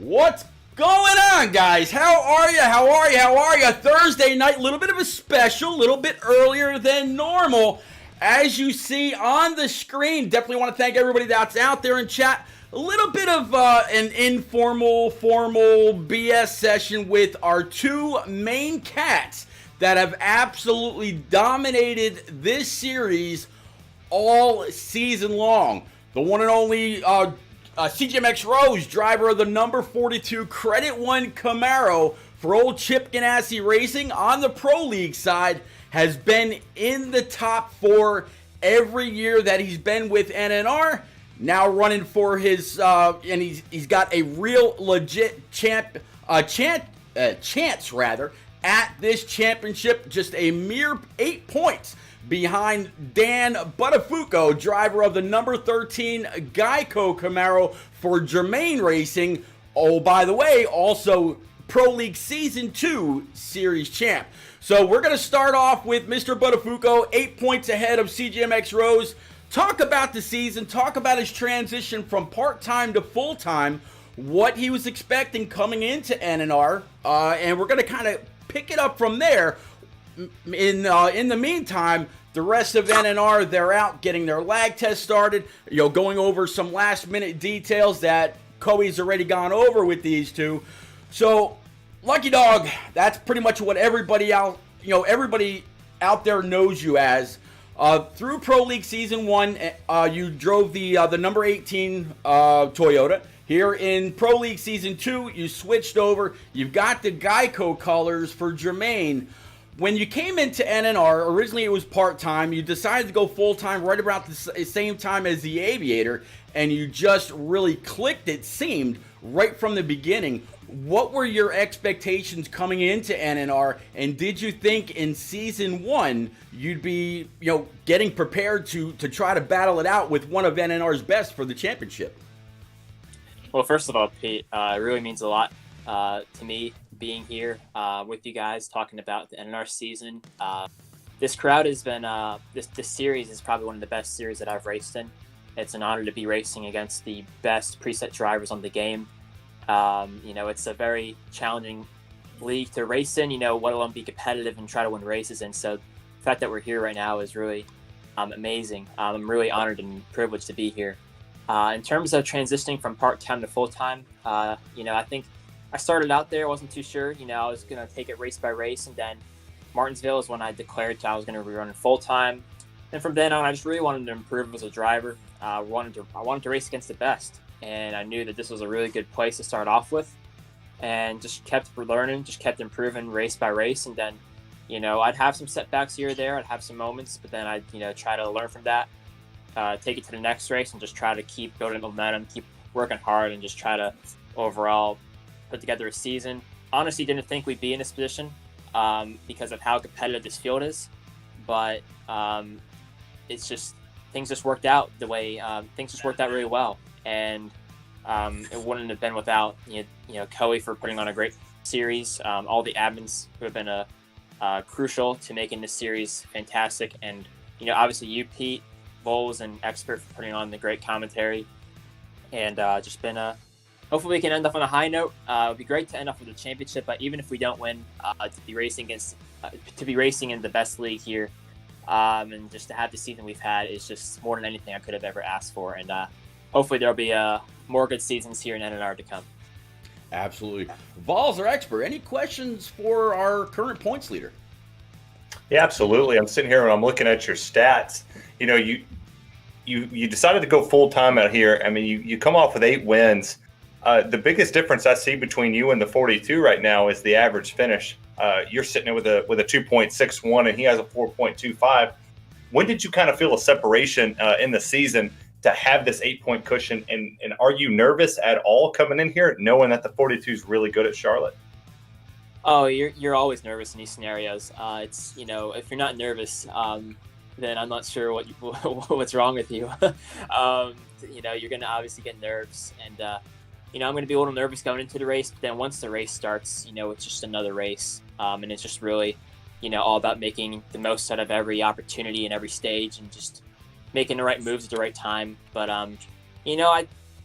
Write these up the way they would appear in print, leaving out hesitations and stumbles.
What's going on, guys? How are you? How are you? How are you? Thursday night, a little bit of a special, a little bit earlier than normal. As you see on the screen, definitely want to thank everybody that's out there in chat. A little bit of an informal, formal BS session with our two main cats that have absolutely dominated this series all season long. The one and only CGMX Rose, driver of the number 42 Credit One Camaro for old Chip Ganassi Racing on the Pro League side, has been in the top 4 every year that he's been with NNR. Now running for his, and he's got a real legit chance at this championship. Just a mere 8 points behind Dan Buttafuoco, driver of the number 13 Geico Camaro for Germain Racing. Oh, by the way, also Pro League Season 2 Series champ. So we're going to start off with Mr. Buttafuoco, 8 points ahead of CGMX Rose. Talk about the season, talk about his transition from part-time to full-time, what he was expecting coming into NNR, and we're going to kind of pick it up from there. In the meantime, the rest of NNR, they're out getting their lag test started, going over some last-minute details that Coey's already gone over with these two. So, Lucky Dog, that's pretty much what everybody out there knows you as. Through Pro League Season 1, you drove the number 18 Toyota. Here in Pro League Season 2, you switched over. You've got the Geico colors for Germain. When you came into NNR, originally it was part-time. You decided to go full-time right about the same time as the Aviator, and you just really clicked, it seemed, right from the beginning. What were your expectations coming into NNR, and did you think in Season 1 you'd be, getting prepared to try to battle it out with one of NNR's best for the championship? Well, first of all, Pete, it really means a lot to me being here with you guys talking about the NNR season. This crowd has been, this series is probably one of the best series that I've raced in. It's an honor to be racing against the best preset drivers on the game. It's a very challenging league to race in, let alone be competitive and try to win races. And so the fact that we're here right now is really amazing. I'm really honored and privileged to be here. In terms of transitioning from part-time to full-time, I think I started out there, wasn't too sure. I was going to take it race by race, and then Martinsville is when I declared I was going to be running full-time. And from then on, I just really wanted to improve as a driver. I wanted to race against the best. And I knew that this was a really good place to start off with, and just kept learning, just kept improving race by race. And then, I'd have some setbacks here or there. I'd have some moments, but then I'd, try to learn from that, take it to the next race, and just try to keep building momentum, keep working hard, and just try to overall put together a season. Honestly, didn't think we'd be in this position because of how competitive this field is, but it's just, things just worked out the way, things just worked out really well. And it wouldn't have been without Coey for putting on a great series. All the admins who have been crucial to making this series fantastic, and obviously you, Pete, Bowles, and Expert for putting on the great commentary. And just been hopefully we can end up on a high note. It would be great to end up with a championship, but even if we don't win, to be racing in the best league here, and just to have the season we've had is just more than anything I could have ever asked for. And hopefully there'll be more good seasons here in NNR to come. Absolutely. Vols or Expert, any questions for our current points leader? Yeah, absolutely. I'm sitting here and I'm looking at your stats. You decided to go full-time out here. I mean, you come off with 8 wins. The biggest difference I see between you and the 42 right now is the average finish. You're sitting there with a 2.61 and he has a 4.25. When did you kind of feel a separation in the season to have this 8-point cushion? And are you nervous at all coming in here knowing that the 42 is really good at Charlotte? Oh, you're always nervous in these scenarios. It's, if you're not nervous, then I'm not sure what's wrong with you. You're going to obviously get nerves, and I'm going to be a little nervous going into the race, but then once the race starts, it's just another race. And it's just really, all about making the most out of every opportunity and every stage, and just making the right moves at the right time. But,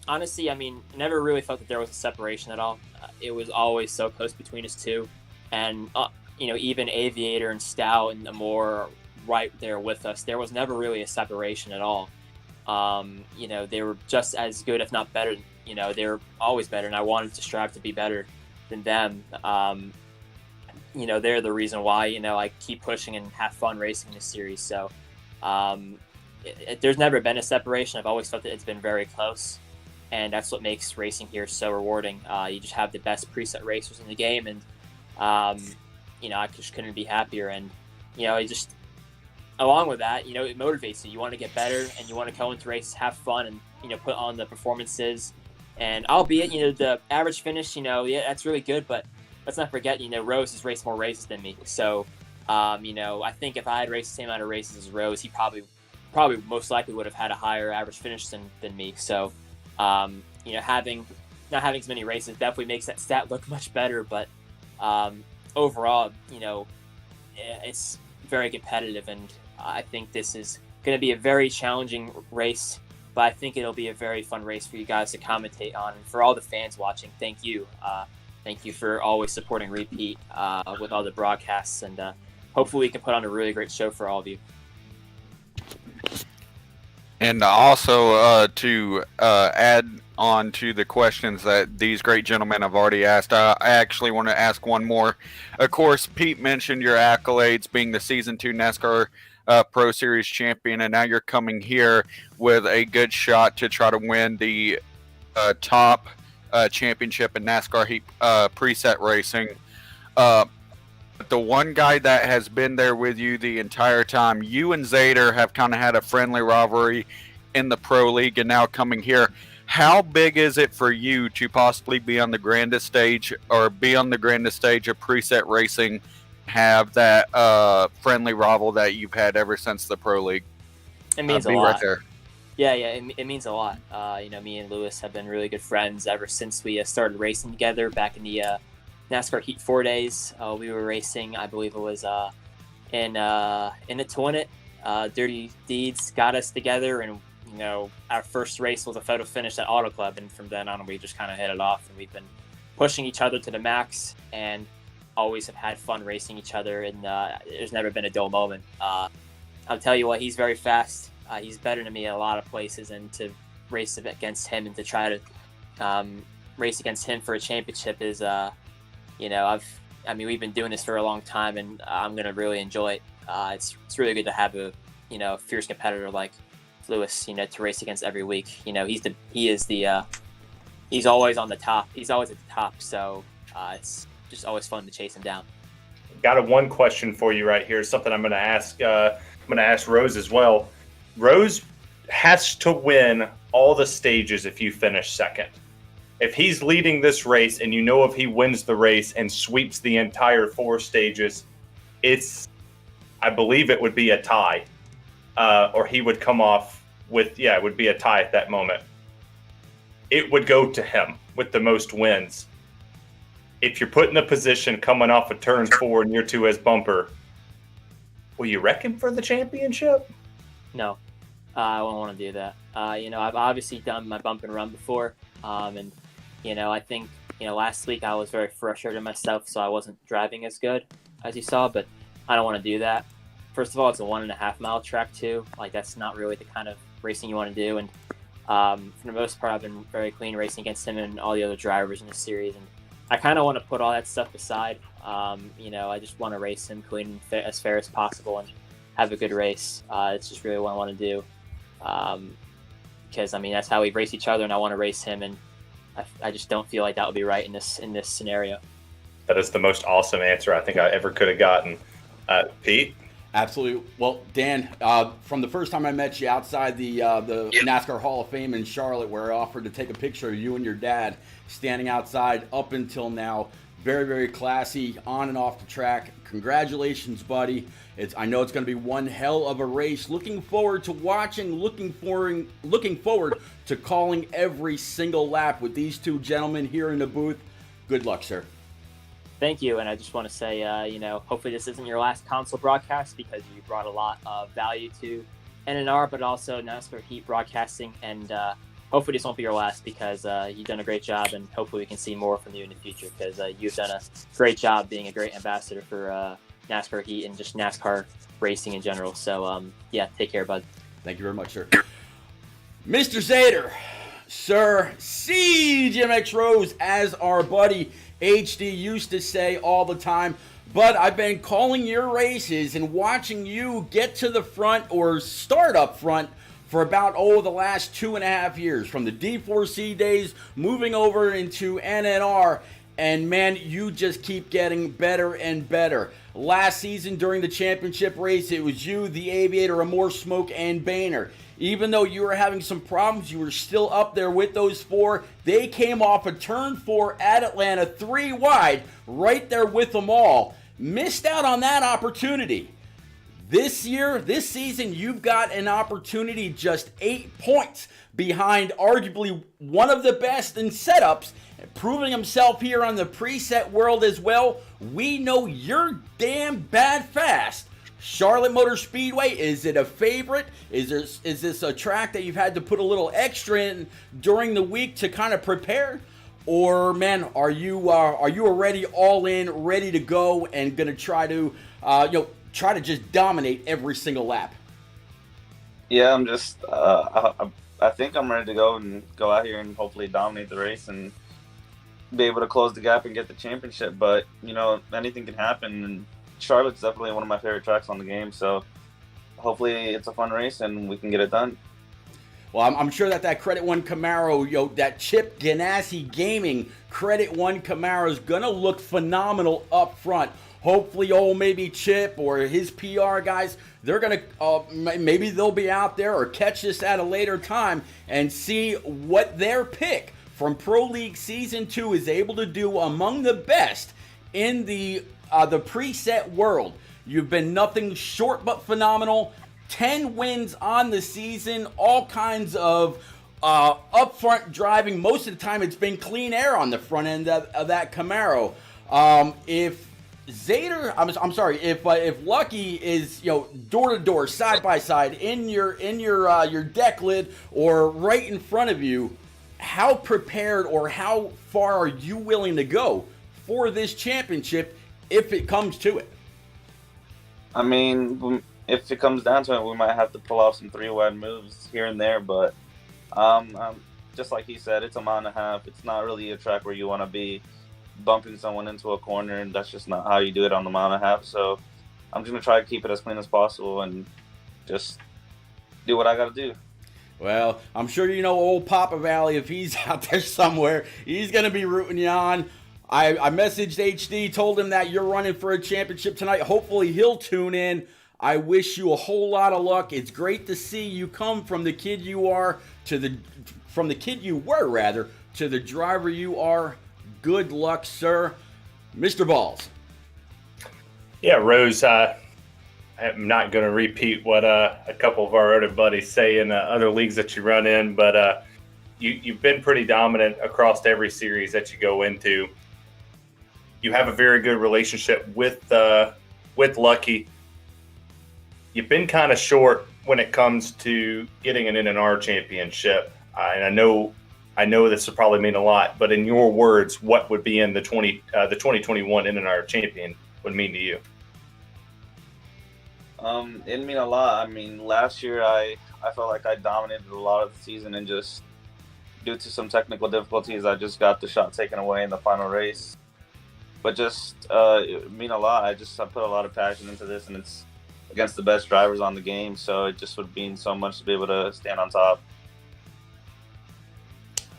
honestly, I mean, never really felt that there was a separation at all. It was always so close between us two, and even Aviator and Stout and Amore right there with us. There was never really a separation at all. They were just as good, if not better. They were always better, and I wanted to strive to be better than them. They're the reason why I keep pushing and have fun racing this series. So there's never been a separation. I've always felt that it's been very close. And that's what makes racing here so rewarding. You just have the best preset racers in the game, and I just couldn't be happier. And along with that, it motivates you. You want to get better, and you want to go into races, have fun, and put on the performances. And albeit the average finish, that's really good, but let's not forget, Rose has raced more races than me. So I think if I had raced the same amount of races as Rose, he probably most likely would have had a higher average finish than me. So. Not having as many races definitely makes that stat look much better, but overall, it's very competitive, and I think this is going to be a very challenging race, but I think it'll be a very fun race for you guys to commentate on, and for all the fans watching, thank you for always supporting Repeat with all the broadcasts, and hopefully we can put on a really great show for all of you. And also to add on to the questions that these great gentlemen have already asked, I actually want to ask one more. Of course, Pete mentioned your accolades, being the Season 2 NASCAR Pro Series champion, and now you're coming here with a good shot to try to win the top championship in NASCAR Heat preset racing. The one guy that has been there with you the entire time, you and Zader have kind of had a friendly rivalry in the Pro League, and now coming here. How big is it for you to possibly be on the grandest stage of preset racing, have that friendly rival that you've had ever since the Pro League? It means a lot. Right there. Yeah, it means a lot. Me and Lewis have been really good friends ever since we started racing together back in the NASCAR Heat 4 days. We were racing, I believe it was in a Twinnet. Dirty Deeds got us together, and our first race was a photo finish at Auto Club, and from then on we just kind of hit it off, and we've been pushing each other to the max, and always have had fun racing each other, and there's never been a dull moment. I'll tell you what, he's very fast. He's better than me in a lot of places, and to race against him and to try to race against him for a championship is we've been doing this for a long time, and I'm going to really enjoy it. It's really good to have a fierce competitor like Lewis, to race against every week. He's always on the top. He's always at the top. So it's just always fun to chase him down. Got one question for you right here. Something I'm going to ask. I'm going to ask Rose as well. Rose has to win all the stages if you finish second. If he's leading this race, and if he wins the race and sweeps the entire 4 stages, I believe it would be a tie. Or he would come off with, it would be a tie at that moment. It would go to him with the most wins. If you're put in a position coming off of turn 4 near to his bumper, will you reckon for the championship? No, I won't want to do that. I've obviously done my bump and run before. And I think, last week I was very frustrated with myself, so I wasn't driving as good as you saw, but I don't want to do that. First of all, it's a 1.5 mile track too. Like, that's not really the kind of racing you want to do. And for the most part, I've been very clean racing against him and all the other drivers in the series. And I kind of want to put all that stuff aside. I just want to race him clean and as fair as possible and have a good race. It's just really what I want to do. Because that's how we race each other, and I want to race him, and I just don't feel like that would be right in this scenario. That is the most awesome answer I think I ever could have gotten. Pete? Absolutely. Well, Dan, from the first time I met you outside the NASCAR Hall of Fame in Charlotte, where I offered to take a picture of you and your dad standing outside, up until now, very, very classy on and off the track. Congratulations, buddy. I know it's going to be one hell of a race. Looking forward to watching, looking forward to calling every single lap with these two gentlemen here in the booth. Good luck, sir. Thank you, and I just want to say, hopefully this isn't your last console broadcast, because you brought a lot of value to NNR, but also NASCAR Heat broadcasting, and hopefully this won't be your last, because you've done a great job, and hopefully we can see more from you in the future, because you've done a great job being a great ambassador for NASCAR Heat and just NASCAR racing in general. So, yeah, take care, bud. Thank you very much, sir. Mr. Zader, sir, CGMX Rose, as our buddy HD used to say all the time. But I've been calling your races and watching you get to the front or start up front for about, the last 2.5 years. From the D4C days, moving over into NNR. And, man, you just keep getting better and better. Last season during the championship race, it was you, the Aviator, Amore, Smoke, and Boehner. Even though you were having some problems, you were still up there with those four. They came off of turn 4 at Atlanta, 3 wide, right there with them all. Missed out on that opportunity. This season, you've got an opportunity just 8 points behind arguably one of the best in setups, proving himself here on the preset world as well. We know you're damn bad fast. Charlotte Motor Speedway, is it a favorite? Is this a track that you've had to put a little extra in during the week to kind of prepare? Or, man, are you already all in, ready to go, and going to try to just dominate every single lap? Yeah, I'm just I think I'm ready to go and go out here and hopefully dominate the race and be able to close the gap and get the championship. But, anything can happen, and Charlotte's definitely one of my favorite tracks on the game, so hopefully it's a fun race and we can get it done. Well, I'm sure that Credit One Camaro, that Chip Ganassi Gaming Credit One Camaro is going to look phenomenal up front. Hopefully, maybe Chip or his PR guys, they're going to, maybe they'll be out there or catch this at a later time and see what their pick from Pro League Season 2 is able to do among the best in the preset world. You've been nothing short but phenomenal. 10 wins on the season, all kinds of upfront driving. Most of the time it's been clean air on the front end of that Camaro. If Zader, I'm sorry, if Lucky is door to door, side by side in your deck lid or right in front of you, how prepared or how far are you willing to go for this championship if it comes to it? I mean, if it comes down to it, we might have to pull off some 3-wide moves here and there, but just like he said, it's a mile and a half. It's not really a track where you want to be bumping someone into a corner, and that's just not how you do it on the mile and a half. So I'm just going to try to keep it as clean as possible and just do what I got to do. Well, I'm sure old Papa Valley, if he's out there somewhere, he's going to be rooting you on. I messaged HD, told him that you're running for a championship tonight. Hopefully he'll tune in. I wish you a whole lot of luck. It's great to see you come from the kid you are from the kid you were to the driver you are. Good luck, sir. Mr. Balls. Yeah, Rose, I'm not going to repeat what a couple of our other buddies say in other leagues that you run in, but you've been pretty dominant across every series that you go into. You have a very good relationship with Lucky. You've been kind of short when it comes to getting an NNR championship, and I know this would probably mean a lot, but in your words, what would be in the 2021 NNR champion would mean to you? It mean a lot. I mean, last year I felt like I dominated a lot of the season, and just due to some technical difficulties, I just got the shot taken away in the final race. But just it mean a lot. I put a lot of passion into this, and it's against the best drivers on the game, so it just would mean so much to be able to stand on top.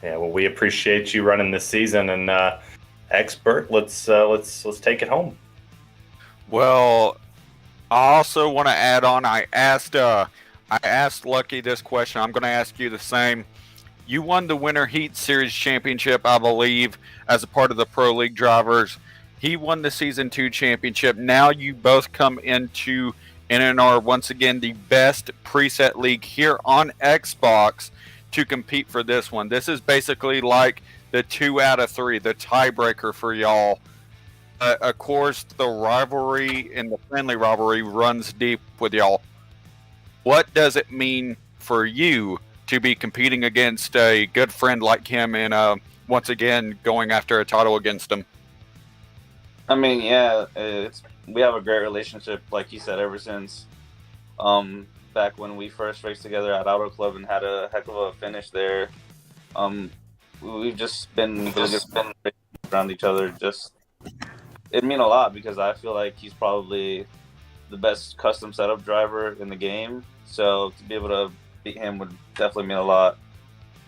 Yeah, well, we appreciate you running this season, and Expert, let's take it home. Well, I also want to add on. I asked Lucky this question. I'm going to ask you the same. You won the Winter Heat Series Championship, I believe, as a part of the Pro League drivers. He won the Season 2 championship. Now you both come into NNR, once again, the best preset league here on Xbox, to compete for this one. This is basically like the 2 out of 3, the tiebreaker for y'all. Of course, the rivalry and the friendly rivalry runs deep with y'all. What does it mean for you to to be competing against a good friend like him and once again going after a title against him. I mean, yeah, we have a great relationship, like you said, ever since back when we first raced together at Auto Club and had a heck of a finish there. We've just been around each other. Just it mean a lot because I feel like he's probably the best custom setup driver in the game. So to be able to beat him would definitely mean a lot.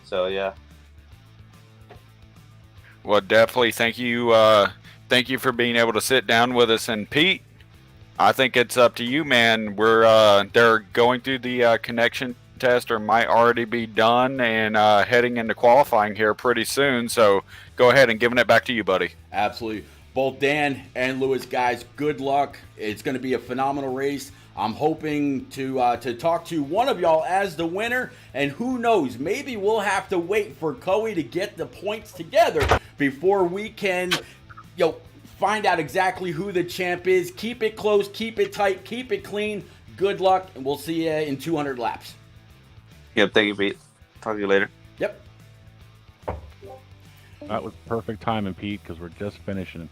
So yeah. Well, definitely thank you for being able to sit down with us. And Pete, I think it's up to you, man. They're going through the connection test, or might already be done, and heading into qualifying here pretty soon. So go ahead and giving it back to you, buddy. Absolutely. Both Dan and Lewis, guys, good luck. It's going to be a phenomenal race. I'm hoping to talk to one of y'all as the winner, and who knows, maybe we'll have to wait for Coey to get the points together before we can, find out exactly who the champ is. Keep it close, keep it tight, keep it clean. Good luck, and we'll see you in 200 laps. Yep, thank you, Pete. Talk to you later. Yep. That was perfect timing, Pete, because we're just finishing.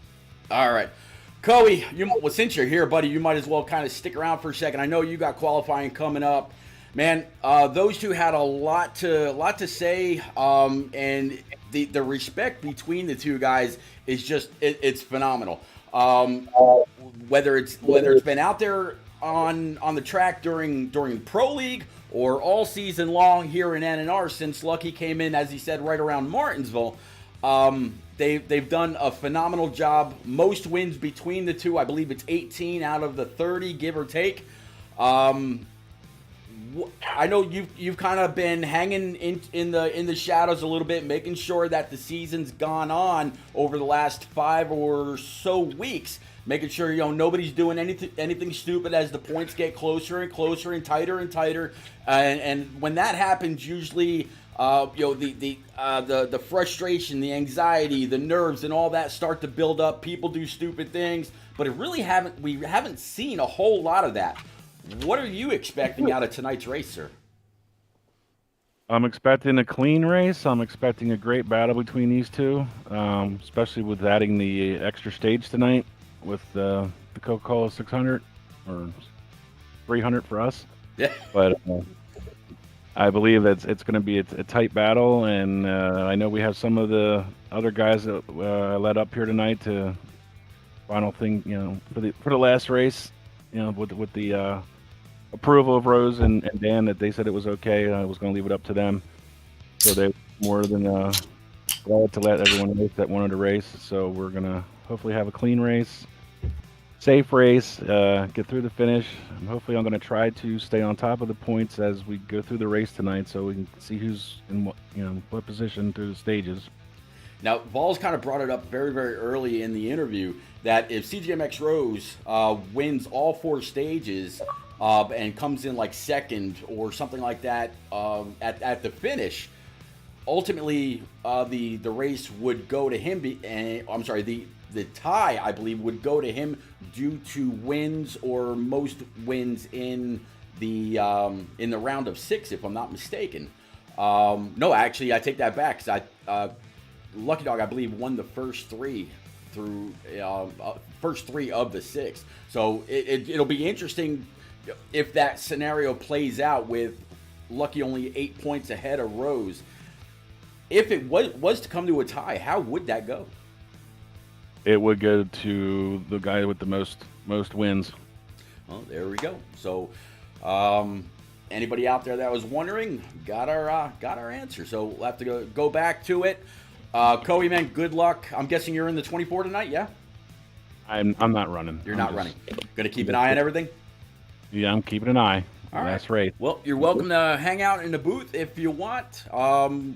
All right. Coey, since you're here, buddy, you might as well kind of stick around for a second. I know you got qualifying coming up. Man, those two had a lot to say, and the respect between the two guys is just it's phenomenal. Whether it's been out there on the track during Pro League or all season long here in NNR since Lucky came in, as he said, right around Martinsville. They've done a phenomenal job. Most wins between the two. I believe it's 18 out of the 30, give or take. I know you've kind of been hanging in the shadows a little bit, making sure that the season's gone on over the last 5 or so weeks, making sure nobody's doing anything stupid as the points get closer and closer and tighter and tighter. And when that happens, usually the frustration, the anxiety, the nerves, and all that start to build up. People do stupid things, but we haven't seen a whole lot of that. What are you expecting out of tonight's race, sir? I'm expecting a clean race. I'm expecting a great battle between these two, especially with adding the extra stage tonight with the Coca-Cola 600 or 300 for us. Yeah. But I believe that it's going to be a tight battle, and I know we have some of the other guys that led up here tonight to final thing, for the last race, with the approval of Rose and Dan that they said it was okay. I was going to leave it up to them, so they more than glad to let everyone race that wanted to race. So we're going to hopefully have a clean race, safe race, get through the finish. And hopefully I'm going to try to stay on top of the points as we go through the race tonight, so we can see who's in what position through the stages. Now, Vols kind of brought it up very, very early in the interview that if CGMX Rose wins all 4 stages and comes in like second or something like that at the finish, ultimately the race would go to him. The tie, I believe, would go to him due to wins or most wins in the round of 6, if I'm not mistaken. No, actually, I take that back, because Lucky Dog, I believe, won the first 3 through first 3 of the 6. So it'll be interesting if that scenario plays out with Lucky only 8 points ahead of Rose. If it was to come to a tie, how would that go? It would go to the guy with the most wins. Well, there we go. So, anybody out there that was wondering, got our answer. So we'll have to go back to it. Coey, man, good luck. I'm guessing you're in the 24 tonight, yeah? I'm not running. You're not running. Gonna keep an eye on everything? Yeah, I'm keeping an eye. All right. That's right. Well, you're welcome to hang out in the booth if you want.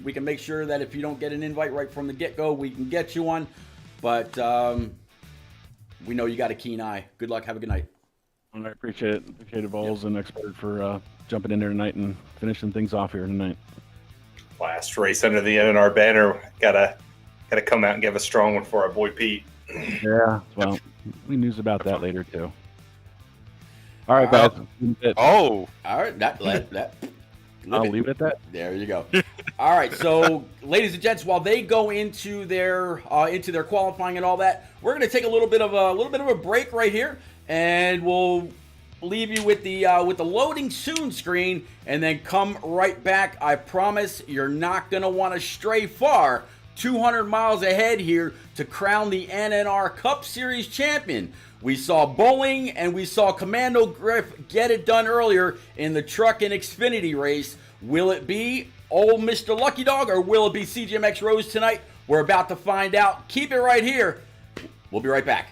We can make sure that if you don't get an invite right from the get-go, we can get you one. But we know you got a keen eye. Good luck. Have a good night. I appreciate it. Appreciate it, Vols and Expert, for jumping in there tonight and finishing things off here tonight. Last race under the NNR banner. Gotta come out and give a strong one for our boy Pete. Yeah, well, we news about that later too. All right, guys. Oh, all right. That I'll leave it at that. There you go. All right, so ladies and gents, while they go into their qualifying and all that, we're going to take a little bit of a break right here, and we'll leave you with the loading soon screen, and then come right back. I promise you're not going to want to stray far. 200 miles ahead here to crown the NNR Cup Series champion. We saw Bowling and we saw Commando Griff get it done earlier in the Truck and Xfinity race. Will it be old Mr. Lucky Dog, or will it be CGMX Rose tonight? We're about to find out. Keep it right here. We'll be right back.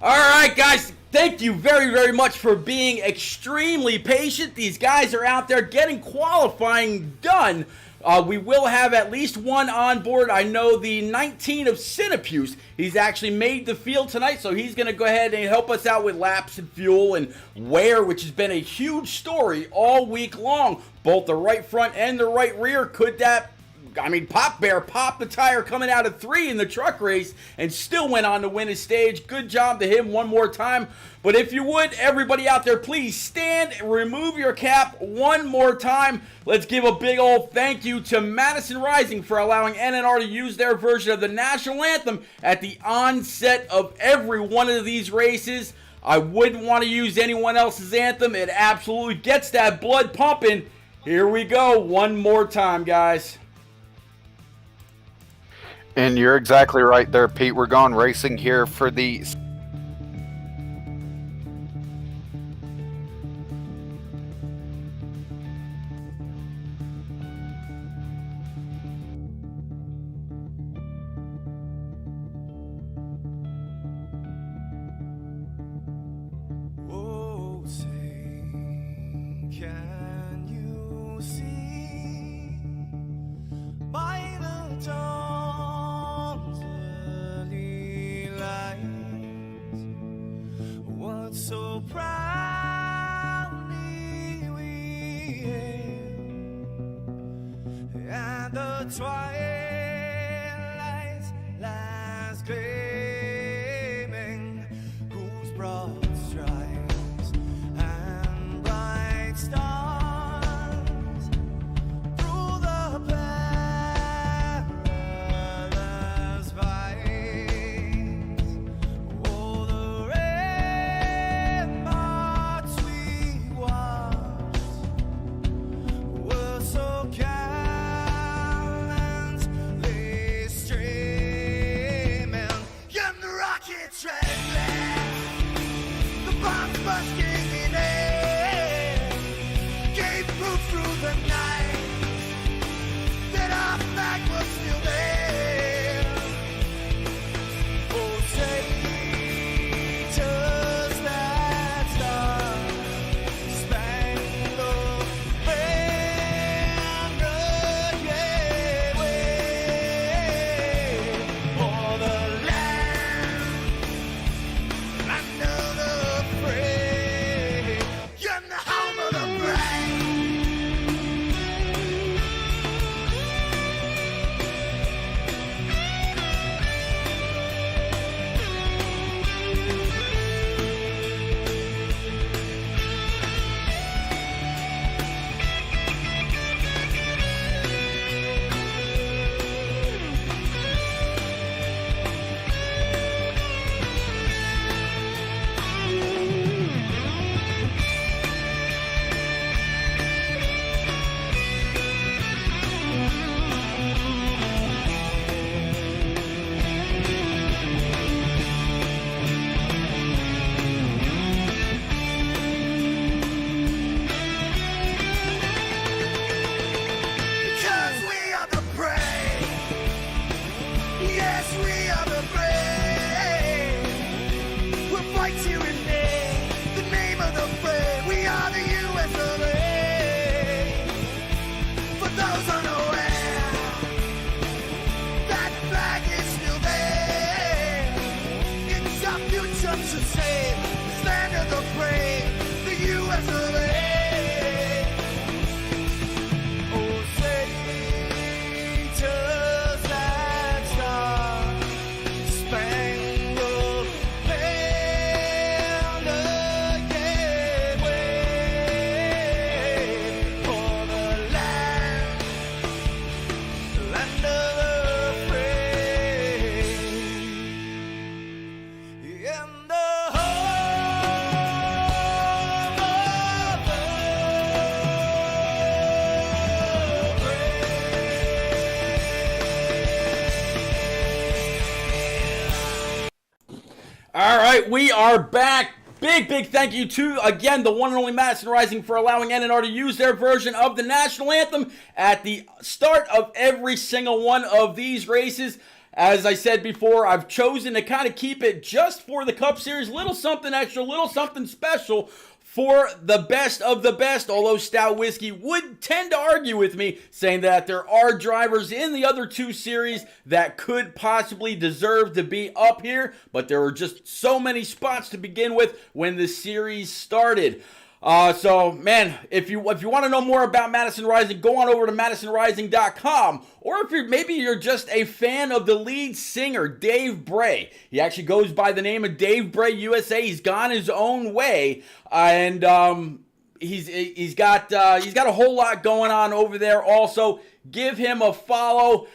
All right, guys, thank you very, very much for being extremely patient. These guys are out there getting qualifying done. We will have at least one on board. I know the 19 of Cinepuse, he's actually made the field tonight, so he's going to go ahead and help us out with laps and fuel and wear, which has been a huge story all week long. Both the right front and the right rear. Could that, I mean, Pop Bear popped the tire coming out of 3 in the truck race and still went on to win his stage. Good job to him one more time. But if you would, everybody out there, please stand and remove your cap one more time. Let's give a big old thank you to Madison Rising for allowing NNR to use their version of the national anthem at the onset of every one of these races. I wouldn't want to use anyone else's anthem. It absolutely gets that blood pumping. Here we go one more time, guys. And you're exactly right there, Pete. We're going racing here for the so proudly we hailed at the twilight's last gleaming, whose broad stripes and bright stars through the perilous fight, oh, the ramparts we watched were so gallant right, we are back. Big thank you to, again, the one and only Madison Rising for allowing NNR to use their version of the national anthem at the start of every single one of these races. As I said before, I've chosen to kind of keep it just for the Cup Series, little something extra, little something special for the best of the best, although Stout Whiskey would tend to argue with me, saying that there are drivers in the other two series that could possibly deserve to be up here, but there were just so many spots to begin with when the series started. So, man, if you want to know more about Madison Rising, go on over to MadisonRising.com. Or if you're just a fan of the lead singer, Dave Bray. He actually goes by the name of Dave Bray USA. He's gone his own way, and he's got a whole lot going on over there. Also, give him a follow.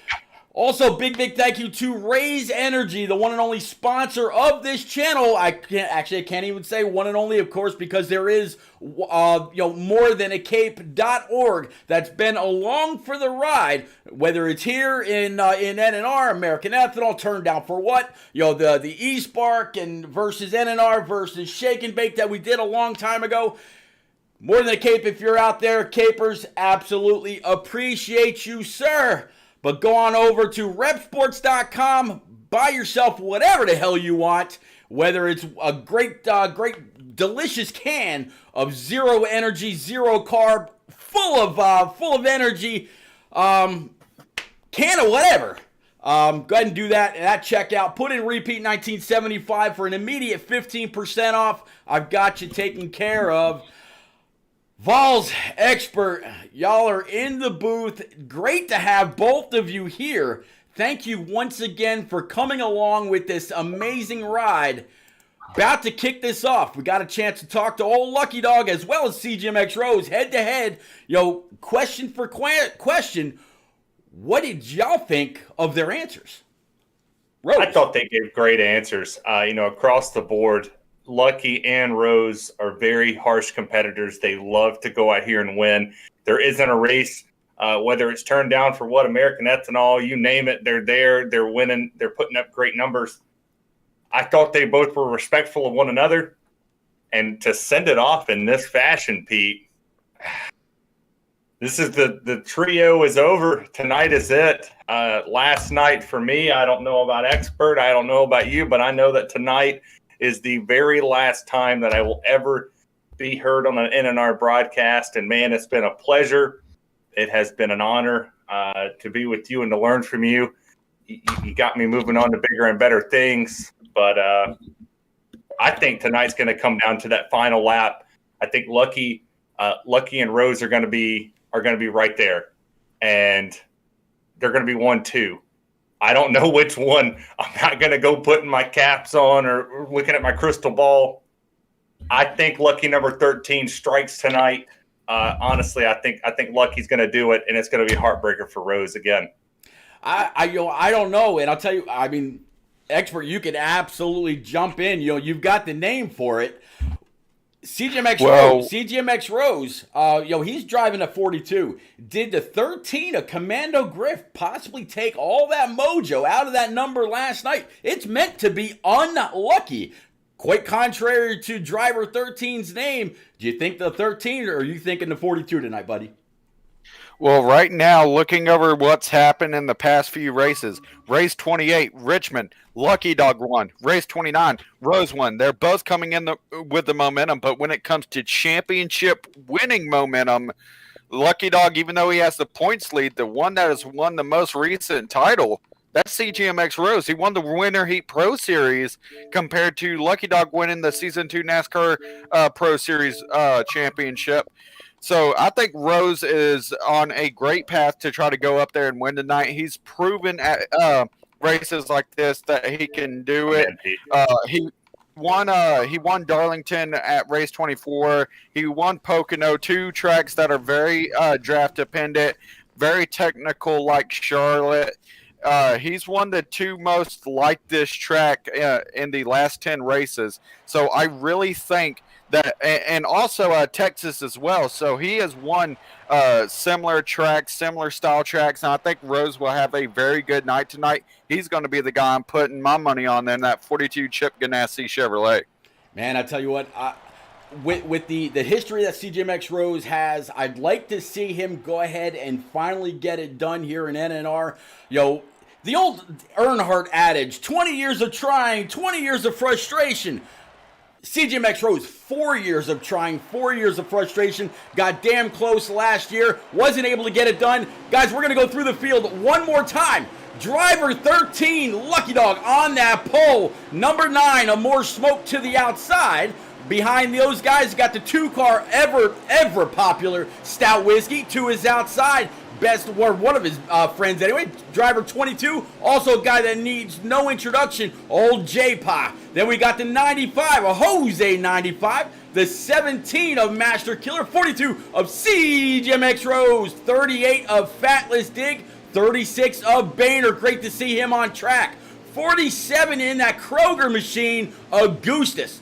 Also, big thank you to Raise Energy, the one and only sponsor of this channel. I can't even say one and only, of course, because there is morethanAcape.org that's been along for the ride, whether it's here in NNR, American Ethanol, Turned Down for What, the E-Spark and versus NNR versus Shake and Bake that we did a long time ago. More Than a Cape, if you're out there, Capers, absolutely appreciate you, sir. But go on over to repsports.com, buy yourself whatever the hell you want, whether it's a great delicious can of zero energy, zero carb, full of energy, can of whatever. Go ahead and do that at checkout. Put in repeat 1975 for an immediate 15% off. I've got you taken care of. Vols Expert, y'all are in the booth. Great to have both of you here. Thank you once again for coming along with this amazing ride. About to kick this off. We got a chance to talk to old Lucky Dog as well as CGMX Rose head to head. Question for question. What did y'all think of their answers? Rose. I thought they gave great answers. Across the board. Lucky and Rose are very harsh competitors. They love to go out here and win. There isn't a race, whether it's Turned Down for What, American Ethanol, you name it, they're there, they're winning, they're putting up great numbers. I thought they both were respectful of one another. And to send it off in this fashion, Pete, this is the trio is over. Tonight is it. Last night for me, I don't know about Expert, I don't know about you, but I know that tonight is the very last time that I will ever be heard on an NNR broadcast. And, man, it's been a pleasure. It has been an honor to be with you and to learn from you. You got me moving on to bigger and better things. But I think tonight's going to come down to that final lap. I think Lucky and Rose are going to be right there. And they're going to be 1-2. I don't know which one. I'm not going to go putting my caps on or looking at my crystal ball. I think Lucky number 13 strikes tonight. Honestly, I think Lucky's going to do it, and it's going to be a heartbreaker for Rose again. I don't know, and I'll tell you. I mean, Expert, you can absolutely jump in. You've got the name for it. CGMX Rose, he's driving a 42. Did the 13 of Commando Griff possibly take all that mojo out of that number last night? It's meant to be unlucky. Quite contrary to driver 13's name. Do you think the 13 or are you thinking the 42 tonight, buddy? Well, right now, looking over what's happened in the past few races, race 28, Richmond, Lucky Dog won. Race 29, Rose won. They're both coming in with the momentum, but when it comes to championship winning momentum, Lucky Dog, even though he has the points lead, the one that has won the most recent title, that's CGMX Rose. He won the Winter Heat Pro Series compared to Lucky Dog winning the Season 2 NASCAR Pro Series championship. So I think Rose is on a great path to try to go up there and win tonight. He's proven at races like this that he can do it. He won Darlington at race 24. He won Pocono, two tracks that are very draft dependent, very technical like Charlotte. He's won the two most like this track in the last 10 races. So I really think and also Texas as well. So he has won similar tracks, similar style tracks, and I think Rose will have a very good night tonight. He's going to be the guy I'm putting my money on in that 42 Chip Ganassi Chevrolet. Man, I tell you what, with the history that CJMX Rose has, I'd like to see him go ahead and finally get it done here in NNR. The old Earnhardt adage, 20 years of trying, 20 years of frustration. CJMX Rose, 4 years of trying, 4 years of frustration, got damn close last year, wasn't able to get it done. Guys, we're going to go through the field one more time. Driver 13, Lucky Dog on that pole. Number 9, a more smoke to the outside. Behind those guys, got the 2-car ever popular Stout Whiskey to his outside. Best, or one of his friends anyway, driver 22, also a guy that needs no introduction, old J-Pa. Then we got the 95, a Jose 95, the 17 of Master Killer, 42 of CJMX Rose, 38 of Fatless Dig, 36 of Boehner, great to see him on track, 47 in that Kroger machine, Augustus,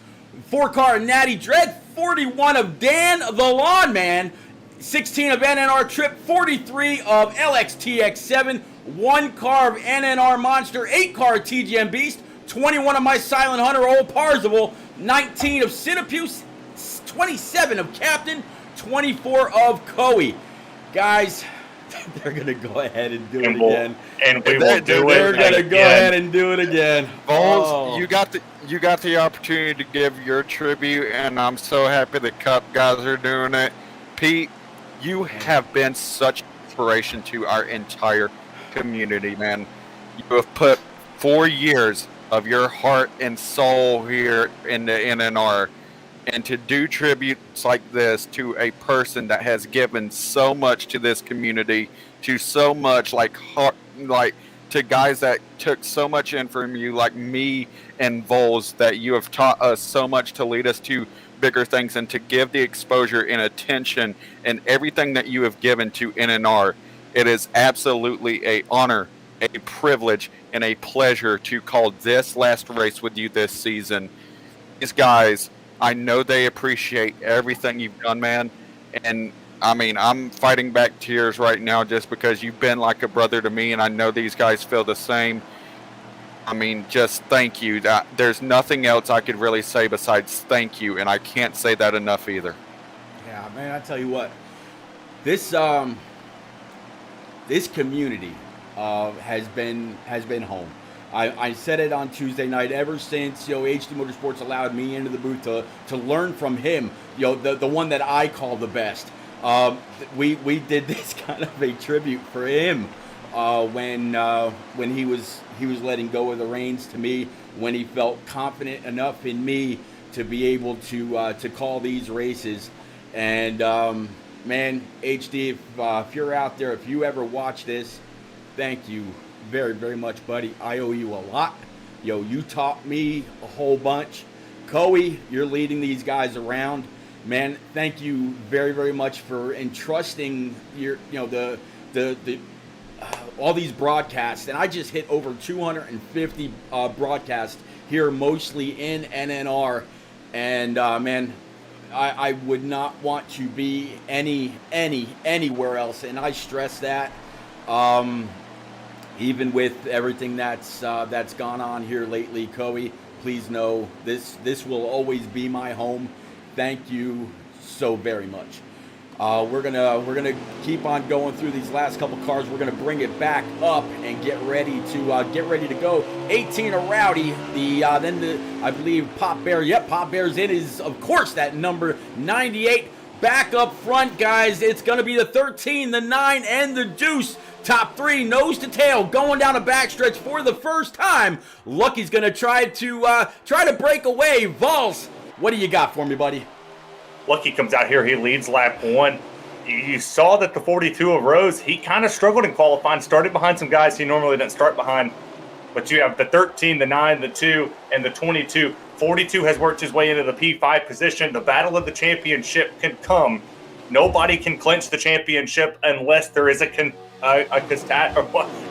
4-car Natty Dread, 41 of Dan the Lawn Man, 16 of NNR Trip, 43 of LXTX7, 1 car of NNR Monster, 8-car TGM Beast, 21 of my Silent Hunter Old Parzival, 19 of Cinepuse, 27 of Captain, 24 of Coey. Guys, they're going to go ahead and do it again. And we will do it They're going to go ahead and do it again. Vols, you got the opportunity to give your tribute, and I'm so happy the Cup guys are doing it. Pete, you have been such inspiration to our entire community, man. You have put 4 years of your heart and soul here in the NNR, and to do tributes like this to a person that has given so much to this community, to so much to guys that took so much in from you, like me and Vols, that you have taught us so much to lead us to bigger things, and to give the exposure and attention and everything that you have given to NNR. It is absolutely an honor, a privilege, and a pleasure to call this last race with you this season. These guys, I know they appreciate everything you've done, man. And I mean, I'm fighting back tears right now just because you've been like a brother to me, and I know these guys feel the same. I mean, just thank you. There's nothing else I could really say besides thank you, and I can't say that enough either. Yeah, man, I tell you what, this community has been home. I said it on Tuesday night. Ever since HD Motorsports allowed me into the booth to learn from him, the one that I call the best. We did this kind of a tribute for him when he was letting go of the reins to me, when he felt confident enough in me to be able to call these races. And man, HD, if you're out there, if you ever watch this, thank you very, very much, buddy. I owe you a lot. You taught me a whole bunch. Coey, you're leading these guys around. Man, thank you very, very much for entrusting your, all these broadcasts. And I just hit over 250 broadcasts here, mostly in NNR. And man, I would not want to be anywhere else. And I stress that. Even with everything that's gone on here lately, Coey, please know this will always be my home. Thank you so very much. We're gonna keep on going through these last couple cars. We're gonna bring it back up and get ready to go. 18 of Rowdy. I believe Pop Bear. Yep, Pop Bear's in is of course that number 98. Back up front, guys. It's gonna be the 13, the 9, and the Deuce. Top 3, nose to tail, going down a backstretch for the first time. Lucky's gonna try to break away. Vols, what do you got for me, buddy? Lucky comes out here. He leads lap 1. You saw that the 42 of Rose, he kind of struggled in qualifying, started behind some guys he normally doesn't start behind. But you have the 13, the 9, the 2, and the 22. 42 has worked his way into the P5 position. The battle of the championship can come. Nobody can clinch the championship unless there is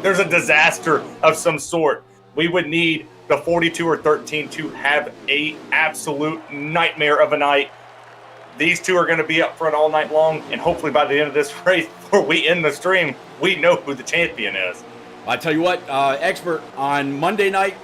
there's a disaster of some sort. We would need the 42 or 13 to have a absolute nightmare of a night These two are going to be up front all night long, and hopefully by the end of this race, before we end the stream, we know who the champion is. I tell you what, Expert, on Monday night,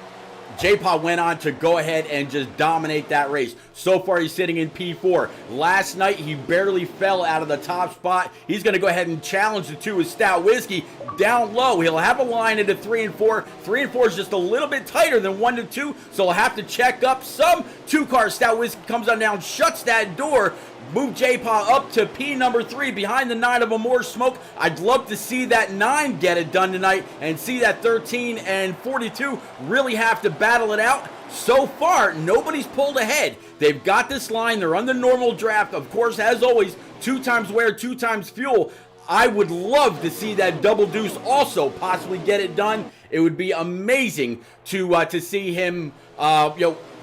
J-Paw went on to go ahead and just dominate that race. So far, he's sitting in P4. Last night, he barely fell out of the top spot. He's going to go ahead and challenge the two with Stout Whiskey down low. He'll have a line into 3 and 4. 3 and 4 is just a little bit tighter than 1 to 2, so he'll have to check up some. 2-car Stout Whiskey comes on down, shuts that door. Move J-Paw up to P number 3 behind the 9 of a more smoke. I'd love to see that 9 get it done tonight and see that 13 and 42 really have to battle it out. So far, nobody's pulled ahead. They've got this line. They're on the normal draft. Of course, as always, 2 times wear, 2 times fuel. I would love to see that double deuce also possibly get it done. It would be amazing to see him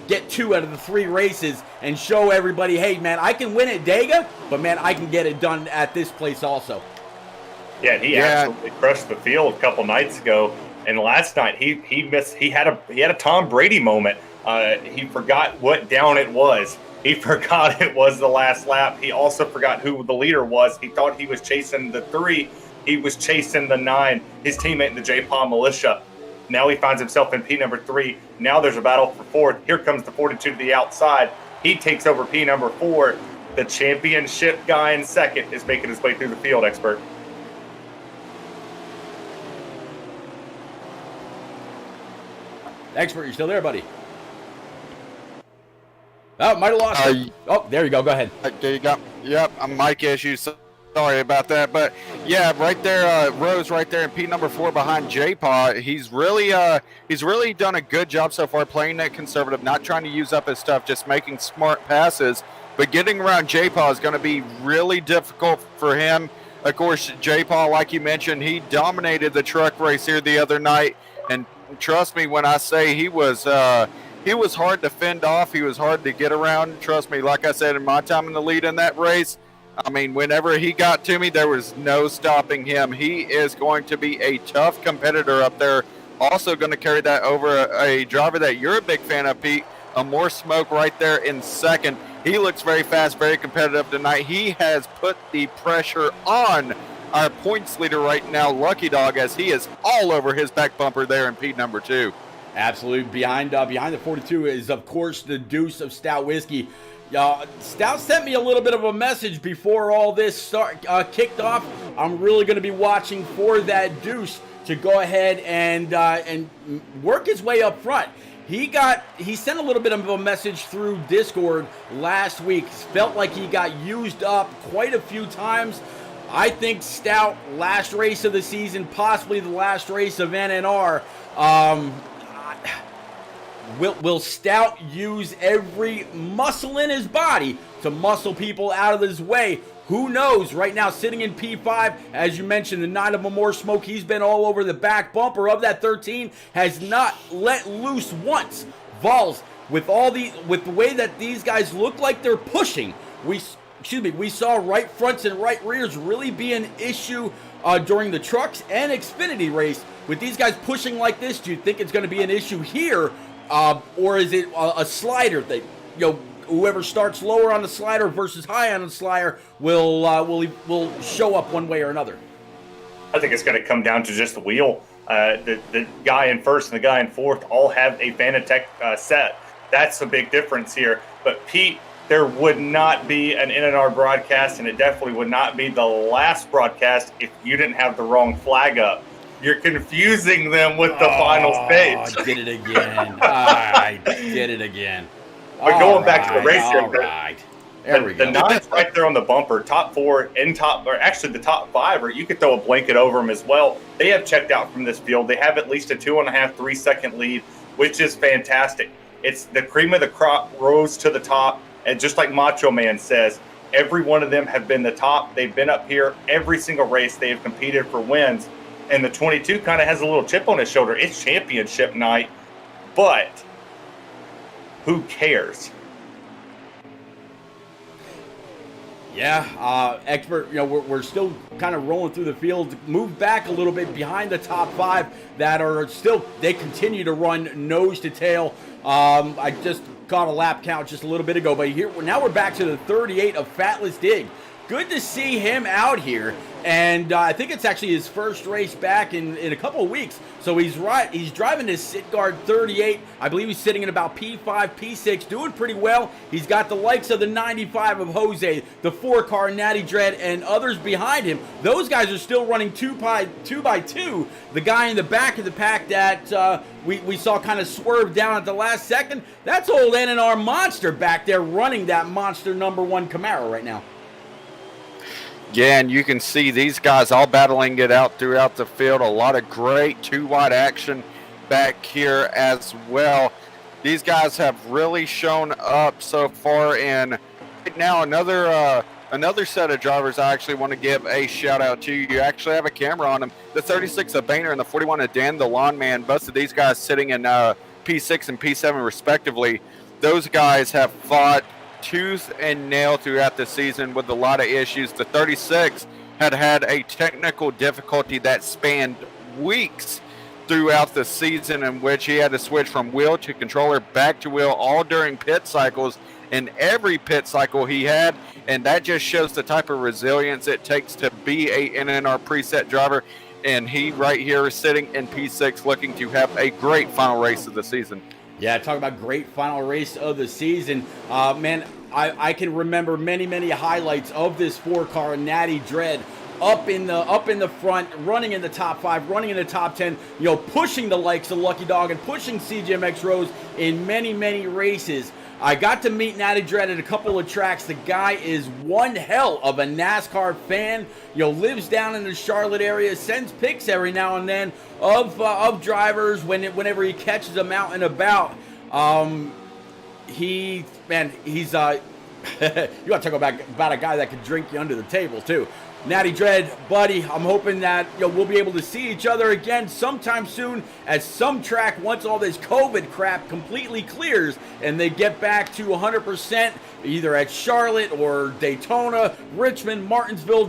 get 2 out of the 3 races and show everybody, hey, man, I can win at Dega, but, man, I can get it done at this place also. Yeah, he absolutely crushed the field a couple nights ago. And last night he missed. He had a Tom Brady moment. He forgot what down it was. He forgot it was the last lap. He also forgot who the leader was. He thought he was chasing the 3. He was chasing the 9. His teammate in the J-Paw Militia. Now he finds himself in P number 3. Now there's a battle for 4th. Here comes the 42 to the outside. He takes over P number 4. The championship guy in 2nd is making his way through the field, Expert. Expert, you still there, buddy? Oh, might have lost it. Oh, there you go. Go ahead. There you go. Yep, I'm mic issues. Sorry about that, but yeah, right there, Rose, right there in P number 4 behind J-Paw. He's really done a good job so far playing that conservative, not trying to use up his stuff, just making smart passes. But getting around J-Paw is going to be really difficult for him. Of course, J-Paw, like you mentioned, he dominated the truck race here the other night, and trust me when I say he was hard to fend off. He was hard to get around. Trust me, like I said, in my time in the lead in that race, I mean, whenever he got to me, there was no stopping him. He is going to be a tough competitor up there. Also going to carry that over a driver that you're a big fan of, Pete, a more smoke right there in 2nd. He looks very fast, very competitive tonight. He has put the pressure on our points leader right now, Lucky Dog, as he is all over his back bumper there in P number 2. Absolutely. Behind the 42 is, of course, the deuce of Stout Whiskey. Stout sent me a little bit of a message before all this kicked off. I'm really going to be watching for that deuce to go ahead and work his way up front. He sent a little bit of a message through Discord last week. Felt like he got used up quite a few times. I think Stout, last race of the season, possibly the last race of NNR. Will Stout use every muscle in his body to muscle people out of his way? Who knows? Right now, sitting in P5, as you mentioned, the 9 of a more smoke, he's been all over the back bumper of that 13, has not let loose once. Vols, with the way that these guys look like they're pushing, we saw right fronts and right rears really be an issue during the trucks and Xfinity race. With these guys pushing like this, do you think it's going to be an issue here? Or is it a slider thing? Whoever starts lower on the slider versus high on the slider will show up one way or another. I think it's going to come down to just the wheel. The guy in 1st and the guy in 4th all have a Fanatec set. That's the big difference here. But Pete, there would not be an NNR broadcast, and it definitely would not be the last broadcast if you didn't have the wrong flag up. You're confusing them with the final stage. I did it again. I did it again. But going back to the race here, the 9's right there on the bumper, top 4 and the top 5, or you could throw a blanket over them as well. They have checked out from this field. They have at least a 2.5, 3 second lead, which is fantastic. It's the cream of the crop rose to the top. And just like Macho Man says, every one of them have been the top. They've been up here every single race. They have competed for wins. And the 22 kind of has a little chip on his shoulder. It's championship night, but who cares? Yeah, Expert, we're still kind of rolling through the field. Move back a little bit behind the top 5 that are still, they continue to run nose to tail. caught a lap count just a little bit ago. But now we're back to the 38 of Fatless Dig. Good to see him out here, and I think it's actually his first race back in a couple of weeks. So he's driving his Sit Guard 38. I believe he's sitting in about P5, P6, doing pretty well. He's got the likes of the 95 of Jose, the 4-car Natty Dread, and others behind him. Those guys are still running 2x2. The guy in the back of the pack that we saw kind of swerve down at the last second, that's old NNR Monster back there running that Monster #1 Camaro right now. Yeah, and you can see these guys all battling it out throughout the field. A lot of great 2-wide action back here as well. These guys have really shown up so far. And right now, another set of drivers I actually want to give a shout out to. You actually have a camera on them. The 36 of Boehner and the 41 of Dan, the Lawn Man. Both of these guys sitting in P6 and P7 respectively. Those guys have fought tooth and nail throughout the season with a lot of issues. The 36 had a technical difficulty that spanned weeks throughout the season, in which he had to switch from wheel to controller back to wheel all during pit cycles, and every pit cycle he had, and that just shows the type of resilience it takes to be a NNR preset driver. And he right here is sitting in P6 looking to have a great final race of the season. Yeah, talk about great final race of the season. Man, I can remember many highlights of this 4-car Natty Dread up in the front, running in the top 5, running in the top 10, pushing the likes of Lucky Dog and pushing CGMX Rose in many races. I got to meet Natty Dread at a couple of tracks. The guy is one hell of a NASCAR fan. Lives down in the Charlotte area, sends pics every now and then of drivers whenever he catches them out and about. He's you want to talk about a guy that could drink you under the table too. Natty Dread, buddy, I'm hoping that we'll be able to see each other again sometime soon at some track once all this COVID crap completely clears and they get back to 100%, either at Charlotte or Daytona, Richmond, Martinsville,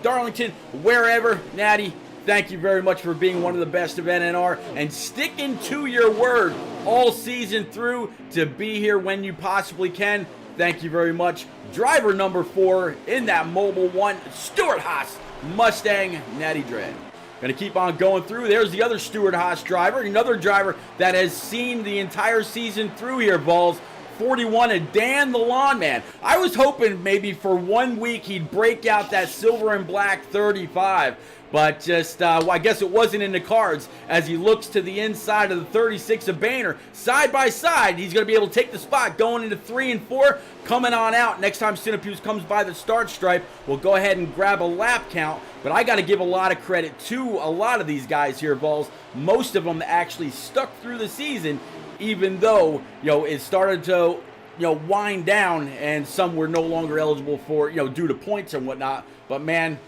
Darlington, wherever. Natty, thank you very much for being one of the best of NNR and sticking to your word all season through to be here when you possibly can. Thank you very much. Driver number 4 in that Mobile 1, Stuart Haas Mustang Natty Dread. Going to keep on going through. There's the other Stuart Haas driver, another driver that has seen the entire season through here, Balls. 41 and Dan the Lawn Man. I was hoping maybe for 1 week he'd break out that silver and black 35. But just, I guess it wasn't in the cards as he looks to the inside of the 36 of Boehner. Side by side, he's going to be able to take the spot going into 3 and 4. Coming on out, next time Cinepuse comes by the start stripe, we'll go ahead and grab a lap count. But I got to give a lot of credit to a lot of these guys here, Vols. Most of them actually stuck through the season, even though, it started to, wind down and some were no longer eligible for, due to points and whatnot. But man,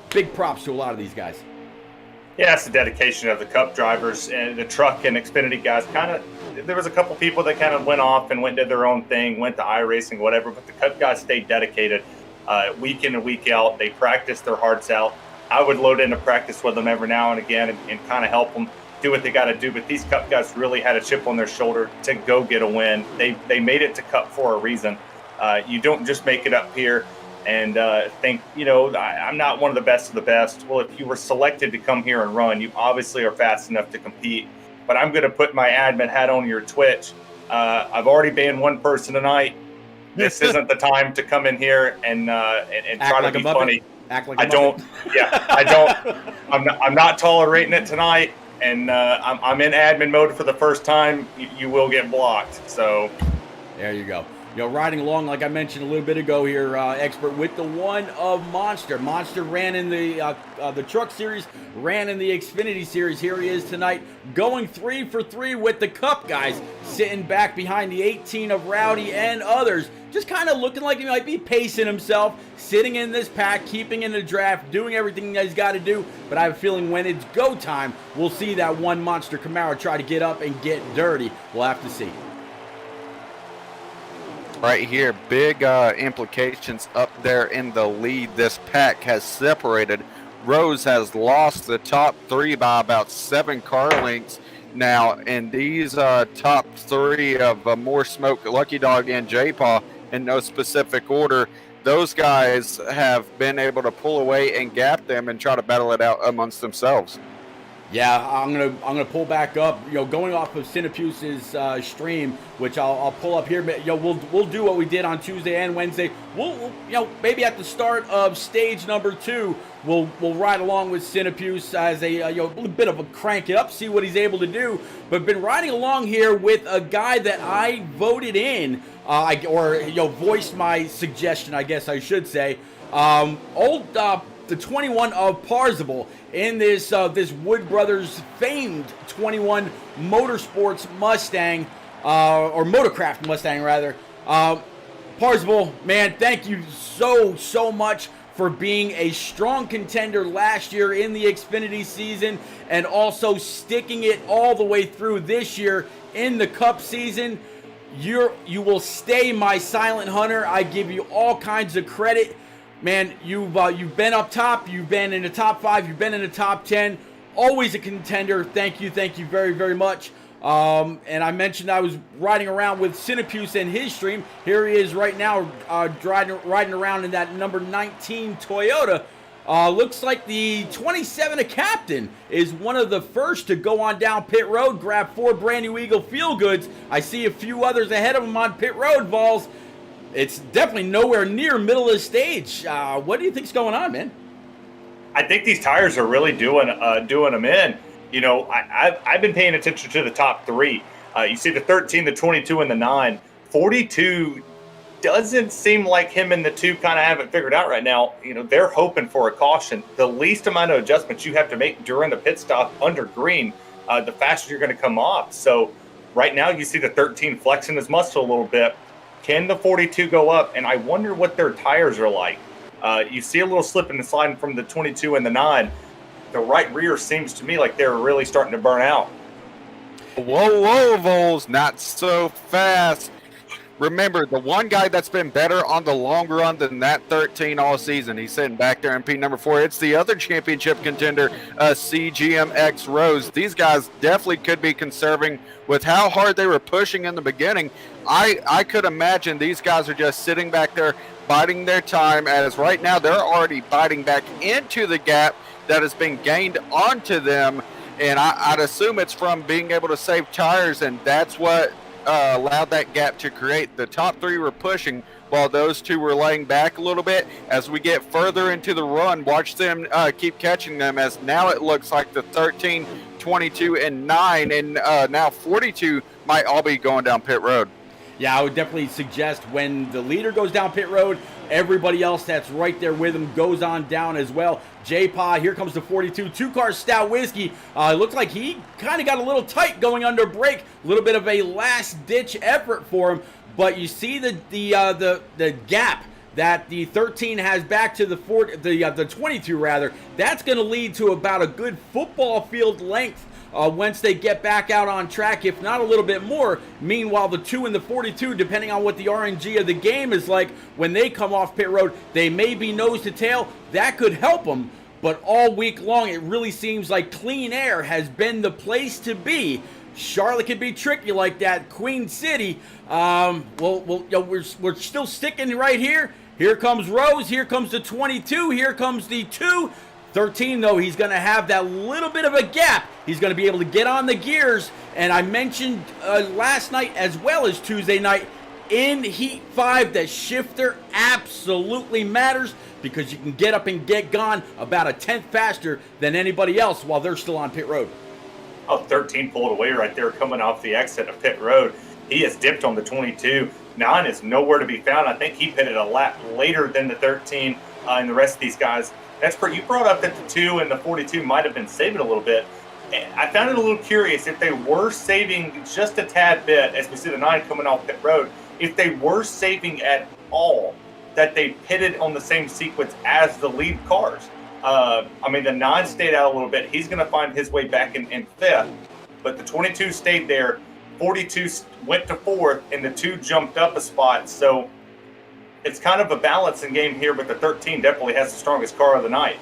big props to a lot of these guys. Yeah, it's the dedication of the Cup drivers and the truck and Xfinity guys. There was a couple people that kind of went off and went and did their own thing, went to iRacing, whatever, but the Cup guys stayed dedicated week in and week out. They practiced their hearts out. I would load into practice with them every now and again and kind of help them do what they got to do. But these Cup guys really had a chip on their shoulder to go get a win. They made it to Cup for a reason. You don't just make it up here and think, I'm not one of the best of the best. Well, if you were selected to come here and run, you obviously are fast enough to compete. But I'm going to put my admin hat on your Twitch. I've already banned one person tonight. This isn't the time to come in here and try to be funny. Act like I don't. I'm not tolerating it tonight, and I'm in admin mode for the first time. You will get blocked. So there you go. Riding along, like I mentioned a little bit ago here, Expert, with the one of Monster. Monster ran in the Truck Series, ran in the Xfinity Series. Here he is tonight, going 3 for 3 with the Cup guys, sitting back behind the 18 of Rowdy and others. Just kind of looking like he might be pacing himself, sitting in this pack, keeping in the draft, doing everything that he's got to do. But I have a feeling when it's go time, we'll see that one Monster Camaro try to get up and get dirty. We'll have to see. Right here, big implications up there in the lead. This pack has separated. Rose has lost the top 3 by about 7 car lengths. Now, in these top three of More Smoke, Lucky Dog, and J-Paw, in no specific order, those guys have been able to pull away and gap them and try to battle it out amongst themselves. Yeah, I'm gonna pull back up. Going off of Cinepuse's stream, which I'll pull up here. We'll do what we did on Tuesday and Wednesday. We'll maybe at the start of stage number 2, we'll ride along with Cinepuse as a little bit of a crank it up, see what he's able to do. But been riding along here with a guy that I voted in, voiced my suggestion, I guess I should say. The 21 of Parzival in this Wood Brothers famed 21 Motorsports Mustang, or Motorcraft Mustang rather. Parzival, man, thank you so much for being a strong contender last year in the Xfinity season, and also sticking it all the way through this year in the Cup season. You will stay my silent hunter. I give you all kinds of credit. Man, you've been up top, you've been in the top 5, you've been in the top 10, always a contender. Thank you very, very much. And I mentioned I was riding around with Cinepuse in his stream. Here he is right now, riding around in that number 19 Toyota. Looks like the 27 of Captain is one of the first to go on down pit road, grab 4 brand new Eagle Feel Goods. I see a few others ahead of him on pit road, Vols. It's definitely nowhere near middle of the stage. What do you think's going on, man? I think these tires are really doing them in. I've been paying attention to the top 3. You see the 13, the 22, and the 9. 42 doesn't seem like him and the 2 kind of have it figured out right now. They're hoping for a caution. The least amount of adjustments you have to make during the pit stop under green, the faster you're going to come off. So right now you see the 13 flexing his muscle a little bit. Can the 42 go up? And I wonder what their tires are like. You see a little slip and sliding from the 22 and the 9. The right rear seems to me like they're really starting to burn out. Whoa, Vols, not so fast. Remember, the one guy that's been better on the long run than that 13 all season, he's sitting back there in P number 4. It's the other championship contender, CGMX Rose. These guys definitely could be conserving with how hard they were pushing in the beginning. I could imagine these guys are just sitting back there biding their time, as right now they're already biting back into the gap that has been gained onto them. And I'd assume it's from being able to save tires, and that's what allowed that gap to create. The top 3 were pushing while those 2 were laying back a little bit. As we get further into the run, watch them keep catching them, as now it looks like the 13, 22, and 9, and now 42 might all be going down pit road. Yeah, I would definitely suggest when the leader goes down pit road, everybody else that's right there with him goes on down as well. J-Paw, here comes the 42, 2-car Stout Whiskey. Looks like he kind of got a little tight going under brake. A little bit of a last-ditch effort for him. But you see the gap that the 13 has back to the 22 rather. That's going to lead to about a good football field length once they get back out on track, if not a little bit more. Meanwhile, the 2 and the 42, depending on what the RNG of the game is like, when they come off pit road, they may be nose to tail. That could help them. But all week long, it really seems like Clean Air has been the place to be. Charlotte can be tricky like that. Queen City, we're still sticking right here. Here comes Rose. Here comes the 22. Here comes the 2. 13, though, he's going to have that little bit of a gap. He's going to be able to get on the gears. And I mentioned last night as well as Tuesday night in Heat 5 that shifter absolutely matters, because you can get up and get gone about a tenth faster than anybody else while they're still on pit road. Oh, 13 pulled away right there coming off the exit of pit road. He has dipped on the 22. 9 is nowhere to be found. I think he pitted a lap later than the 13 and the rest of these guys. You brought up that the 2 and the 42 might have been saving a little bit. I found it a little curious if they were saving just a tad bit, as we see the 9 coming off pit road, if they were saving at all, that they pitted on the same sequence as the lead cars. The 9 stayed out a little bit. He's going to find his way back in 5th, but the 22 stayed there. 42 went to 4th, and the 2 jumped up a spot. So it's kind of a balancing game here, but the 13 definitely has the strongest car of the night.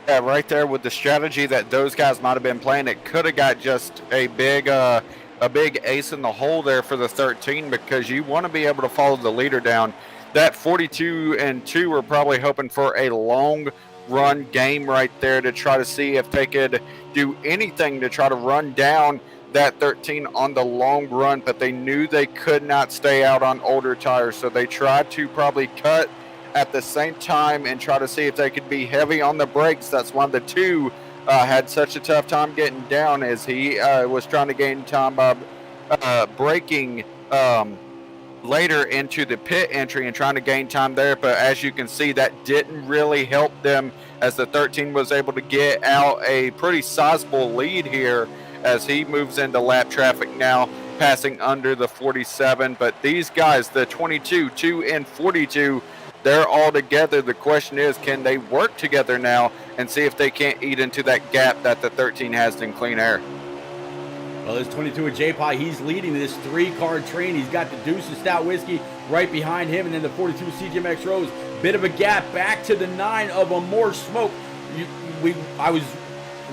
Yeah, right there with the strategy that those guys might have been playing, it could have got just a big ace in the hole there for the 13, because you want to be able to follow the leader down. That 42 and 2 were probably hoping for a long run game right there to try to see if they could do anything to try to run down that 13 on the long run, but they knew they could not stay out on older tires, so they tried to probably cut at the same time and try to see if they could be heavy on the brakes. That's why the 2 had such a tough time getting down, as he was trying to gain time by braking later into the pit entry and trying to gain time there. But as you can see, that didn't really help them, as the 13 was able to get out a pretty sizable lead here as he moves into lap traffic now, passing under the 47. But these guys, the 22, 2, and 42, they're all together. The question is, can they work together now and see if they can't eat into that gap that the 13 has in clean air? Well, this 22 of J-Pie, he's leading this 3-car train. He's got the Deuce of Stout Whiskey right behind him, and then the 42 CGMX Rose. Bit of a gap back to the 9 of a More Smoke. I was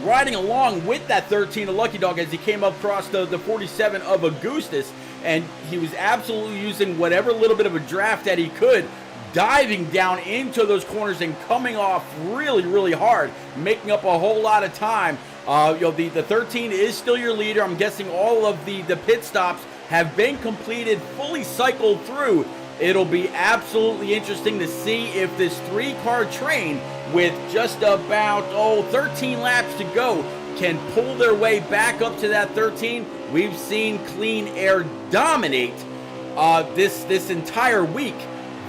riding along with that 13 of Lucky Dog as he came up across the 47 of Augustus, and he was absolutely using whatever little bit of a draft that he could, diving down into those corners and coming off really, really hard, making up a whole lot of time. The 13 is still your leader. I'm guessing all of the pit stops have been completed, fully cycled through. It'll be absolutely interesting to see if this 3-car train, with just about 13 laps to go, can pull their way back up to that 13. We've seen Clean Air dominate this entire week.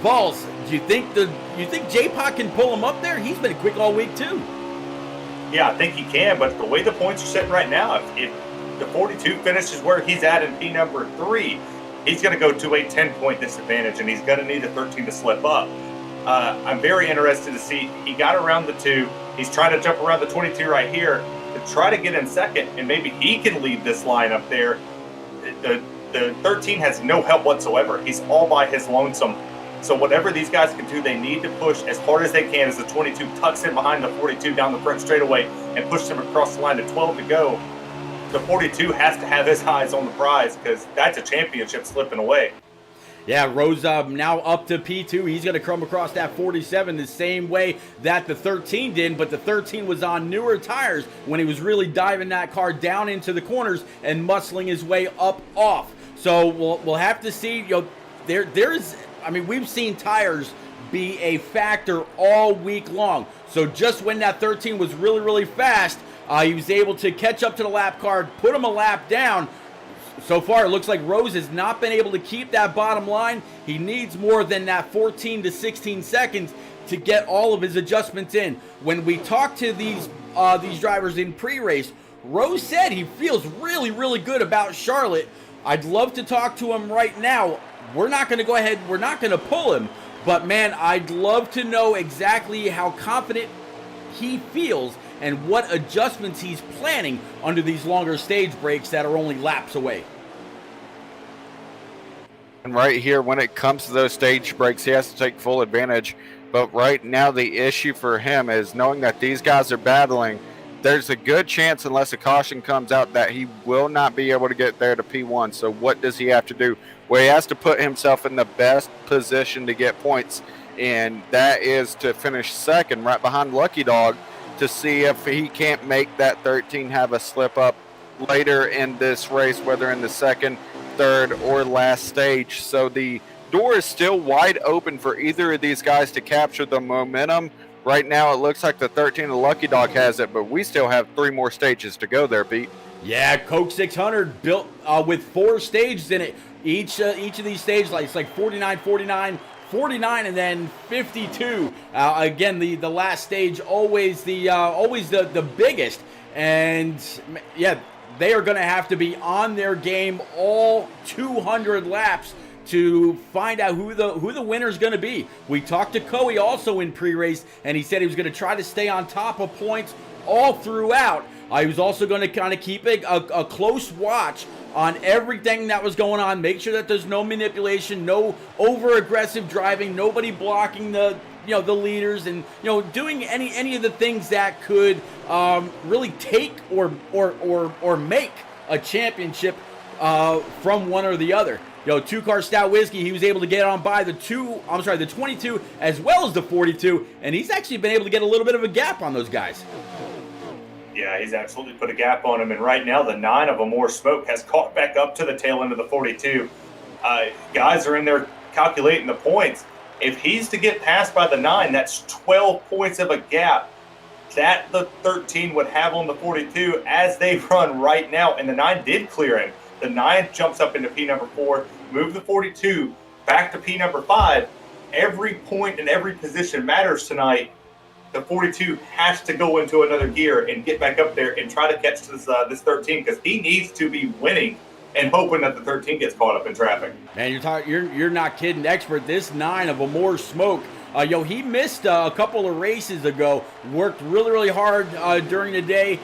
Vols, do you think J-Pop can pull him up there? He's been quick all week too. Yeah, I think he can, but the way the points are sitting right now, if the 42 finishes where he's at in P number 3, he's going to go to a 10-point disadvantage, and he's going to need a 13 to slip up. I'm very interested to see. He got around the 2. He's trying to jump around the 22 right here to try to get in second, and maybe he can lead this line up there. The 13 has no help whatsoever. He's all by his lonesome. So whatever these guys can do, they need to push as hard as they can as the 22 tucks in behind the 42 down the front straightaway and push them across the line to 12 to go. The 42 has to have his eyes on the prize, because that's a championship slipping away. Yeah, Rose now up to P2. He's going to come across that 47 the same way that the 13 did, but the 13 was on newer tires when he was really diving that car down into the corners and muscling his way up off. So we'll have to see. We've seen tires be a factor all week long. So just when that 13 was really, really fast, he was able to catch up to the lap car, put him a lap down. So far, it looks like Rose has not been able to keep that bottom line. He needs more than that 14 to 16 seconds to get all of his adjustments in. When we talked to these drivers in pre-race, Rose said he feels really, really good about Charlotte. I'd love to talk to him right now. We're not going to go ahead. We're not going to pull him. But, man, I'd love to know exactly how confident he feels and what adjustments he's planning under these longer stage breaks that are only laps away. And right here, when it comes to those stage breaks, he has to take full advantage. But right now, the issue for him is knowing that these guys are battling. There's a good chance, unless a caution comes out, that he will not be able to get there to P1. So what does he have to do? Well, he has to put himself in the best position to get points, and that is to finish second right behind Lucky Dog, to see if he can't make that 13 have a slip up later in this race, whether in the second, third, or last stage. So the door is still wide open for either of these guys to capture the momentum. Right now, it looks like the 13 of Lucky Dog has it, but we still have 3 more stages to go there, Pete. Yeah, Coke 600 built with 4 stages in it. Each of these stages, it's like 49, 49, 49, and then 52. Again, the last stage always the biggest. And yeah, they are going to have to be on their game all 200 laps to find out who the winner is going to be. We talked to Coey also in pre-race, and he said he was going to try to stay on top of points all throughout. He was also going to kind of keep a close watch on everything that was going on. Make sure that there's no manipulation, no over-aggressive driving, nobody blocking the the leaders and doing any of the things that could really take or make a championship from one or the other. Two-car stout whiskey, he was able to get on by the 22 as well as the 42, and he's actually been able to get a little bit of a gap on those guys. Yeah, he's absolutely put a gap on him, and right now the 9 of Amore Smoke has caught back up to the tail end of the 42. Guys are in there calculating the points. If he's to get passed by the 9, that's 12 points of a gap that the 13 would have on the 42 as they run right now, and the 9 did clear him. The 9 jumps up into P number 4, move the 42 back to P number 5. Every point and every position matters tonight. The 42 has to go into another gear and get back up there and try to catch this 13 because he needs to be winning and hoping that the 13 gets caught up in traffic. Man, you're not kidding, expert. This 9 of Amore Smoke, he missed a couple of races ago. Worked really hard during the day.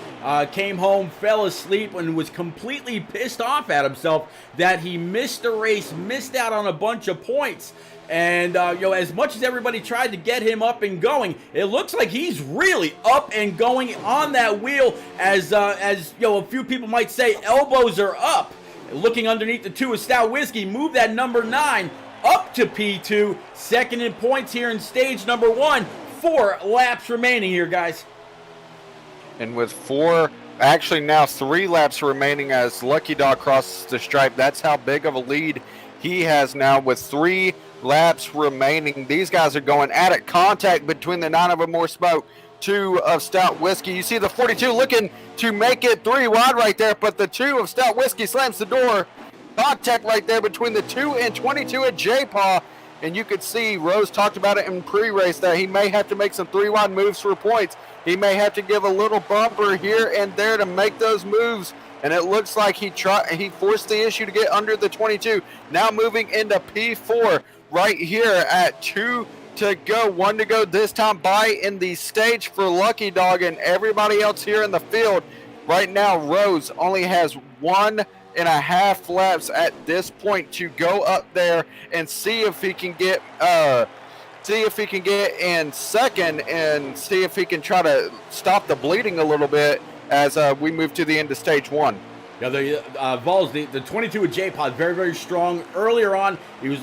Came home, fell asleep, and was completely pissed off at himself that he missed a race, missed out on a bunch of points. And as much as everybody tried to get him up and going, it looks like he's really up and going on that wheel. As a few people might say, elbows are up. Looking underneath the 2 of Stout Whiskey, move that number 9 up to P2. Second in points here in stage number 1. 4 laps remaining here, guys. And with now 3 laps remaining as Lucky Dog crosses the stripe, that's how big of a lead he has now with 3 laps remaining. These guys are going at it. Contact between the 9 of Amore Smoke, 2 of Stout Whiskey. You see the 42 looking to make it 3 wide right there, but the 2 of Stout Whiskey slams the door. Contact right there between the 2 and 22 at J-Paw. And you could see Rose talked about it in pre-race that he may have to make some 3 wide moves for points. He may have to give a little bumper here and there to make those moves. And it looks like he forced the issue to get under the 22. Now moving into P4 right here at 2 to go, 1 to go this time by in the stage for Lucky Dog and everybody else here in the field. Right now, Rose only has 1.5 laps at this point to go up there and see if he can get in second and see if he can try to stop the bleeding a little bit as we move to the end of stage 1. Yeah, Vols, the 22 of J-Pod, very strong. Earlier on, he was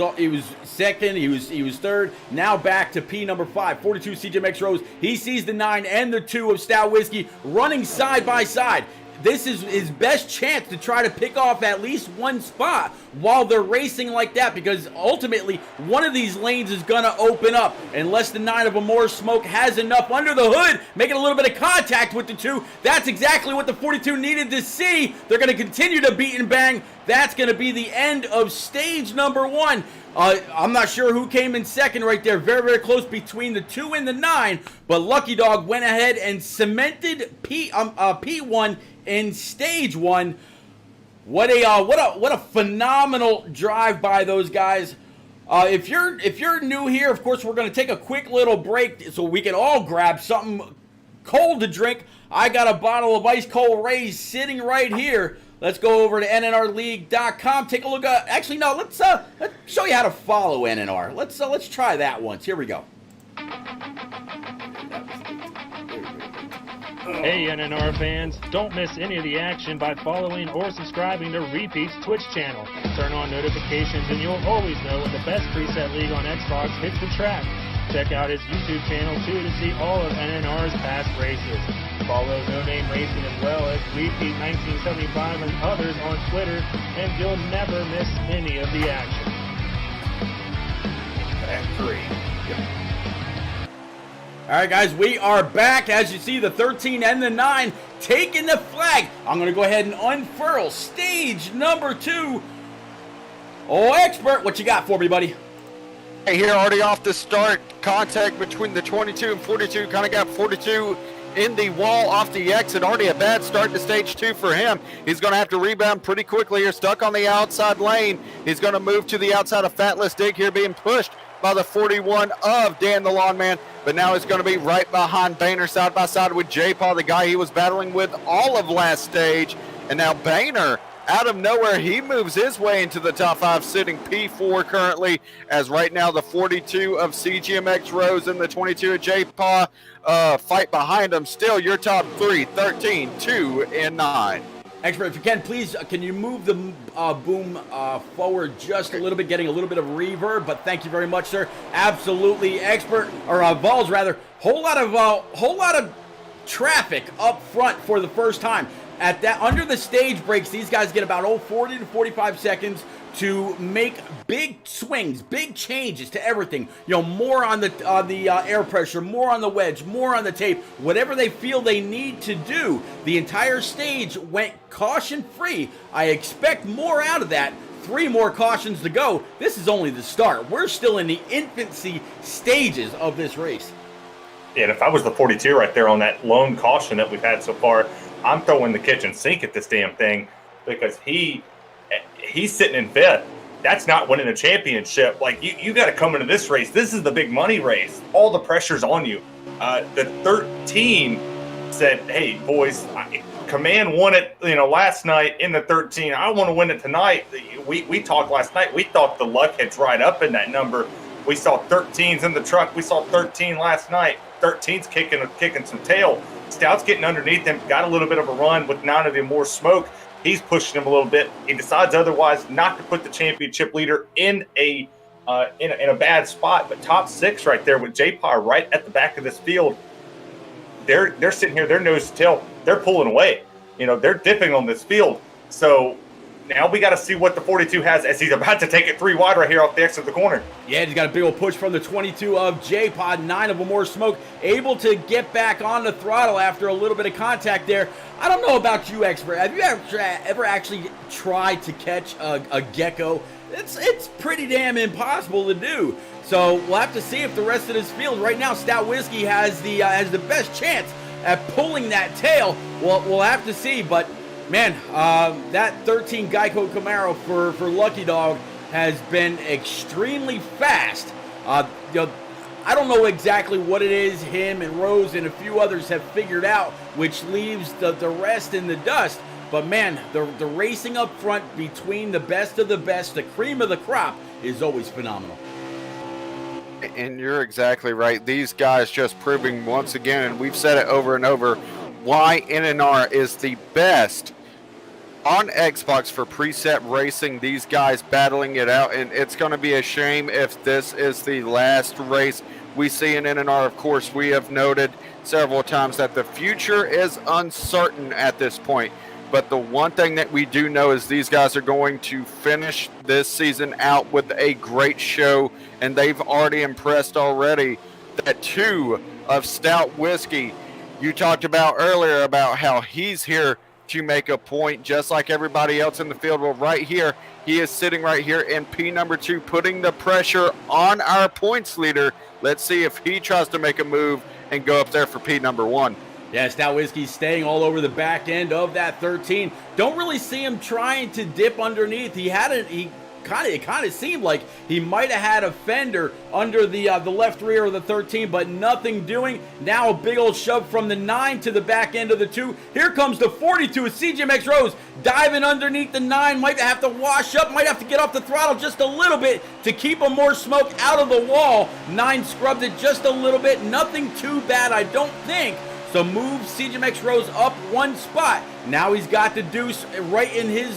second, he was third. Now back to P number 5, 42 CJMX Rose. He sees the 9 and the 2 of Stout Whiskey running side by side. This is his best chance to try to pick off at least one spot while they're racing like that, because ultimately one of these lanes is going to open up unless the 9 of Amore Smoke has enough under the hood, making a little bit of contact with the 2. That's exactly what the 42 needed to see. They're going to continue to beat and bang. That's going to be the end of stage number 1. I'm not sure who came in second right there. Very close between the 2 and the 9, but Lucky Dog went ahead and cemented P1 in stage 1. What a phenomenal drive by those guys. If you're new here, of course, we're going to take a quick little break so we can all grab something cold to drink. I got a bottle of ice cold Rays sitting right here. Let's go over to nnrleague.com. Take a look at. Actually, no. Let's show you how to follow NNR. Let's try that once. Here we go. Hey NNR fans, don't miss any of the action by following or subscribing to Repeat's Twitch channel. Turn on notifications and you'll always know when the best preset league on Xbox hits the track. Check out his YouTube channel too to see all of NNR's past races. Follow No Name Racing as well as Repeat 1975 and others on Twitter, and you'll never miss any of the action. At 3. All right, guys, we are back. As you see, the 13 and the 9 taking the flag. I'm going to go ahead and unfurl stage number 2. Oh, expert, what you got for me, buddy? Hey, here already off the start, contact between the 22 and 42. Kind of got 42 in the wall off the exit. Already a bad start to stage 2 for him. He's going to have to rebound pretty quickly here. Stuck on the outside lane. He's going to move to the outside of Fatless Dig here, being pushed by the 41 of Dan the Lawn Man. But now it's going to be right behind Boehner, side by side with J-Paw, the guy he was battling with all of last stage. And now Boehner out of nowhere, he moves his way into the top 5, sitting P4 currently, as right now the 42 of CGMX Rose and the 22 of J-Paw fight behind him. Still, your top 3, 13, 2, and 9. Expert, if you can, please, can you move the boom forward just a little bit, getting a little bit of reverb, but thank you very much, sir. Absolutely, Expert, or Balls rather, whole lot of traffic up front for the first time. At that, under the stage breaks, these guys get about 40 to 45 seconds to make big swings, big changes to everything. You know, more on the air pressure, more on the wedge, more on the tape, whatever they feel they need to do. The entire stage went caution free. I expect more out of that. 3 more cautions to go. This is only the start. We're still in the infancy stages of this race. Yeah, and if I was the 42 right there on that lone caution that we've had so far, I'm throwing the kitchen sink at this damn thing, because he's sitting in 5th. That's not winning a championship. Like, you got to come into this race. This is the big money race. All the pressure's on you. The 13 said, "Hey, boys, Command won it, last night in the 13. I want to win it tonight." We talked last night. We thought the luck had dried up in that number. We saw 13s in the truck. We saw 13 last night. 13's kicking some tail. Stout's getting underneath him, got a little bit of a run with 9 of them more smoke. He's pushing him a little bit. He decides otherwise, not to put the championship leader in a bad spot. But top 6 right there with J-Paw right at the back of this field. They're sitting here, their nose to tail. They're pulling away. They're dipping on this field. So now we got to see what the 42 has as he's about to take it 3 wide right here off the exit of the corner. Yeah, he's got a big old push from the 22 of J-Pod, 9 of them more smoke, able to get back on the throttle after a little bit of contact there. I don't know about you, Expert. Have you ever actually tried to catch a gecko? It's pretty damn impossible to do. So we'll have to see if the rest of this field right now, Stout Whiskey has the best chance at pulling that tail. We'll have to see, but man, that 13 Geico Camaro for Lucky Dog has been extremely fast. I don't know exactly what it is him and Rose and a few others have figured out, which leaves the rest in the dust. But man, the racing up front between the best of the best, the cream of the crop, is always phenomenal. And you're exactly right. These guys just proving once again, and we've said it over and over, why NNR is the best on Xbox for preset racing. These guys battling it out, and it's going to be a shame if this is the last race we see in NNR. Of course, we have noted several times that the future is uncertain at this point, but the one thing that we do know is these guys are going to finish this season out with a great show, and they've already impressed already. That 2 of Stout Whiskey, you talked about earlier about how he's here to make a point just like everybody else in the field. Well, right here, he is sitting right here in P number 2, putting the pressure on our points leader. Let's see if he tries to make a move and go up there for P number 1. Yeah, Stout Whiskey's staying all over the back end of that 13. Don't really see him trying to dip underneath. It kind of seemed like he might have had a fender under the left rear of the 13, but nothing doing. Now a big old shove from the 9 to the back end of the 2. Here comes the 42 with CGMX Rose diving underneath the 9. Might have to wash up, might have to get off the throttle just a little bit to keep him more smoke out of the wall. 9 scrubbed it just a little bit. Nothing too bad, I don't think. So move CGMX Rose up 1 spot. Now he's got the deuce right in his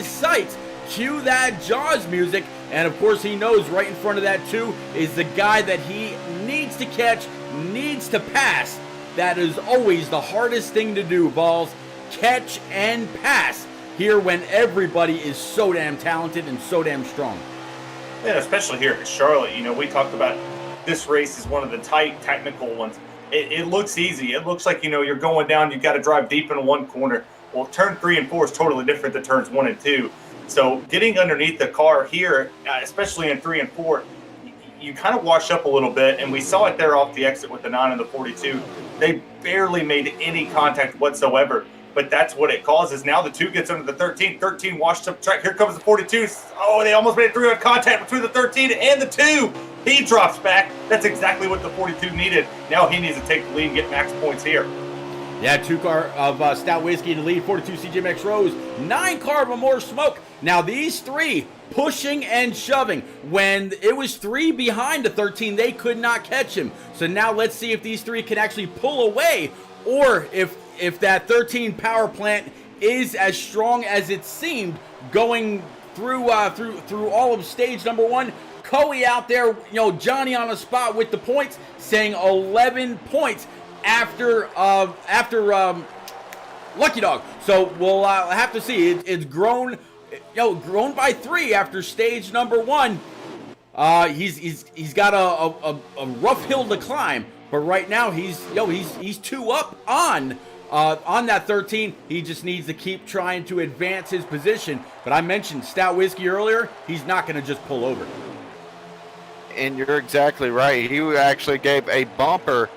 sights. Cue that Jaws music, and of course he knows right in front of that 2 is the guy that he needs to catch, needs to pass. That is always the hardest thing to do, Balls. Catch and pass here when everybody is so damn talented and so damn strong. Yeah, especially here at Charlotte. We talked about this race is one of the tight technical ones. It looks easy. It looks like, you're going down, you've got to drive deep in one corner. Well, turn 3 and 4 is totally different than turns 1 and 2. So getting underneath the car here, especially in 3 and 4, you kind of wash up a little bit, and we saw it there off the exit with the 9 and the 42. They barely made any contact whatsoever, but that's what it causes. Now the 2 gets under the 13. 13 washed up the track. Here comes the 42. Oh, they almost made 3 on contact between the 13 and the 2. He drops back. That's exactly what the 42 needed. Now he needs to take the lead and get max points here. Yeah, 2 car of Stout Whiskey in the lead, 42 CJ Rose, 9 car of More Smoke. Now these 3 pushing and shoving. When it was 3 behind the 13, they could not catch him. So now let's see if these 3 can actually pull away, or if that 13 power plant is as strong as it seemed going through all of stage number 1. Coey out there, Johnny on the spot with the points, saying 11 points after Lucky Dog. So we'll have to see. It's grown by 3 after stage number 1. He's got a rough hill to climb, but right now he's 2 up on that 13. He just needs to keep trying to advance his position. But I mentioned Stout Whiskey earlier. He's not going to just pull over. And you're exactly right. He actually gave a bumper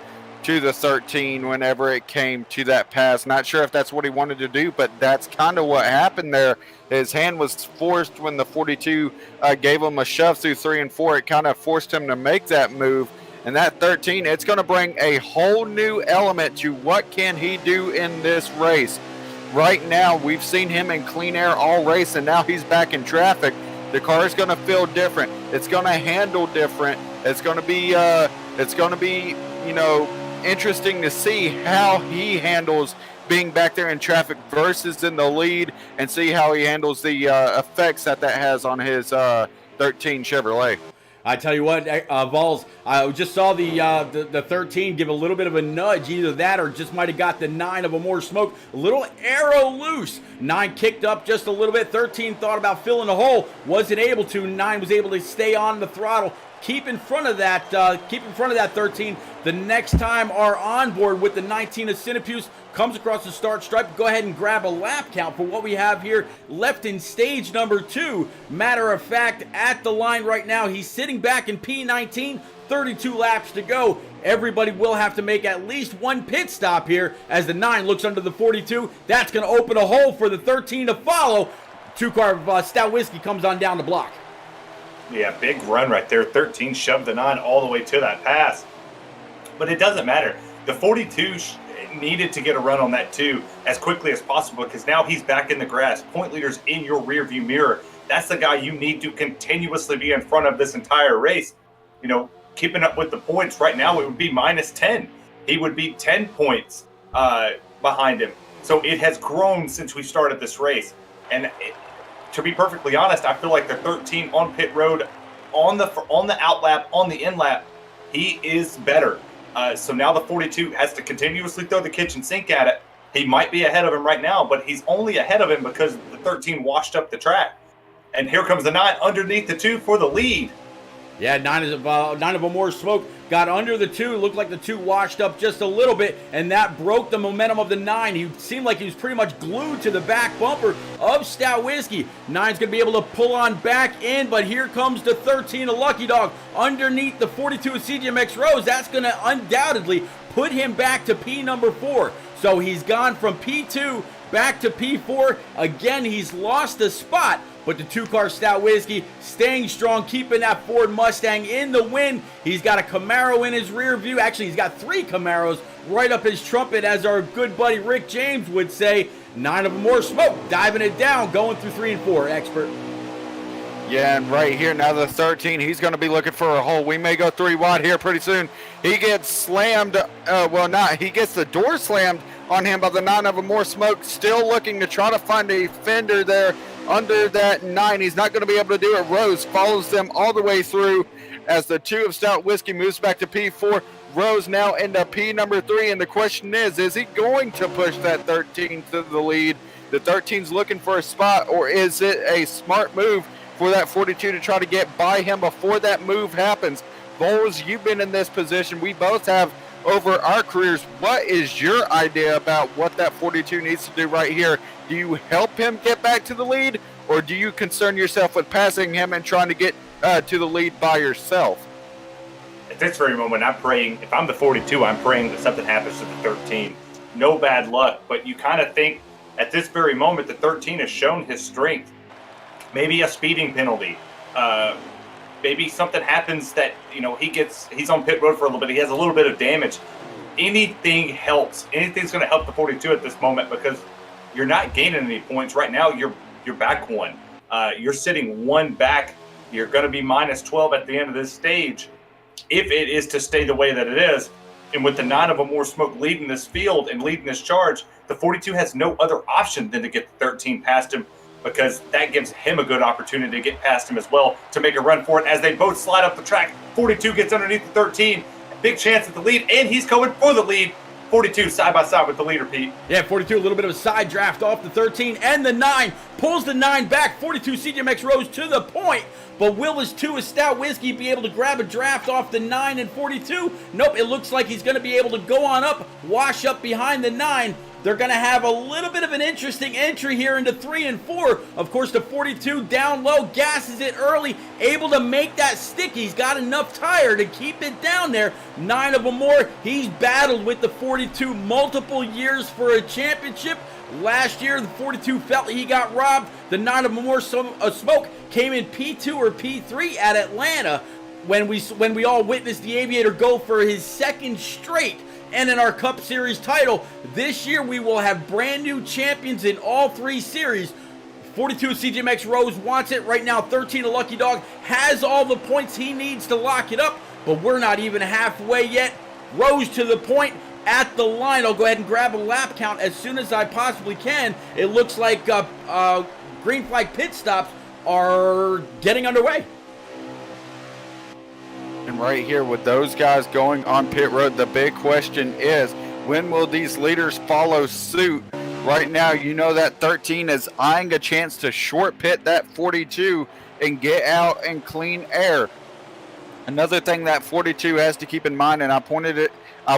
to the 13 whenever it came to that pass. Not sure if that's what he wanted to do, but that's kind of what happened there. His hand was forced when the 42 gave him a shove through 3 and 4. It kind of forced him to make that move. And that 13, it's going to bring a whole new element to what can he do in this race. Right now, we've seen him in clean air all race, and now he's back in traffic. The car is going to feel different. It's going to handle different. It's going to be, interesting to see how he handles being back there in traffic versus in the lead, and see how he handles the effects that has on his 13 Chevrolet. I tell you what, Vols, I just saw the 13 give a little bit of a nudge, either that or just might have got the 9 of a More Smoke. A little arrow loose. 9 kicked up just a little bit. 13 thought about filling the hole, wasn't able to. 9 was able to stay on the throttle. Keep in front of that 13. The next time our onboard with the 19 of Cinepuse comes across the start stripe, go ahead and grab a lap count for what we have here left in stage number 2. Matter of fact, at the line right now, he's sitting back in P19, 32 laps to go. Everybody will have to make at least one pit stop here as the 9 looks under the 42. That's going to open a hole for the 13 to follow. 2 car of Stout Whiskey comes on down the block. Yeah, big run right there. 13 shoved the 9 all the way to that pass. But it doesn't matter. The 42 needed to get a run on that 2 as quickly as possible, because now he's back in the grass. Point leader's in your rearview mirror. That's the guy you need to continuously be in front of this entire race. Keeping up with the points right now, it would be minus 10. He would be 10 points behind him. So it has grown since we started this race. And to be perfectly honest, I feel like the 13 on pit road, on the out lap, on the in lap, he is better. So now the 42 has to continuously throw the kitchen sink at it. He might be ahead of him right now, but he's only ahead of him because the 13 washed up the track. And here comes the 9 underneath the 2 for the lead. Yeah, 9 of a More Smoke got under the 2. Looked like the 2 washed up just a little bit, and that broke the momentum of the 9. He seemed like he was pretty much glued to the back bumper of Stout Whiskey. 9's going to be able to pull on back in, but here comes the 13 of Lucky Dog underneath the 42 of CGMX Rose. That's going to undoubtedly put him back to P number 4. So he's gone from P2 back to P4. Again, he's lost a spot. But the 2 car Stout Whiskey staying strong, keeping that Ford Mustang in the win. He's got a Camaro in his rear view. Actually, he's got 3 Camaros right up his trumpet, as our good buddy Rick James would say. 9 of More Smoke, diving it down, going through 3 and 4, expert. Yeah, and right here, now the 13, he's going to be looking for a hole. We may go 3 wide here pretty soon. He gets slammed, he gets the door slammed on him by the 9 of More Smoke, still looking to try to find a fender there under that 9. He's not going to be able to do it. Rose follows them all the way through as the 2 of Stout Whiskey moves back to P4. Rose now into P number 3, and the question is he going to push that 13 to the lead? The 13's looking for a spot, or is it a smart move for that 42 to try to get by him before that move happens? Vols, you've been in this position. We both have over our careers. What is your idea about what that 42 needs to do right here? Do you help him get back to the lead, or do you concern yourself with passing him and trying to get to the lead by yourself? At this very moment, I'm praying, if I'm the 42, I'm praying that something happens to the 13. No bad luck, but you kind of think at this very moment, the 13 has shown his strength. Maybe a speeding penalty. Maybe something happens that, he's on pit road for a little bit. He has a little bit of damage. anything helps. Anything's going to help the 42 at this moment because you're not gaining any points right now. You're back one. You're sitting one back. You're going to be minus 12 at the end of this stage if it is to stay the way that it is. And with the 9 of a more smoke leading this field and leading this charge, the 42 has no other option than to get the 13 past him because that gives him a good opportunity to get past him as well to make a run for it as they both slide up the track. 42 gets underneath the 13. Big chance at the lead, and he's going for the lead. 42 side by side with the leader, Pete. Yeah, 42, a little bit of a side draft off the 13 and the 9. Pulls the 9 back. 42, CJMX Rose to the point. But will his 2 is Stout Whiskey be able to grab a draft off the 9 and 42? Nope, it looks like he's going to be able to go on up, wash up behind the 9. They're going to have a little bit of an interesting entry here into 3 and 4. Of course, the 42 down low, gasses it early, able to make that stick. He's got enough tire to keep it down there. 9 of them more. He's battled with the 42 multiple years for a championship. Last year, the 42 felt he got robbed. The 9 of them more smoke came in P2 or P3 at Atlanta when we all witnessed the Aviator go for his second straight NNR Cup Series title. This year we will have brand new champions in all 3 series. 42 CJMX Rose wants it right now. 13 a Lucky Dog has all the points he needs to lock it up, but we're not even halfway yet. Rose to the point at the line. I'll go ahead and grab a lap count as soon as I possibly can. It looks like green flag pit stops are getting underway. And right here with those guys going on pit road, the big question is, when will these leaders follow suit? Right now, you know that 13 is eyeing a chance to short pit that 42 and get out and clean air. Another thing that 42 has to keep in mind, and I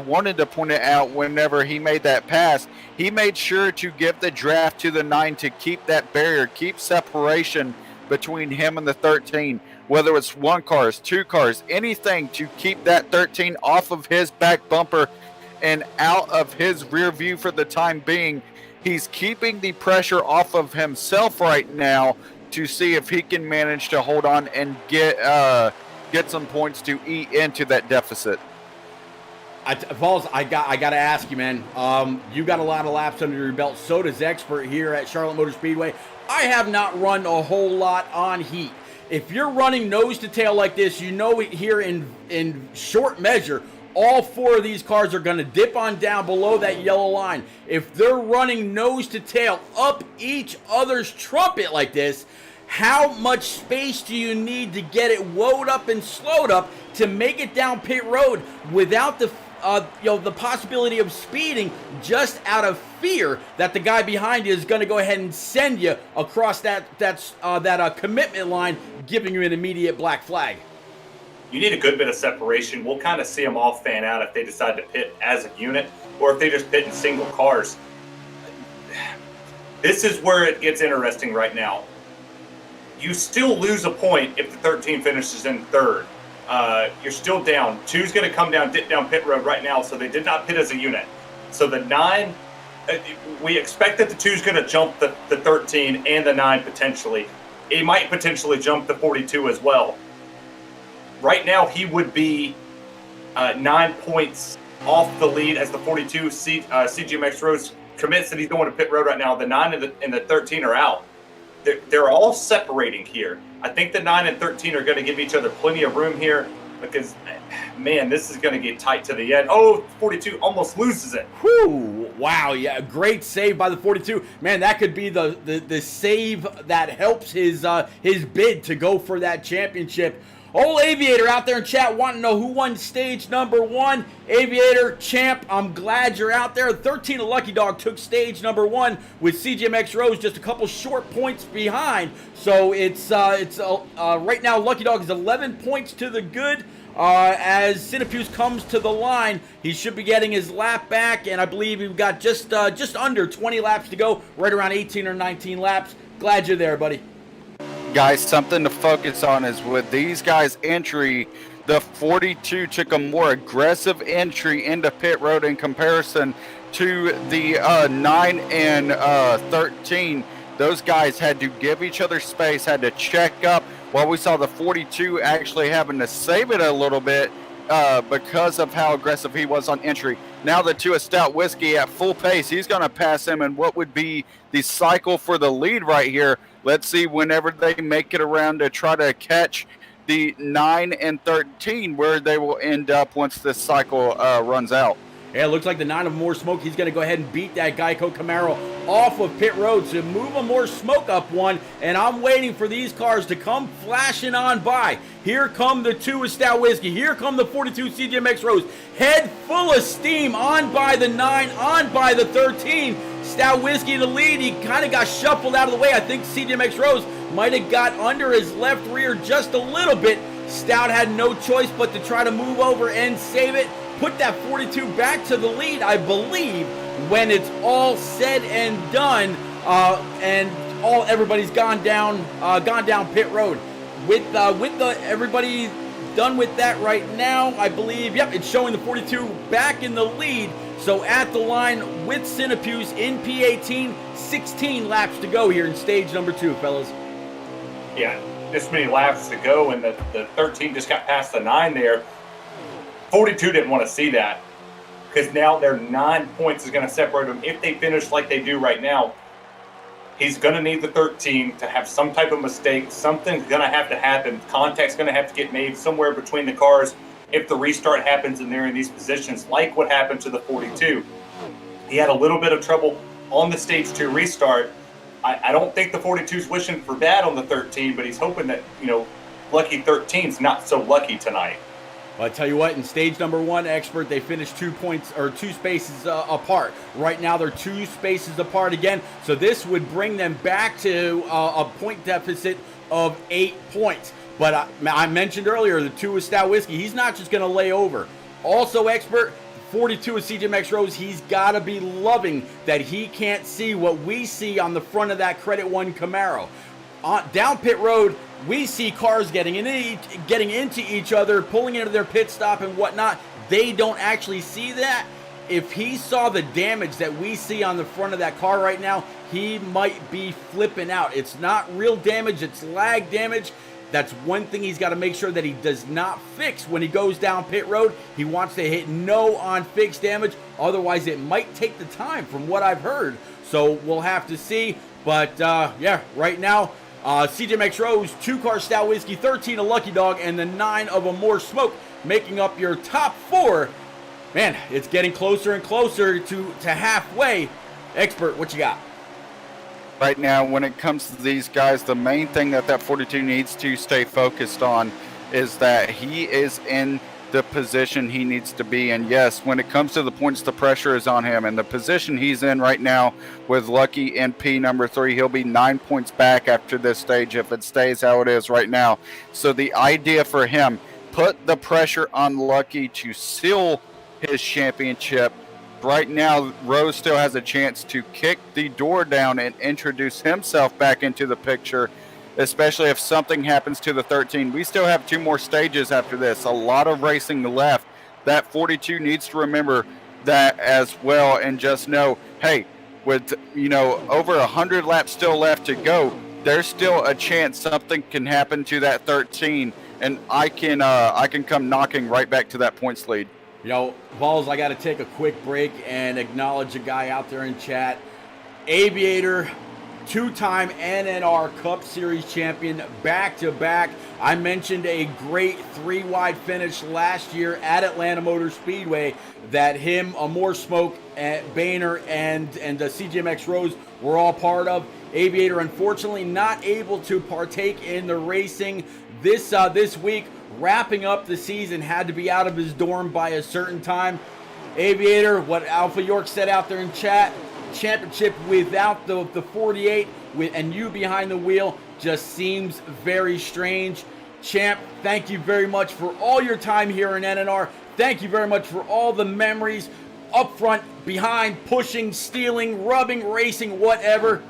wanted to point it out whenever he made that pass, he made sure to give the draft to the 9 to keep that barrier, keep separation between him and the 13. Whether it's 1 cars, 2 cars, anything to keep that 13 off of his back bumper and out of his rear view for the time being. He's keeping the pressure off of himself right now to see if he can manage to hold on and get some points to eat into that deficit. Vols, I got to ask you, man. You got a lot of laps under your belt. So does Expert here at Charlotte Motor Speedway. I have not run a whole lot on heat. If you're running nose to tail like this, you know it here in short measure, all 4 of these cars are going to dip on down below that yellow line. If they're running nose to tail up each other's trumpet like this, how much space do you need to get it woed up and slowed up to make it down pit road without the possibility of speeding, just out of fear that the guy behind you is going to go ahead and send you across that commitment line, giving you an immediate black flag? You need a good bit of separation. We'll kind of see them all fan out if they decide to pit as a unit or if they just pit in single cars. This is where it gets interesting right now. You still lose a point if the 13 finishes in 3rd. You're still down. 2's going to come down, dip down pit road right now, so they did not pit as a unit. So the 9, we expect that the 2's going to jump the 13 and the 9 potentially. He might potentially jump the 42 as well. Right now, he would be 9 points off the lead as the 42 CGMX Rose commits that he's going to pit road right now. The 9 and the 13 are out. They're all separating here. I think the 9 and 13 are going to give each other plenty of room here because, man, this is going to get tight to the end. Oh, 42 almost loses it. Whew, wow, yeah, great save by the 42. Man, that could be the save that helps his bid to go for that championship. Old Aviator out there in chat wanting to know who won stage number 1. Aviator, champ, I'm glad you're out there. 13 a Lucky Dog took stage number 1 with CGMX Rose just a couple short points behind. So it's right now Lucky Dog is 11 points to the good. As Cinefuse comes to the line, he should be getting his lap back, and I believe we've got just under 20 laps to go, right around 18 or 19 laps. Glad you're there, buddy. Guys, something to focus on is with these guys' entry, the 42 took a more aggressive entry into pit road in comparison to the 9 and 13. Those guys had to give each other space, had to check up, while we saw the 42 actually having to save it a little bit because of how aggressive he was on entry. Now the 2 of Stout Whiskey at full pace. He's going to pass him in what would be the cycle for the lead right here. Let's see whenever they make it around to try to catch the 9 and 13 where they will end up once this cycle runs out. Yeah, it looks like the 9 of More Smoke, he's going to go ahead and beat that Geico Camaro off of pit road to move a More Smoke up one, and I'm waiting for these cars to come flashing on by. Here come the 2 of Stout Whiskey. Here come the 42 CJMX Rose. Head full of steam on by the 9, on by the 13. Stout Whiskey in the lead. He kind of got shuffled out of the way. I think CJMX Rose might have got under his left rear just a little bit. Stout had no choice but to try to move over and save it. Put that 42 back to the lead, I believe, when it's all said and done, and everybody's gone down pit road. With everybody done with that right now, I believe. Yep, it's showing the 42 back in the lead. So at the line with Cinepuse in P18, 16 laps to go here in stage number 2, fellas. Yeah, this many laps to go, and the 13 just got past the 9 there. 42 didn't want to see that, because now their 9 points is going to separate them. If they finish like they do right now, he's going to need the 13 to have some type of mistake. Something's going to have to happen. Contact's going to have to get made somewhere between the cars if the restart happens and they're in these positions, like what happened to the 42. He had a little bit of trouble on the stage 2 restart. I don't think the 42's wishing for bad on the 13, but he's hoping that, lucky 13's not so lucky tonight. Well, I tell you what, in stage number 1, Expert, they finished 2 spaces apart. Right now, they're 2 spaces apart again. So this would bring them back to a point deficit of 8 points. But I mentioned earlier, the 2 of Stout Whiskey, he's not just going to lay over. Also, Expert, 42 of CJMX Rose, he's got to be loving that he can't see what we see on the front of that Credit One Camaro. Down pit road, we see cars getting into each other, pulling into their pit stop and whatnot. They don't actually see that. If he saw the damage that we see on the front of that car right now, he might be flipping out. It's not real damage, it's lag damage. That's one thing he's got to make sure that he does not fix when he goes down pit road. He wants to hit no on fixed damage. Otherwise, it might take the time from what I've heard. So we'll have to see. But yeah, right now, CJMX Rose, 2 car Stout Whiskey, 13 a Lucky Dog, and the 9 of a More Smoke, making up your top 4. Man, it's getting closer and closer to halfway. Expert, what you got? Right now, when it comes to these guys, the main thing that 42 needs to stay focused on is that he is in the position he needs to be. And yes, when it comes to the points, the pressure is on him. And the position he's in right now with Lucky in P number 3, he'll be 9 points back after this stage if it stays how it is right now. So the idea for him, put the pressure on Lucky to seal his championship. Right now, Rose still has a chance to kick the door down and introduce himself back into the picture, especially if something happens to the 13. We still have 2 more stages after this, a lot of racing left. That 42 needs to remember that as well and just know, hey, with over 100 laps still left to go, there's still a chance something can happen to that 13, and I can come knocking right back to that points lead. Balls, I got to take a quick break and acknowledge a guy out there in chat. Aviator, 2-time NNR Cup Series champion, back-to-back. I mentioned a great 3-wide finish last year at Atlanta Motor Speedway that him, a More Smoke, Boehner, and CJMX Rose were all part of. Aviator, unfortunately, not able to partake in the racing this week. Wrapping up the season, had to be out of his dorm by a certain time. Aviator, what Alpha York said out there in chat, championship without the 48 and you behind the wheel just seems very strange. Champ, thank you very much for all your time here in NNR. Thank you very much for all the memories up front, behind, pushing, stealing, rubbing, racing, whatever.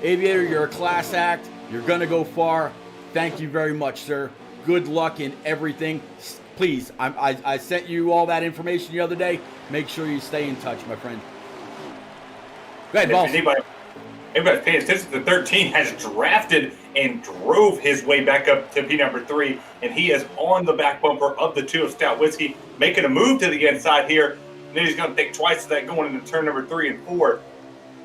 Aviator, you're a class act. You're going to go far. Thank you very much, sir. Good luck in everything. Please, I sent you all that information the other day. Make sure you stay in touch, my friend. Go ahead, boss. Everybody paying attention to the 13 has drafted and drove his way back up to P number 3, and he is on the back bumper of the 2 of Stout Whiskey, making a move to the inside here. And then he's going to think twice of that going into turn number 3 and 4.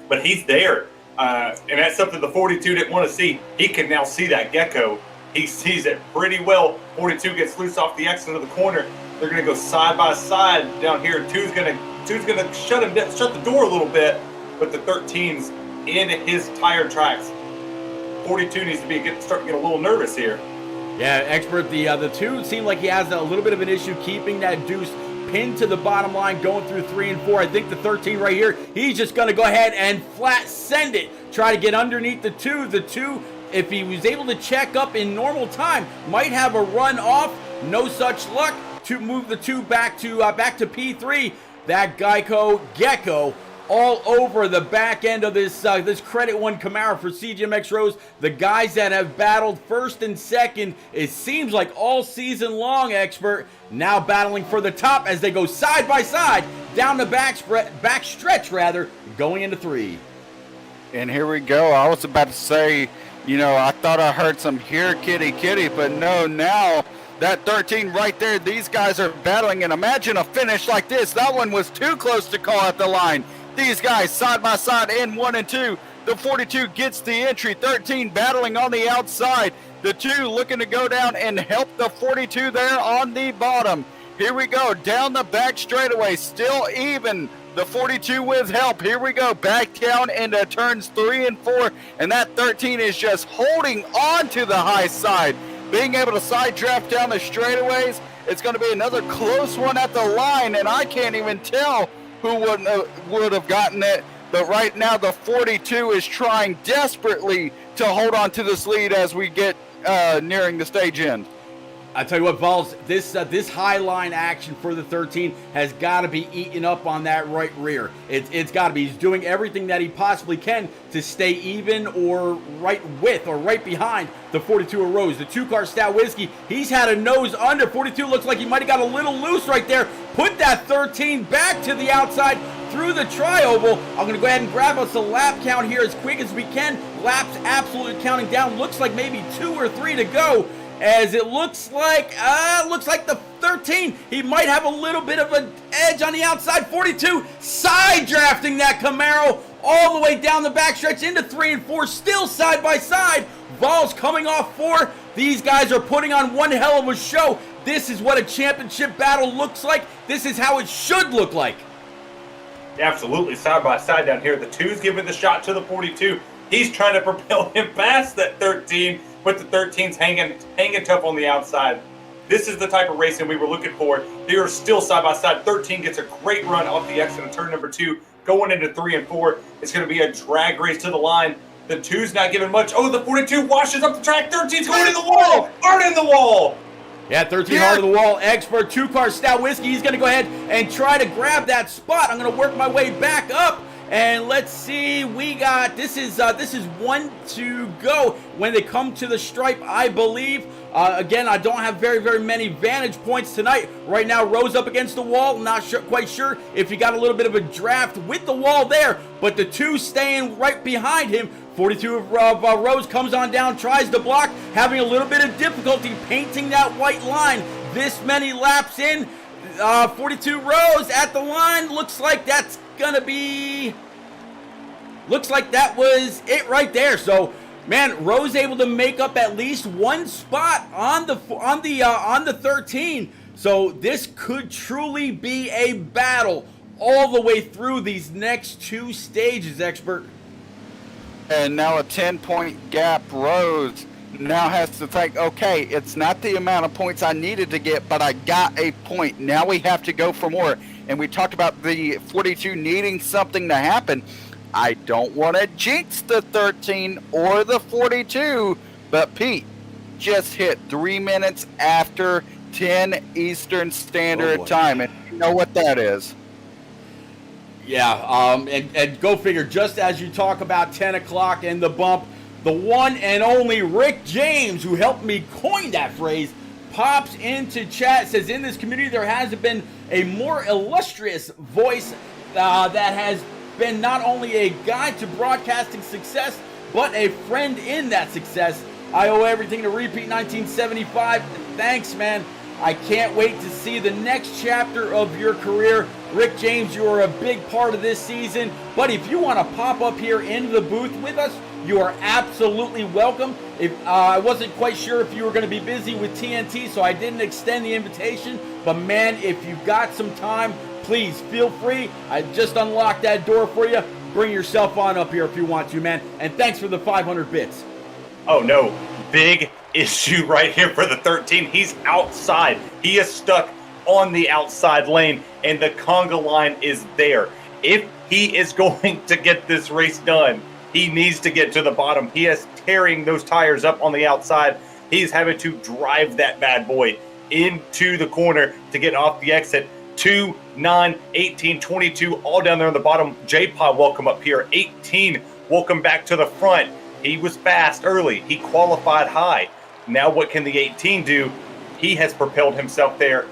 But he's there. And that's something the 42 didn't want to see. He can now see that gecko. He sees it pretty well. 42 gets loose off the exit of the corner. They're going to go side by side down here. Two's going to shut the door a little bit, but the 13's in his tire tracks. 42 needs to start to get a little nervous here. Yeah, expert. The 2 seem like he has a little bit of an issue keeping that deuce pinned to the bottom line going through 3 and 4. I think the 13 right here, he's just going to go ahead and flat send it. Try to get underneath the 2. The 2, if he was able to check up in normal time, might have a run off. No such luck to move the 2 back to P3. That Geico Gecko all over the back end of this Credit One Camaro for CGMX Rose. The guys that have battled first and second, it seems like all season long, expert, now battling for the top as they go side by side down the back stretch, going into 3. And here we go. I was about to say, I thought I heard some here kitty kitty, but no, now that 13 right there, these guys are battling, and imagine a finish like this. That one was too close to call at the line. These guys side by side in 1 and 2. The 42 gets the entry. 13 battling on the outside. The 2 looking to go down and help the 42 there on the bottom. Here we go. Down the back straightaway. Still even. The 42 with help. Here we go. Back down into turns 3 and 4. And that 13 is just holding on to the high side. Being able to side draft down the straightaways. It's going to be another close one at the line. And I can't even tell who would have gotten it, but right now the 42 is trying desperately to hold on to this lead as we get nearing the stage end. I tell you what, Vols, this high line action for the 13 has got to be eating up on that right rear. It's got to be. He's doing everything that he possibly can to stay even or right with or right behind the 42 of Rose. The 2-car Stout Whiskey, he's had a nose under. 42 looks like he might have got a little loose right there. Put that 13 back to the outside through the tri-oval. I'm going to go ahead and grab us a lap count here as quick as we can. Laps absolutely counting down. Looks like maybe 2 or 3 to go. As it looks like the 13, he might have a little bit of an edge on the outside. 42 side drafting that Camaro all the way down the backstretch into 3 and 4, still side by side. Vols coming off 4. These guys are putting on one hell of a show. This is what a championship battle looks like. This is how it should look like. Absolutely, side by side down here. The 2's giving the shot to the 42. He's trying to propel him past that 13. But the 13's hanging tough on the outside. This is the type of racing we were looking for. They are still side by side. 13 gets a great run off the exit of turn number 2. Going into 3 and 4, it's going to be a drag race to the line. The 2's not giving much. Oh, the 42 washes up the track. 13's going in the wall. Hard in the wall. Yeah, 13 hard of the wall. Expert 2-car Stout Whiskey. He's going to go ahead and try to grab that spot. I'm going to work my way back up. And let's see, we got, this is 1 to go when they come to the stripe, I believe. Again, I don't have very, very many vantage points tonight. Right now, Rose up against the wall. Not quite sure if he got a little bit of a draft with the wall there, but the 2 staying right behind him. 42 of Rose comes on down, tries to block, having a little bit of difficulty painting that white line. This many laps in, 42 Rose at the line. Looks like that was it right there. So, man, Rose able to make up at least one spot on the 13. So this could truly be a battle all the way through these next 2 stages, expert. And now a 10-point gap. Rose now has to think, okay, it's not the amount of points I needed to get, but I got a point. Now we have to go for more. And we talked about the 42 needing something to happen. I don't want to jinx the 13 or the 42, but Pete just hit 3 minutes after 10 Eastern Standard Time. And you know what that is. Yeah, and go figure, just as you talk about 10 o'clock and the bump, the one and only Rick James, who helped me coin that phrase, pops into chat, says, in this community there hasn't been a more illustrious voice that has been not only a guide to broadcasting success, but a friend in that success. I owe everything to Repeat 1975. Thanks, man. I can't wait to see the next chapter of your career. Rick James, you are a big part of this season. But if you want to pop up here into the booth with us, you are absolutely welcome. If I wasn't quite sure if you were going to be busy with TNT, so I didn't extend the invitation. But man, if you've got some time, please feel free. I just unlocked that door for you. Bring yourself on up here if you want to, man. And thanks for the 500 bits. Oh no, big issue right here for the 13. He's outside. He is stuck on the outside lane, and the conga line is there. If he is going to get this race done, he needs to get to the bottom. He is tearing those tires up on the outside. He's having to drive that bad boy into the corner to get off the exit. 2, 9, 18, 22, all down there on the bottom. J-Pod, welcome up here. 18, welcome back to the front. He was fast early. He qualified high. Now what can the 18 do? He has propelled himself there.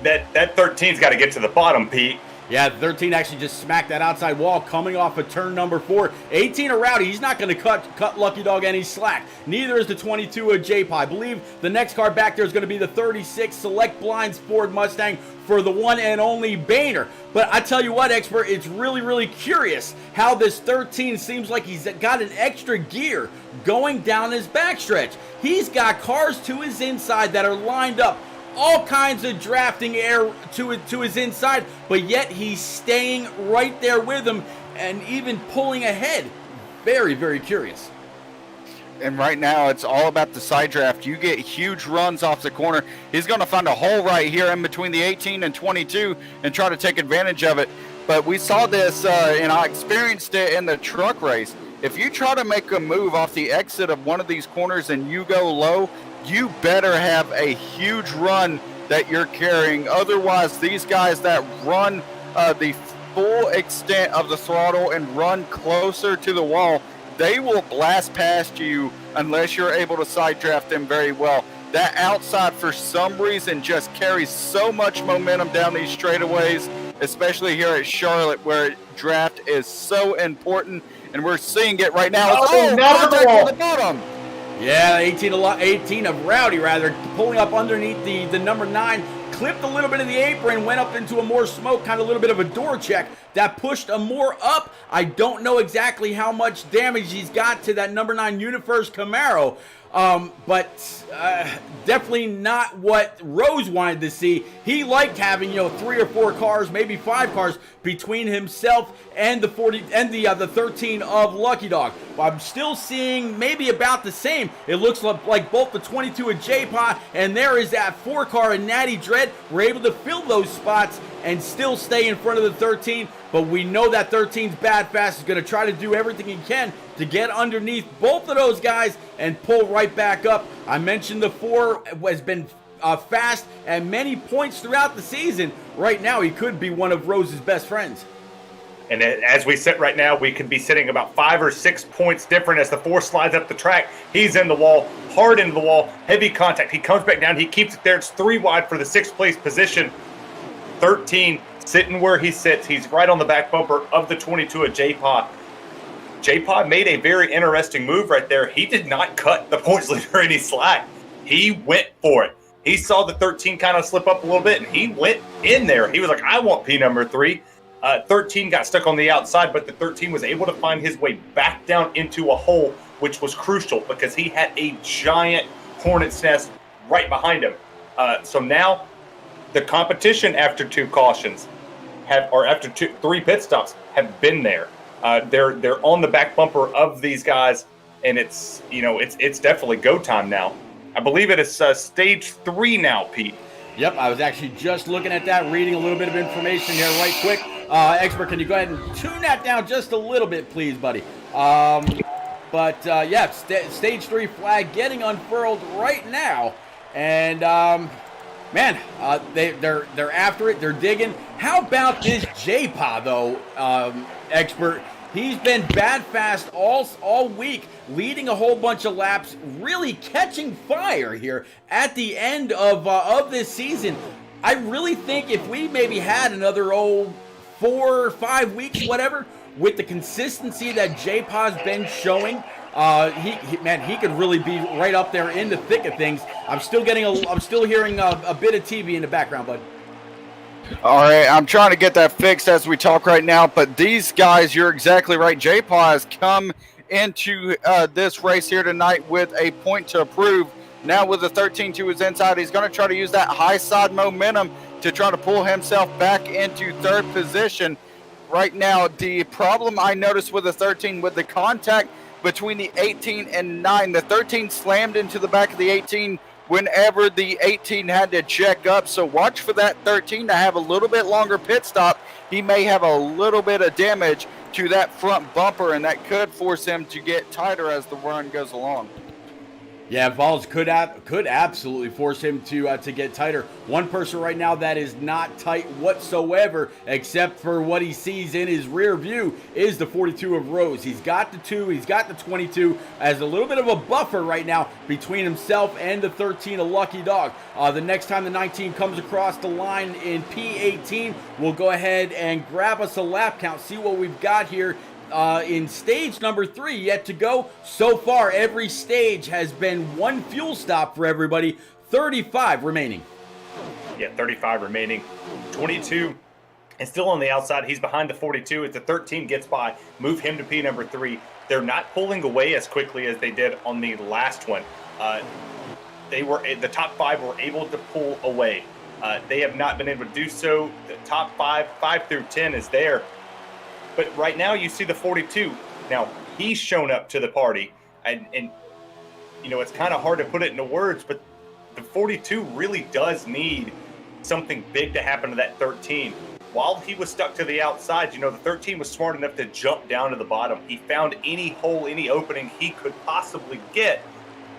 That 13's got to get to the bottom, Pete. Yeah, 13 actually just smacked that outside wall coming off of turn number 4. 18 of Rowdy, he's not going to cut Lucky Dog any slack. Neither is the 22 of J-Pie. I believe the next car back there is going to be the 36 Select Blinds Ford Mustang for the one and only Boehner. But I tell you what, Expert, it's really, really curious how this 13 seems like he's got an extra gear going down his backstretch. He's got cars to his inside that are lined up. All kinds of drafting air to his inside, but yet he's staying right there with him and even pulling ahead. Very, very curious. And right now, it's all about the side draft. You get huge runs off the corner. He's going to find a hole right here in between the 18 and 22 and try to take advantage of it. But we saw this, and I experienced it in the truck race. If you try to make a move off the exit of one of these corners and you go low, you better have a huge run that you're carrying. Otherwise, these guys that run the full extent of the throttle and run closer to the wall, they will blast past you unless you're able to side draft them very well. That outside, for some reason, just carries so much momentum down these straightaways, especially here at Charlotte, where draft is so important, and we're seeing it right now. Contact on the bottom. Yeah, 18 of Rowdy, rather, pulling up underneath the number 9, clipped a little bit of the apron, went up into a more smoke, kind of a little bit of a door check. That pushed him more up. I don't know exactly how much damage he's got to that number 9 UniFirst Camaro, but definitely not what Rose wanted to see. He liked having 3 or 4 cars, maybe 5 cars between himself and the 13 of Lucky Dog. I'm still seeing maybe about the same. It looks like both the 22 of J-Pod and there is that 4 car of Natty Dread were able to fill those spots and still stay in front of the 13. But we know that 13's bad fast is going to try to do everything he can to get underneath both of those guys and pull right back up. I mentioned the 4 has been fast at many points throughout the season. Right now, he could be one of Rose's best friends. And as we sit right now, we could be sitting about 5 or 6 points different as the 4 slides up the track. He's in the wall, hard into the wall, heavy contact. He comes back down. He keeps it there. It's 3 wide for the 6th place position. 13 sitting where he sits. He's right on the back bumper of the 22 of J-Pod. J-Pod made a very interesting move right there. He did not cut the points leader any slack. He went for it. He saw the 13 kind of slip up a little bit, and he went in there. He was like, I want P number 3. 13 got stuck on the outside, but the 13 was able to find his way back down into a hole, which was crucial because he had a giant hornet's nest right behind him. So now the competition after 2 cautions after 3 pit stops have been there. They're on the back bumper of these guys, and it's definitely go time now. I believe it is stage 3 now, Pete. Yep, I was actually just looking at that, reading a little bit of information here right quick. Expert, can you go ahead and tune that down just a little bit, please, buddy? Stage 3 flag getting unfurled right now, and man, they're after it. They're digging. How about this J-Pod though, Expert? He's been bad fast all week, leading a whole bunch of laps, really catching fire here at the end of this season. I really think if we maybe had another 4 or 5 weeks, whatever, with the consistency that J-Pod's been showing, He could really be right up there in the thick of things. I'm still hearing a bit of TV in the background, bud. All right, I'm trying to get that fixed as we talk right now, but these guys, you're exactly right. J-Paw has come into this race here tonight with a point to prove. Now with the 13 to his inside, he's going to try to use that high side momentum to try to pull himself back into third position. Right now, the problem I noticed with the 13, with the contact between the 18 and 9, the 13 slammed into the back of the 18 whenever the 18 had to check up. So watch for that 13 to have a little bit longer pit stop. He may have a little bit of damage to that front bumper, and that could force him to get tighter as the run goes along. Yeah, Vols could absolutely force him to get tighter. One person right now that is not tight whatsoever, except for what he sees in his rear view, is the 42 of Rose. He's got the 2, he's got the 22 as a little bit of a buffer right now between himself and the 13 of Lucky Dog. The next time the 19 comes across the line in P18, we'll go ahead and grab us a lap count, see what we've got here. In stage number 3 yet to go. So far, every stage has been one fuel stop for everybody. 35 remaining. Yeah, 35 remaining. 22 is still on the outside. He's behind the 42. As the 13 gets by, move him to P number 3. They're not pulling away as quickly as they did on the last one. The top 5 were able to pull away. They have not been able to do so. The top 5 through 10 is there. But right now you see the 42. Now, he's shown up to the party. And you know, it's kind of hard to put it into words, but the 42 really does need something big to happen to that 13. While he was stuck to the outside, you know, the 13 was smart enough to jump down to the bottom. He found any hole, any opening he could possibly get,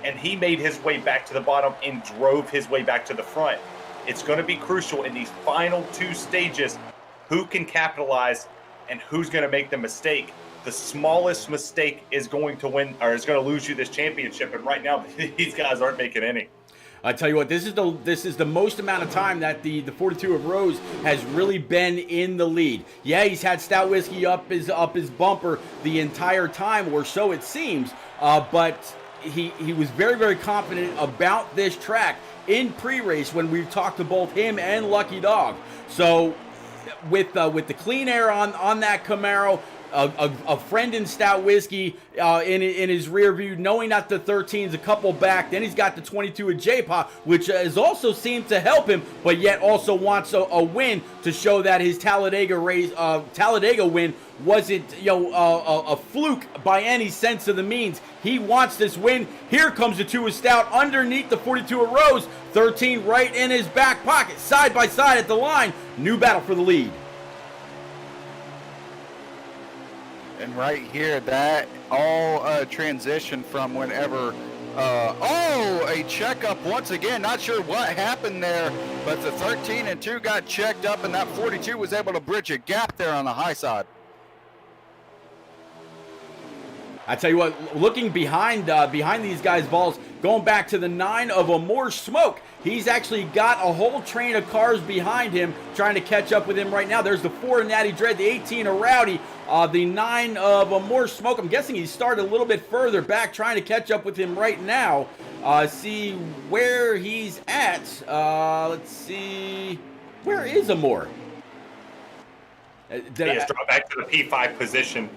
and he made his way back to the bottom and drove his way back to the front. It's going to be crucial in these final 2 stages who can capitalize and who's going to make the mistake. The smallest mistake is going to win, or is going to lose you this championship. And right now, these guys aren't making any. I tell you what, this is the most amount of time that the 42 of Rose has really been in the lead. Yeah, he's had Stout Whiskey up his bumper the entire time, or so it seems. But he was very, very confident about this track in pre-race when we talked to both him and Lucky Dog. So with the clean air on that Camaro, a friend in Stout Whiskey in his rear view, knowing that the 13's a couple back, then he's got the 22 of J-Paw, which has also seemed to help him, but yet also wants a win to show that his Talladega win wasn't a fluke by any sense of the means. He wants this win. Here comes the 2 of Stout underneath the 42 of Rose, 13 right in his back pocket, side by side at the line. New battle for the lead. And right here, that all transition from whenever, a checkup once again. Not sure what happened there, but the 13 and 2 got checked up, and that 42 was able to bridge a gap there on the high side. I tell you what, looking behind these guys' balls, going back to the 9 of Amore Smoke, he's actually got a whole train of cars behind him trying to catch up with him right now. There's the 4 of Natty Dread, the 18 of Rowdy, the 9 of Amore Smoke. I'm guessing he started a little bit further back, trying to catch up with him right now. See where he's at. Let's see. Where is Amore? He has dropped back to the P5 position.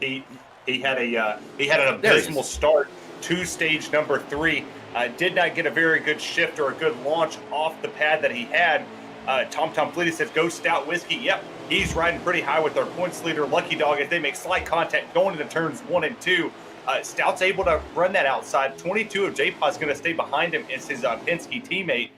He had an abysmal start to stage number 3. Did not get a very good shift or a good launch off the pad that he had. Tom Fleety says, go Stout Whiskey. Yep, he's riding pretty high with our points leader, Lucky Dog, as they make slight contact going into turns 1 and 2. Stout's able to run that outside. 22 of J-Paw is going to stay behind him as his Penske teammate.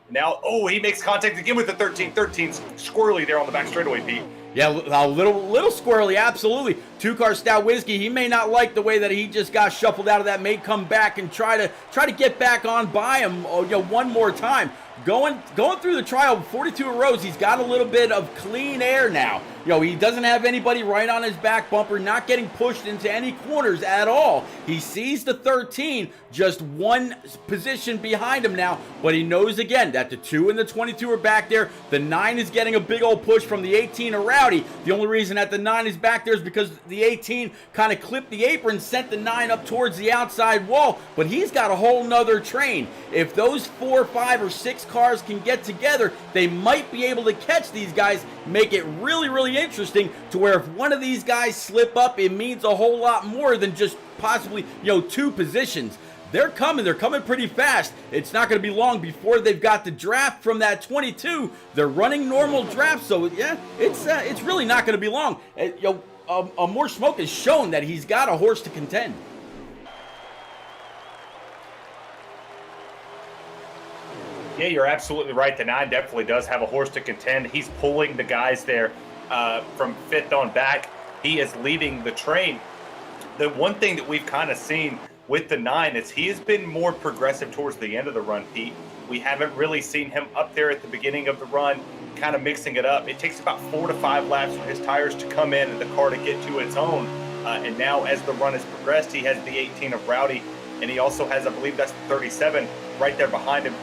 Now, he makes contact again with the 13. 13's squirrely there on the back straightaway, Pete. Yeah, a little squirrely, absolutely. 2-car Stout Whiskey. He may not like the way that he just got shuffled out of that. May come back and try to get back on by him, one more time. going through the trial 42 rows, he's got a little bit of clean air now. He doesn't have anybody right on his back bumper, not getting pushed into any corners at all. He sees the 13 just one position behind him now, but he knows again that the 2 and the 22 are back there. The 9 is getting a big old push from the 18 of Rowdy. The only reason that the 9 is back there is because the 18 kind of clipped the apron, sent the 9 up towards the outside wall, but he's got a whole nother train. If those 4, 5, or 6 cars can get together, they might be able to catch these guys, make it really, really interesting to where if one of these guys slip up, it means a whole lot more than just possibly, 2 positions. They're coming pretty fast. It's not going to be long before they've got the draft from that 22. They're running normal drafts, so yeah, it's really not going to be long. More Smoke has shown that he's got a horse to contend. Yeah, you're absolutely right. The 9 definitely does have a horse to contend. He's pulling the guys there from 5th on back. He is leading the train. The one thing that we've kind of seen with the 9 is he has been more progressive towards the end of the run, Pete. We haven't really seen him up there at the beginning of the run, kind of mixing it up. It takes about 4 to 5 laps for his tires to come in and the car to get to its own. And now as the run has progressed, he has the 18 of Rowdy, and he also has, I believe that's the 37 right there behind him.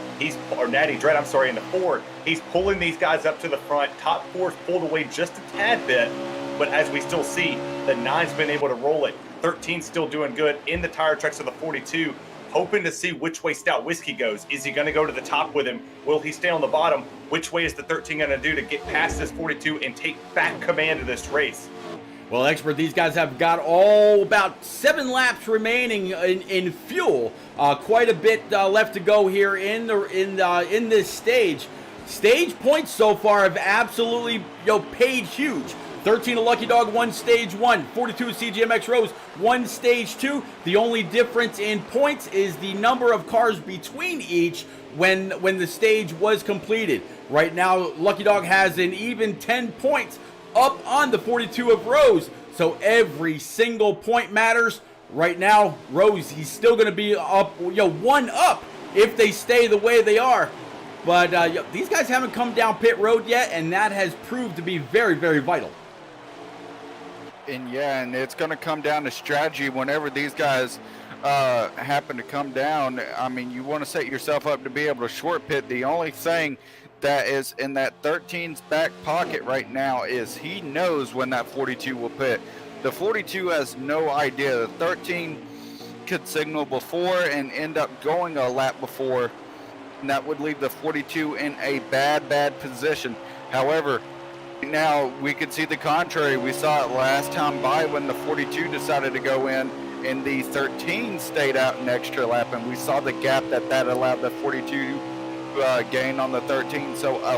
Or Natty Dread, I'm sorry, in the 4. He's pulling these guys up to the front. Top 4's pulled away just a tad bit, but as we still see, the 9's been able to roll it. 13's still doing good in the tire tracks of the 42, hoping to see which way Stout Whiskey goes. Is he going to go to the top with him? Will he stay on the bottom? Which way is the 13 going to do to get past this 42 and take back command of this race? Well, Expert, these guys have got about 7 laps remaining in fuel. Quite a bit left to go here in this stage. Stage points so far have absolutely paid huge. 13 of Lucky Dog won stage 1. 42 of CGMX Rose won stage 2. The only difference in points is the number of cars between each when the stage was completed. Right now, Lucky Dog has an even 10 points up on the 42 of Rose. So every single point matters. Right now, Rose, he's still going to be up, 1 up if they stay the way they are. But these guys haven't come down pit road yet, and that has proved to be very, very vital. And it's going to come down to strategy whenever these guys happen to come down. I mean, you want to set yourself up to be able to short pit. The only thing that is in that 13's back pocket right now is he knows when that 42 will pit. The 42 has no idea. The 13 could signal before and end up going a lap before, and that would leave the 42 in a bad position. However, now we could see the contrary. We saw it last time by when the 42 decided to go in and the 13 stayed out an extra lap, and we saw the gap that allowed the 42 gain on the 13. So a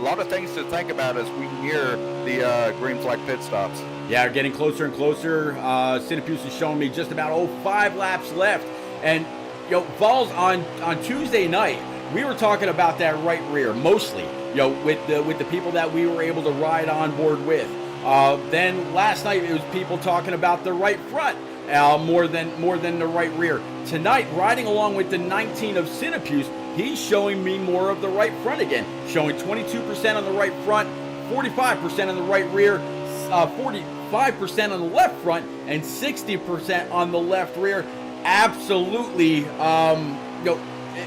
lot of things to think about as we near the green flag pit stops. Yeah, we're getting closer and closer. Cinepuse is showing me just about 5 laps left. And Vols, on Tuesday night, we were talking about that right rear mostly, with the people that we were able to ride on board with. Then last night it was people talking about the right front more than the right rear. Tonight, riding along with the 19 of Cinepuse, he's showing me more of the right front again, showing 22% on the right front, 45% on the right rear, 45% on the left front, and 60% on the left rear. Absolutely,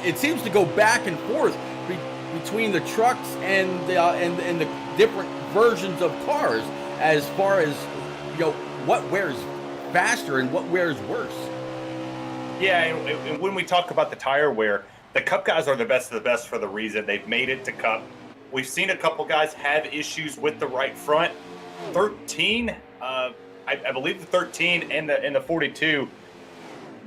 it seems to go back and forth between the trucks and the different versions of cars as far as what wears faster and what wears worse. Yeah, and when we talk about the tire wear, the Cup guys are the best of the best for the reason they've made it to Cup. We've seen a couple guys have issues with the right front. 13, I believe the 13 and the 42,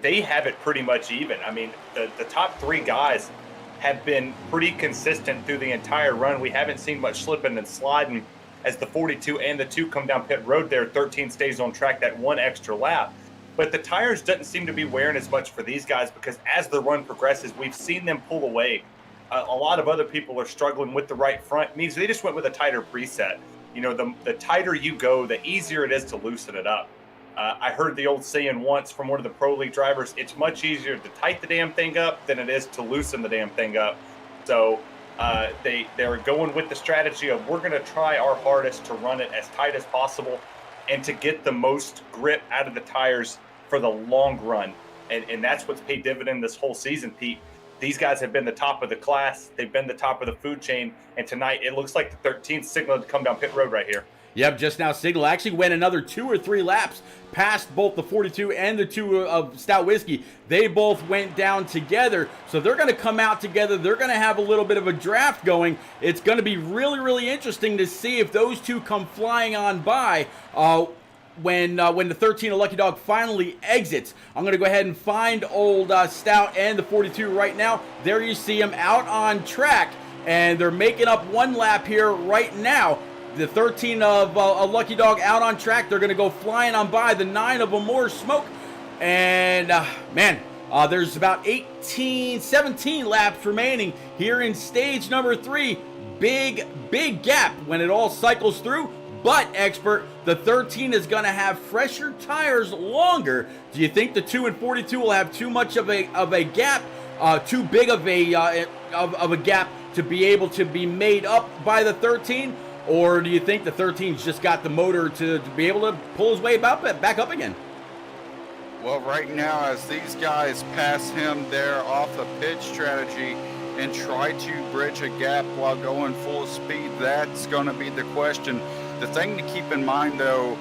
they have it pretty much even. I mean, the top 3 guys have been pretty consistent through the entire run. We haven't seen much slipping and sliding as the 42 and the 2 come down pit road there. 13 stays on track that 1 extra lap. But the tires doesn't seem to be wearing as much for these guys because as the run progresses, we've seen them pull away. A lot of other people are struggling with the right front. It means they just went with a tighter preset. The tighter you go, the easier it is to loosen it up. I heard the old saying once from one of the Pro League drivers, it's much easier to tighten the damn thing up than it is to loosen the damn thing up. So they're going with the strategy of we're going to try our hardest to run it as tight as possible and to get the most grip out of the tires for the long run. And that's what's paid dividend this whole season, Pete. These guys have been the top of the class. They've been the top of the food chain. And tonight, it looks like the 13th signal to come down pit road right here. Yep, just now Signal actually went another 2 or 3 laps past both the 42 and the 2 of Stout Whiskey. They both went down together, so they're going to come out together. They're going to have a little bit of a draft going. It's going to be really, really interesting to see if those two come flying on by when the 13 of Lucky Dog finally exits. I'm going to go ahead and find old Stout and the 42 right now. There you see them out on track, and they're making up 1 lap here right now. The 13 of Lucky Dog out on track. They're going to go flying on by the 9 of Amore Smoke. And, there's about 17 laps remaining here in stage number 3. Big gap when it all cycles through. But, Expert, the 13 is going to have fresher tires longer. Do you think the 2 and 42 will have too much of a gap, too big of a gap to be able to be made up by the 13? Or do you think the 13's just got the motor to be able to pull his way back up again? Well, right now, as these guys pass him there off a pitch strategy and try to bridge a gap while going full speed, that's going to be the question. The thing to keep in mind, though,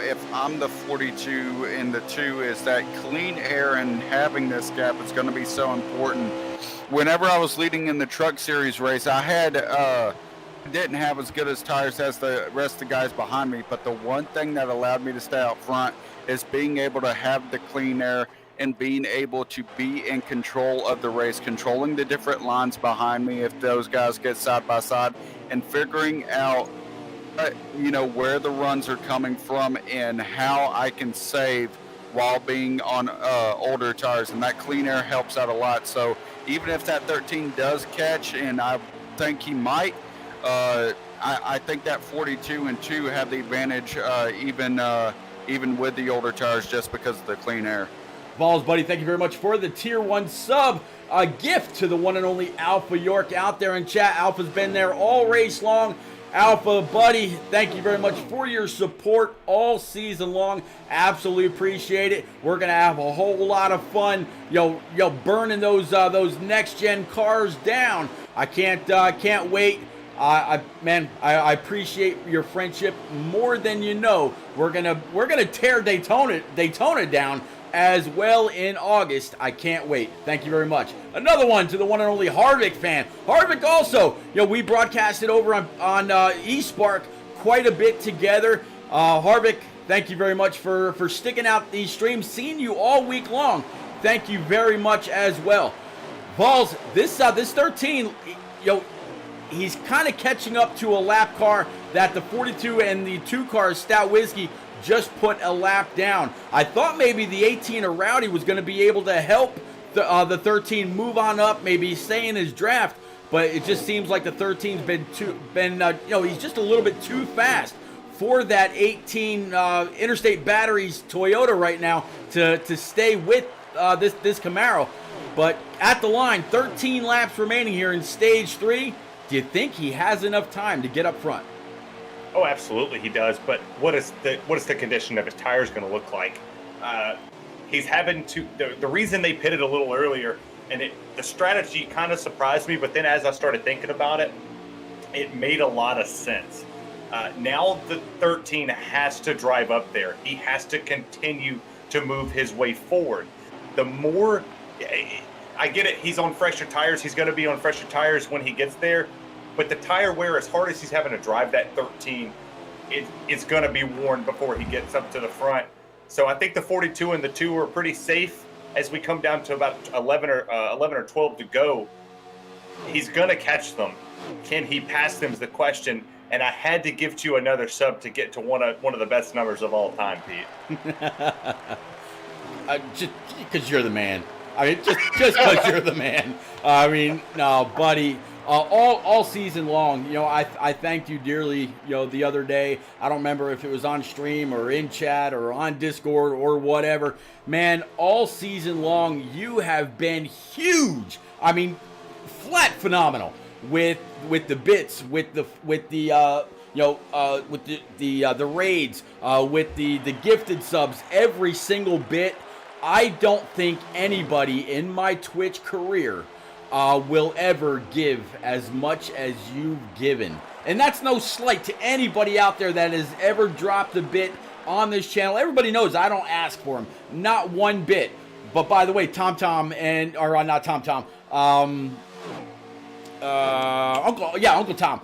if I'm the 42 and the 2, is that clean air and having this gap is going to be so important. Whenever I was leading in the Truck Series race, I didn't have as good as tires as the rest of the guys behind me, but the one thing that allowed me to stay out front is being able to have the clean air and being able to be in control of the race, controlling the different lines behind me if those guys get side by side, and figuring out where the runs are coming from and how I can save while being on older tires, and that clean air helps out a lot. So even if that 13 does catch, and I think he might, I think that 42 and 2 have the advantage, even with the older tires, just because of the clean air. Balls, buddy, thank you very much for the Tier 1 sub. A gift to the one and only Alpha York out there in chat. Alpha's been there all race long. Alpha, buddy, thank you very much for your support all season long. Absolutely appreciate it. We're going to have a whole lot of fun, burning those next-gen cars down. I can't wait. I appreciate your friendship more than you know. We're gonna tear Daytona down as well in August. I can't wait. Thank you very much. Another one to the one and only Harvick fan. Harvick also, we broadcasted over on eSpark quite a bit together. Harvick, thank you very much for sticking out these streams. Seeing you all week long. Thank you very much as well. Balls, this 13, he's kind of catching up to a lap car that the 42 and the 2 cars, Stout Whiskey, just put a lap down. I thought maybe the 18 of Rowdy was going to be able to help the 13 move on up, maybe stay in his draft, but it just seems like the 13's he's just a little bit too fast for that 18 Interstate Batteries Toyota right now to stay with this Camaro. But at the line, 13 laps remaining here in stage 3. Do you think he has enough time to get up front? Oh, absolutely he does. But what is the condition of his tires going to look like? He's having to. The reason they pitted a little earlier, and the strategy kind of surprised me. But then as I started thinking about it, it made a lot of sense. Now the 13 has to drive up there. He has to continue to move his way forward. The more, I get it, he's on fresher tires. He's going to be on fresher tires when he gets there. But the tire wear, as hard as he's having to drive that 13, it's going to be worn before he gets up to the front. So I think the 42 and the 2 are pretty safe as we come down to about 11 or 12 to go. He's going to catch them. Can he pass them is the question. And I had to give you another sub to get to one of the best numbers of all time, Pete. Just because you're the man. I mean, just because you're the man. I mean, no, buddy. All season long, you know, I thanked you dearly, you know, the other day. I don't remember if it was on stream or in chat or on Discord or whatever. Man, all season long, you have been huge. I mean, flat phenomenal with the bits, with the with the raids, with the gifted subs, every single bit. I don't think anybody in my Twitch career will ever give as much as you've given. And that's no slight to anybody out there that has ever dropped a bit on this channel. Everybody knows I don't ask for them. Not one bit. But by the way, not TomTom. Uncle Tom.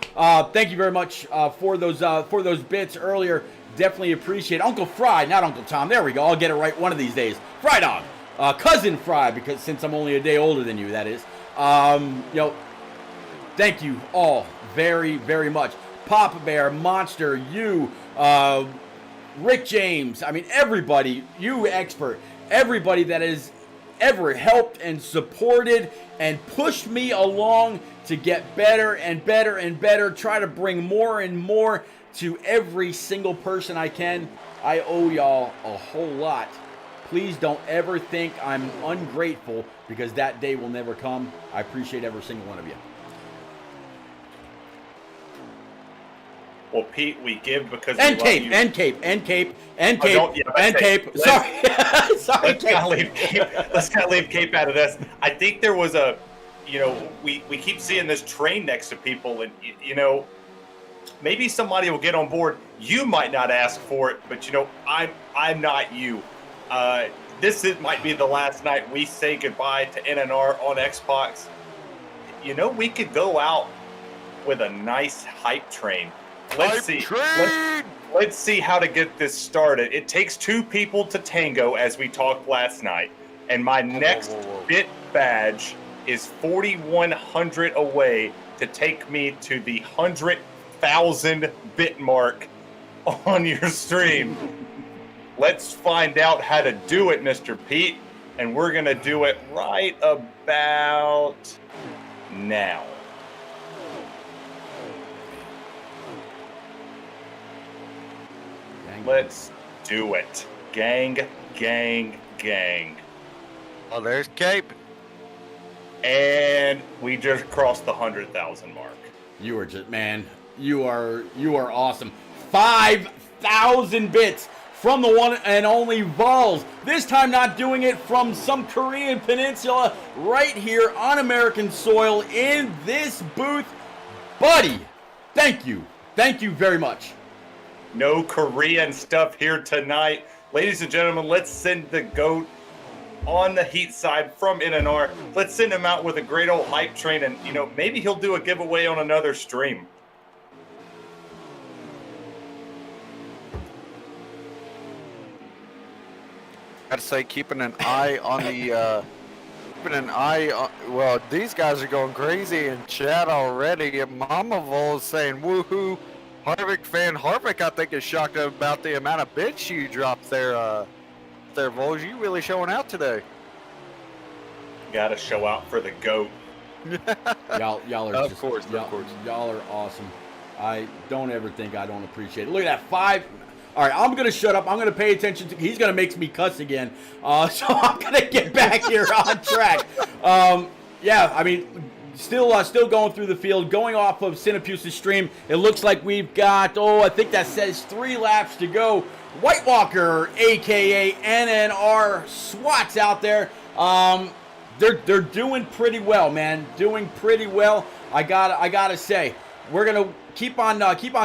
Thank you very much for those bits earlier. Definitely appreciate it. Uncle Fry, not Uncle Tom. There we go. I'll get it right one of these days. Fry Dog. Cousin Fry, because since I'm only a day older than you, that is. Thank you all very, very much. Papa Bear, Monster, you, Rick James, I mean, everybody, you expert, everybody that has ever helped and supported and pushed me along to get better and better and better, try to bring more and more to every single person I can. I owe y'all a whole lot. Please don't ever think I'm ungrateful, because that day will never come. I appreciate every single one of you. Well, Pete, we give because And we Cape, love you. and Cape, and Cape, and Oh, Cape, don't- yeah, and let's say- Cape. Sorry, sorry, Let's not Cape. leave Cape. Let's not leave Cape out of this. I think there was a, you know, we keep seeing this train next to people, and you know, maybe somebody will get on board. You might not ask for it, but you know, I'm not you. Might be the last night we say goodbye to NNR on Xbox. You know, we could go out with a nice hype train. Let's see how to get this started. It takes two people to tango, as we talked last night. And my next bit badge is 4,100 away to take me to the 100,000 bit mark on your stream. Let's find out how to do it, Mr. Pete. And we're going to do it right about now. Let's do it. Gang, gang, gang. Oh, there's Cape. And we just crossed the 100,000 mark. You are just, man, you are awesome. 5,000 bits from the one and only Vols. This time not doing it from some Korean peninsula, right here on American soil in this booth. Buddy, thank you. Thank you very much. No Korean stuff here tonight. Ladies and gentlemen, let's send the GOAT on the heat side from NNR. Let's send him out with a great old hype train, and you know, maybe he'll do a giveaway on another stream. I'd say keeping an eye on the well, these guys are going crazy in chat already. Mama Vol is saying woohoo. Harvick fan Harvick, I think, is shocked about the amount of bits you dropped there. There, Vols. You really showing out today. Got to show out for the GOAT. Y'all are Of just, course. y'all are awesome. I don't ever think I don't appreciate it. Look at that, 5. All right, I'm gonna shut up. I'm gonna pay attention to. He's gonna make me cuss again. So I'm gonna get back here on track. Yeah, I mean, still going through the field, going off of Cinepuse's stream. It looks like we've got, I think that says 3 laps to go. White Walker, aka NNR SWAT's out there. They're doing pretty well, man. Doing pretty well. I gotta say, we're gonna keep on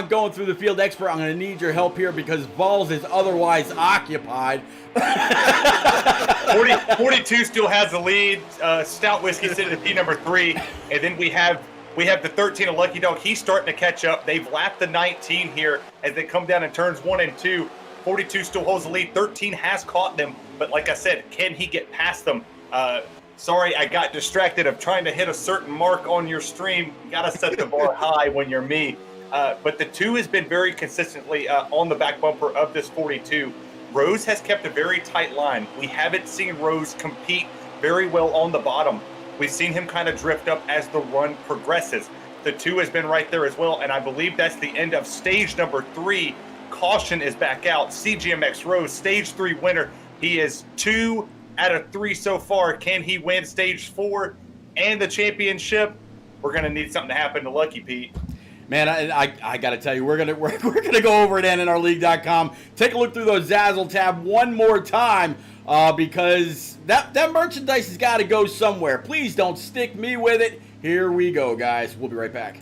going through the field, expert. I'm gonna need your help here because Vols is otherwise occupied. 42 still has the lead. Stout Whiskey sitting at P number 3, and then we have the 13 of Lucky Dog. He's starting to catch up. They've lapped the 19 here as they come down in turns 1 and 2. 42 still holds the lead. 13 has caught them, but like I said, can he get past them? Sorry, I got distracted of trying to hit a certain mark on your stream. You got to set the bar high when you're me. But the 2 has been very consistently on the back bumper of this 42. Rose has kept a very tight line. We haven't seen Rose compete very well on the bottom. We've seen him kind of drift up as the run progresses. The 2 has been right there as well, and I believe that's the end of stage number 3. Caution is back out. CGMX Rose, stage 3 winner. He is 2 out of 3 so far. Can he win stage 4 and the championship? We're going to need something to happen to Lucky Pete. Man, I got to tell you, we're gonna go over at NNRLeague.com, take a look through those Zazzle tab one more time, because that merchandise has got to go somewhere. Please don't stick me with it. Here we go, guys. We'll be right back.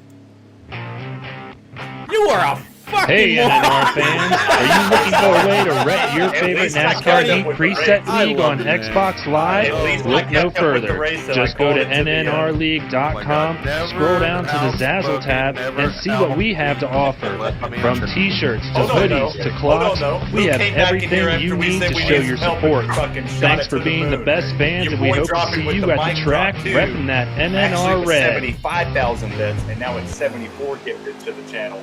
You are a fucking Hey, moron. NNR fans, are you looking for a way to rent your favorite NASCAR Heat preset league on Xbox Live? Look no further. Just go to NNRLeague.com, scroll down to the Zazzle tab, and see what we have to offer. From t-shirts to hoodies to cloths, we have everything you need to show your support. Thanks for being the best fans, and we hope to see you at the track repping that NNR red. 75,000 bits, and now it's 74 gifted to the channel.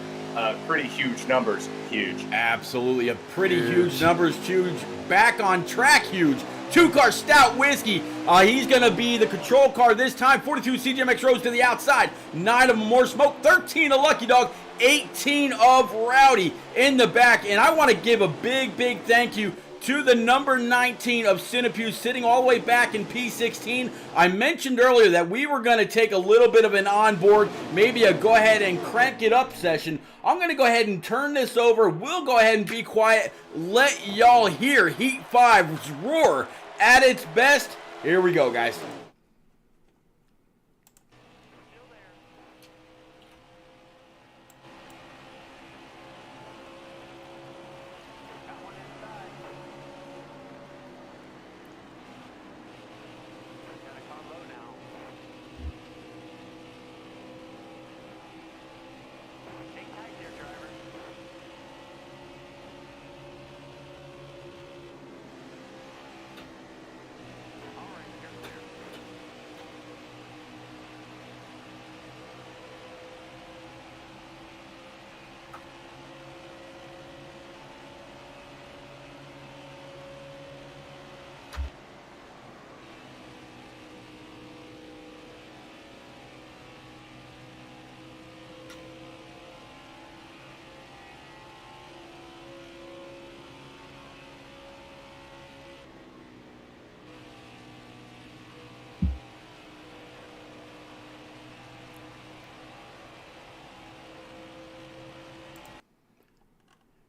Pretty huge numbers. Huge. Absolutely. A pretty huge numbers. Huge. Back on track. Huge. 2-car stout whiskey. He's going to be the control car this time. 42 CGMX Rose to the outside. 9 of More Smoke. 13 of Lucky Dog. 18 of Rowdy in the back. And I want to give a big, big thank you to the number 19 of Cinepew, sitting all the way back in P16. I mentioned earlier that we were going to take a little bit of an onboard, maybe a go ahead and crank it up session. I'm going to go ahead and turn this over. We'll go ahead and be quiet. Let y'all hear Heat 5's roar at its best. Here we go, guys.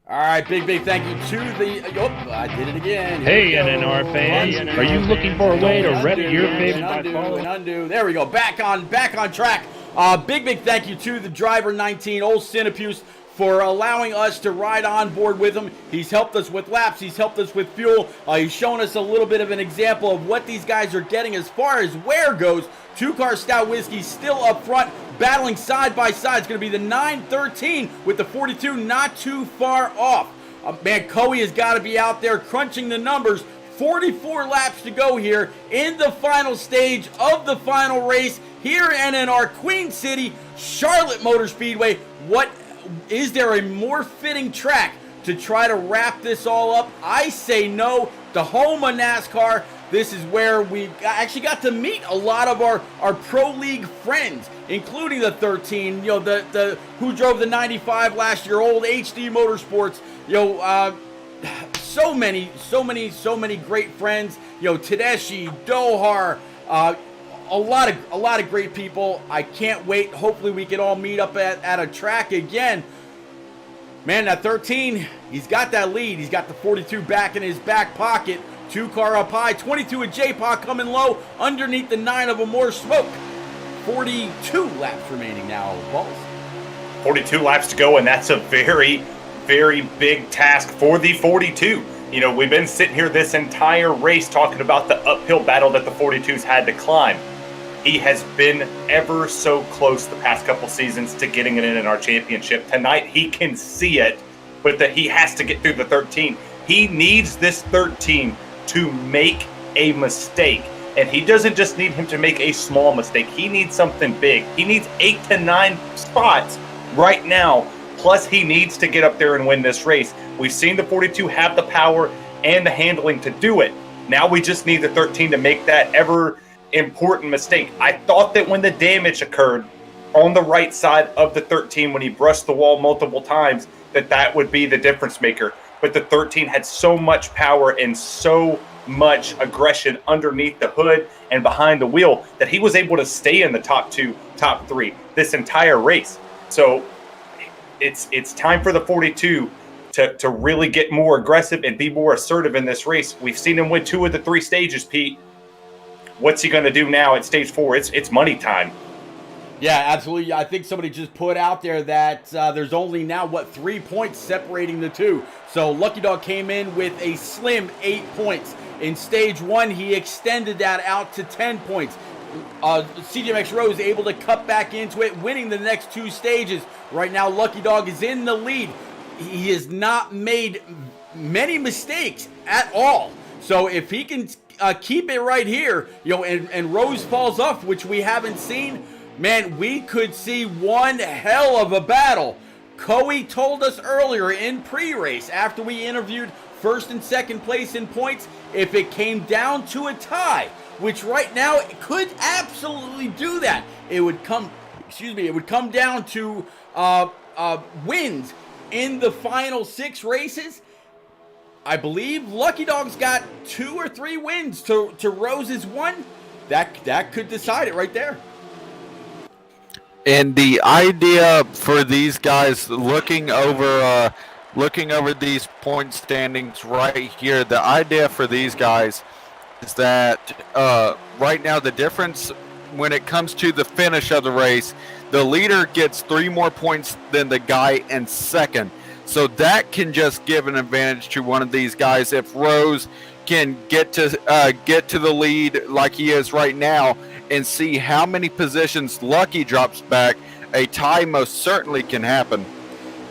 All right, big thank you to the. Oh, I did it again. Hey, NNR fans, are you looking for a way to rep your favorite by following? Undo. There we go. Back on track. Big thank you to the driver 19, old Cinepuse, for allowing us to ride on board with him. He's helped us with laps. He's helped us with fuel. He's shown us a little bit of an example of what these guys are getting as far as wear goes. 2-car stout whiskey still up front, battling side by side. It's going to be the 913 with the 42 not too far off. Man, Coey has got to be out there crunching the numbers. 44 laps to go here in the final stage of the final race here in NNR, Queen City, Charlotte Motor Speedway. What is there a more fitting track to try to wrap this all up? I say no. The home of NASCAR. This is where we actually got to meet a lot of our Pro League friends, including the 13, the who drove the 95 last year, old HD Motorsports, so many great friends, Tedeschi, Dohar, a lot of great people. I can't wait. Hopefully we can all meet up at a track again. Man, that 13, he's got that lead. He's got the 42 back in his back pocket. 2-car up high, 22 of J-Paw coming low, underneath the 9 of a More Smoke. 42 laps remaining now, Balls. 42 laps to go, and that's a very, very big task for the 42. We've been sitting here this entire race talking about the uphill battle that the 42s had to climb. He has been ever so close the past couple seasons to getting it in our championship. Tonight, he can see it, but that he has to get through the 13. He needs this 13 to make a mistake. And he doesn't just need him to make a small mistake. He needs something big. He needs 8 to 9 spots right now. Plus, he needs to get up there and win this race. We've seen the 42 have the power and the handling to do it. Now we just need the 13 to make that ever important mistake. I thought that when the damage occurred on the right side of the 13, when he brushed the wall multiple times, that would be the difference maker. But the 13 had so much power and so much aggression underneath the hood and behind the wheel that he was able to stay in the top 2, top 3 this entire race. So it's time for the 42 to really get more aggressive and be more assertive in this race. We've seen him win 2 of the 3 stages, Pete. What's he going to do now at stage 4? It's money time. Yeah, absolutely. I think somebody just put out there that there's only now, 3 points separating the two. So Lucky Dog came in with a slim 8 points. In stage 1, he extended that out to 10 points. CJMX Rose able to cut back into it, winning the next 2 stages. Right now, Lucky Dog is in the lead. He has not made many mistakes at all. So if he can keep it right here, and Rose falls off, which we haven't seen, man, we could see one hell of a battle. Coey told us earlier in pre-race, after we interviewed first and second place in points, if it came down to a tie, which right now it could absolutely do that, it would come down to wins in the final 6 races. I believe Lucky Dog's got 2 or 3 wins to Rose's 1. That could decide it right there. And the idea for these guys looking over these point standings right here, the idea for these guys is that right now the difference when it comes to the finish of the race, the leader gets 3 more points than the guy in second. So that can just give an advantage to one of these guys. If Rose can get to the lead like he is right now and see how many positions Lucky drops back, a tie most certainly can happen.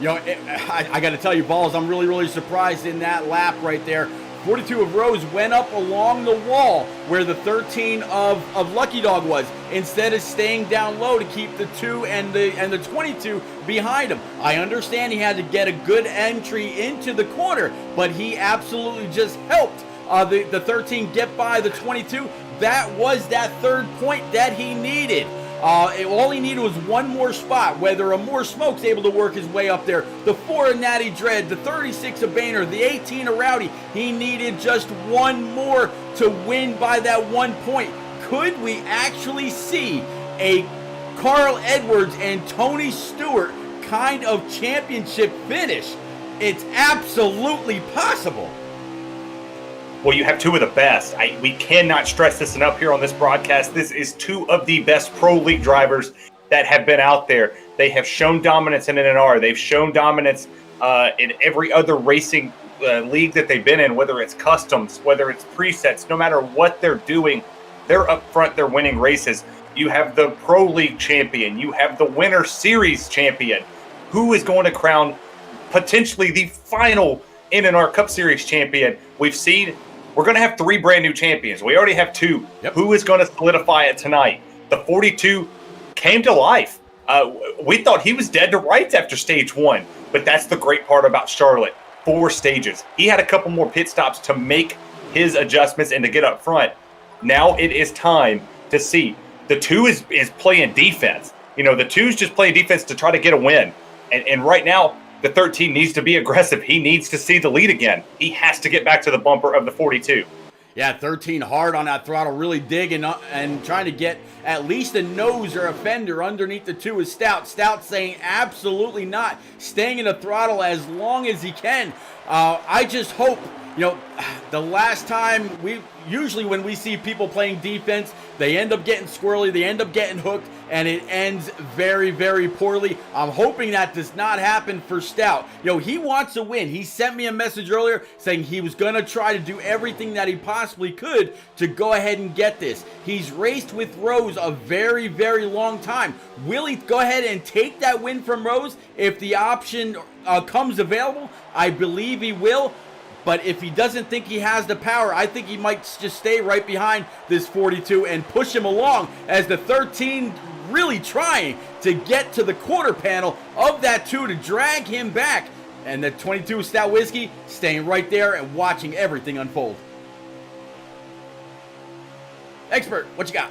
I got to tell you, Balls, I'm really, really surprised in that lap right there. 42 of Rose went up along the wall where the 13 of Lucky Dog was, instead of staying down low to keep the 2 and the 22 behind him. I understand he had to get a good entry into the corner, but he absolutely just helped the 13 get by the 22. That was that 3rd point that he needed. All he needed was 1 more spot, whether a More Smoke's able to work his way up there, the 4 of Natty Dread, the 36 of Boehner, the 18 of Rowdy. He needed just 1 more to win by that 1 point. Could we actually see a Carl Edwards and Tony Stewart kind of championship finish? It's absolutely possible. Well, you have 2 of the best. We cannot stress this enough here on this broadcast. This is 2 of the best pro league drivers that have been out there. They have shown dominance in NNR. They've shown dominance in every other racing league that they've been in, whether it's customs, whether it's presets, no matter what they're doing, they're up front, they're winning races. You have the pro league champion. You have the winter series champion. Who is going to crown potentially the final NNR Cup Series champion? We've seen we're going to have 3 brand new champions. We already have 2. Yep. Who is going to solidify it tonight? The 42 came to life. We thought he was dead to rights after stage 1, but that's the great part about Charlotte. 4 stages. He had a couple more pit stops to make his adjustments and to get up front. Now it is time to see. The 2 is playing defense. The 2's just playing defense to try to get a win. And right now, the 13 needs to be aggressive. He needs to see the lead again. He has to get back to the bumper of the 42. Yeah, 13 hard on that throttle, really digging and trying to get at least a nose or a fender underneath the 2 is Stout. Stout saying absolutely not, staying in the throttle as long as he can. I just hope, the last time usually when we see people playing defense, they end up getting squirrely, they end up getting hooked, and it ends very, very poorly. I'm hoping that does not happen for Stout. He wants to win. He sent me a message earlier saying he was going to try to do everything that he possibly could to go ahead and get this. He's raced with Rose a very, very long time. Will he go ahead and take that win from Rose if the option comes available? I believe he will. But if he doesn't think he has the power, I think he might just stay right behind this 42 and push him along, as the 13 really trying to get to the quarter panel of that 2 to drag him back. And the 22 Stout Whiskey staying right there and watching everything unfold. Expert, what you got?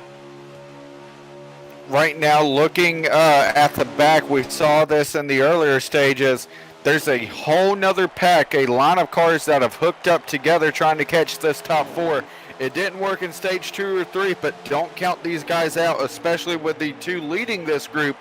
Right now, looking at the back, we saw this in the earlier stages. There's a whole nother pack, a line of cars that have hooked up together trying to catch this top 4. It didn't work in stage 2 or 3, but don't count these guys out, especially with the 2 leading this group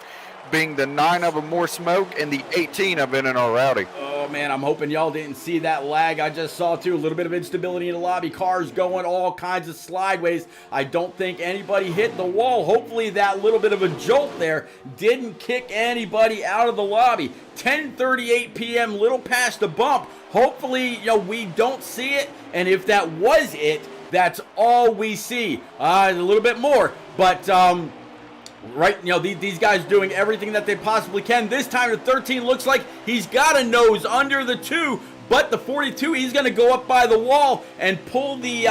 being the 9 of More Smoke and the 18 of NNR Rowdy. Oh man, I'm hoping y'all didn't see that lag. I just saw too, a little bit of instability in the lobby. Cars going all kinds of slideways. I don't think anybody hit the wall. Hopefully that little bit of a jolt there didn't kick anybody out of the lobby. 10:38 p.m., little past the bump. Hopefully, we don't see it. And if that was it, that's all we see. A little bit more, but right, these guys doing everything that they possibly can. This time the 13 looks like he's got a nose under the 2, but the 42, he's going to go up by the wall and pull the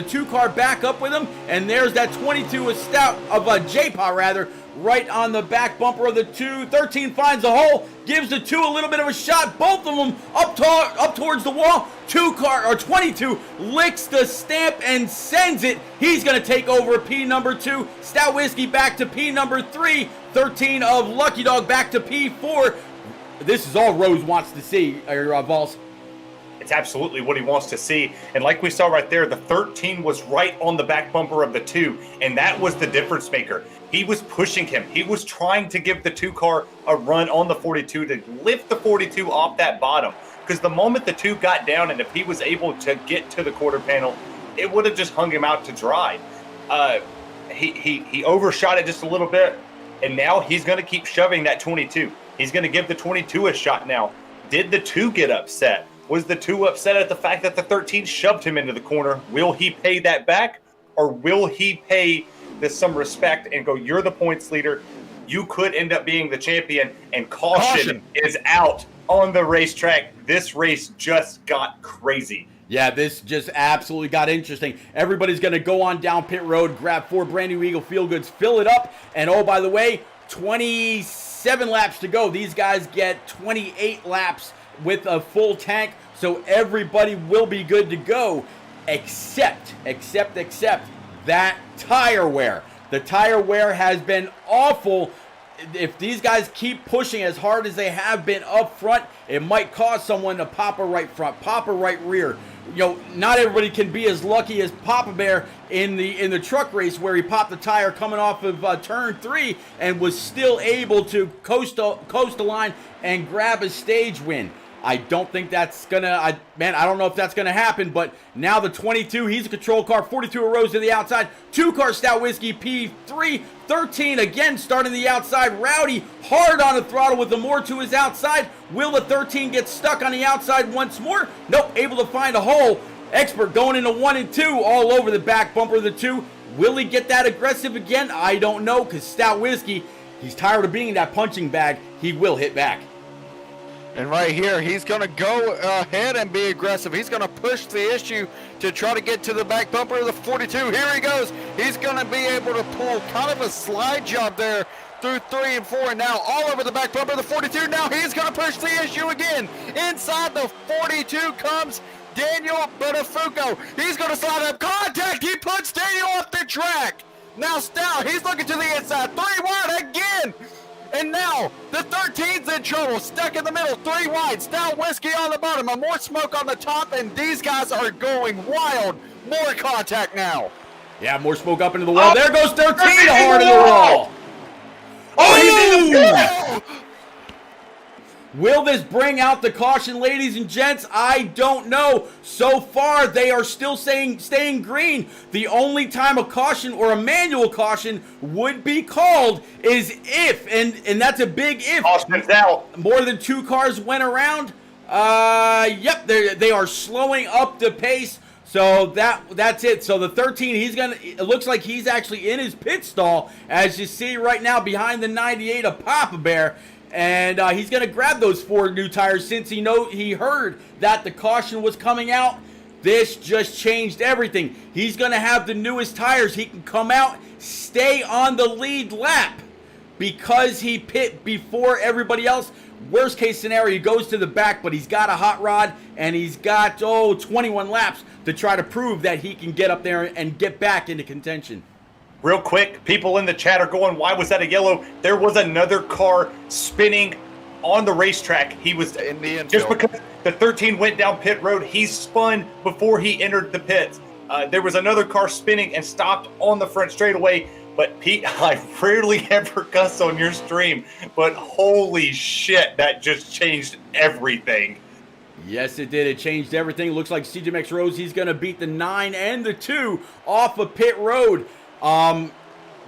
2 car back up with him. And there's that 22 of J-Paw rather, right on the back bumper of the 2. 13 finds a hole, gives the 2 a little bit of a shot. Both of them up towards the wall. 22 licks the stamp and sends it. He's going to take over P number 2. Stout Whiskey back to P number 3. 13 of Lucky Dog back to P4. This is all Rose wants to see, Vols. It's absolutely what he wants to see. And like we saw right there, the 13 was right on the back bumper of the 2, and that was the difference maker. He was pushing him. He was trying to give the 2 car a run on the 42 to lift the 42 off that bottom. Because the moment the 2 got down, and if he was able to get to the quarter panel, it would have just hung him out to dry. He overshot it just a little bit, and now he's going to keep shoving that 22. He's going to give the 22 a shot now. Did the 2 get upset? Was the 2 upset at the fact that the 13 shoved him into the corner? Will he pay that back? Or will he pay this some respect and go, you're the points leader, you could end up being the champion, and caution is out on the racetrack. This race just got crazy. Yeah, this just absolutely got interesting. Everybody's going to go on down pit road, grab 4 brand new Eagle Feel Goods, fill it up, and oh, by the way, 27 laps to go. These guys get 28 laps with a full tank, so everybody will be good to go, except that tire wear. The tire wear has been awful. If these guys keep pushing as hard as they have been up front, it might cause someone to pop a right front, pop a right rear. Not everybody can be as lucky as Papa Bear in the truck race, where he popped the tire coming off of turn 3 and was still able to coast the line and grab a stage win. I don't think that's gonna, I don't know if that's gonna happen, but now the 22, he's a control car, 42 Rose to the outside, 2 car Stout Whiskey, P3, 13 again starting the outside, Rowdy hard on the throttle with the more to his outside. Will the 13 get stuck on the outside once more? Nope, able to find a hole. Expert going into 1 and 2 all over the back bumper of the 2. Will he get that aggressive again? I don't know, because Stout Whiskey, he's tired of being that punching bag. He will hit back. And right here, he's going to go ahead and be aggressive. He's going to push the issue to try to get to the back bumper of the 42. Here he goes. He's going to be able to pull kind of a slide job there through 3 and 4. And now all over the back bumper of the 42. Now he's going to push the issue again. Inside the 42 comes Daniel Buttafuoco. He's going to slide up contact. He puts Daniel off the track. Now Stout, he's looking to the inside. 3 wide again. And now the 13's in trouble, stuck in the middle, 3 wide, Stout Whiskey on the bottom, a More Smoke on the top, and these guys are going wild. More contact now. Yeah, More Smoke up into the wall. There goes 13 hard in the wall. Oh! Will this bring out the caution, ladies and gents? I don't know. So far, they are still staying green. The only time a caution or a manual caution would be called is if, and that's a big if. Caution's out. More than 2 cars went around. Yep, they are slowing up the pace. So that's it. So the 13, it looks like he's actually in his pit stall, as you see right now behind the 98 of Papa Bear. And he's going to grab those 4 new tires since he heard that the caution was coming out. This just changed everything. He's going to have the newest tires. He can come out, stay on the lead lap. because he pit before everybody else, worst case scenario, he goes to the back, but he's got a hot rod and he's got 21 laps to try to prove that he can get up there and get back into contention. Real quick, people in the chat are going, why was that a yellow? There was another car spinning on the racetrack. He was In the infield. just because the 13 went down pit road, he spun before he entered the pits. There was another car spinning and stopped on the front straightaway. But Pete, I rarely ever cuss on your stream, but holy shit, that just changed everything. Yes, it did. It changed everything. Looks like CJ Max Rose, he's going to beat the 9 and the 2 off of pit road.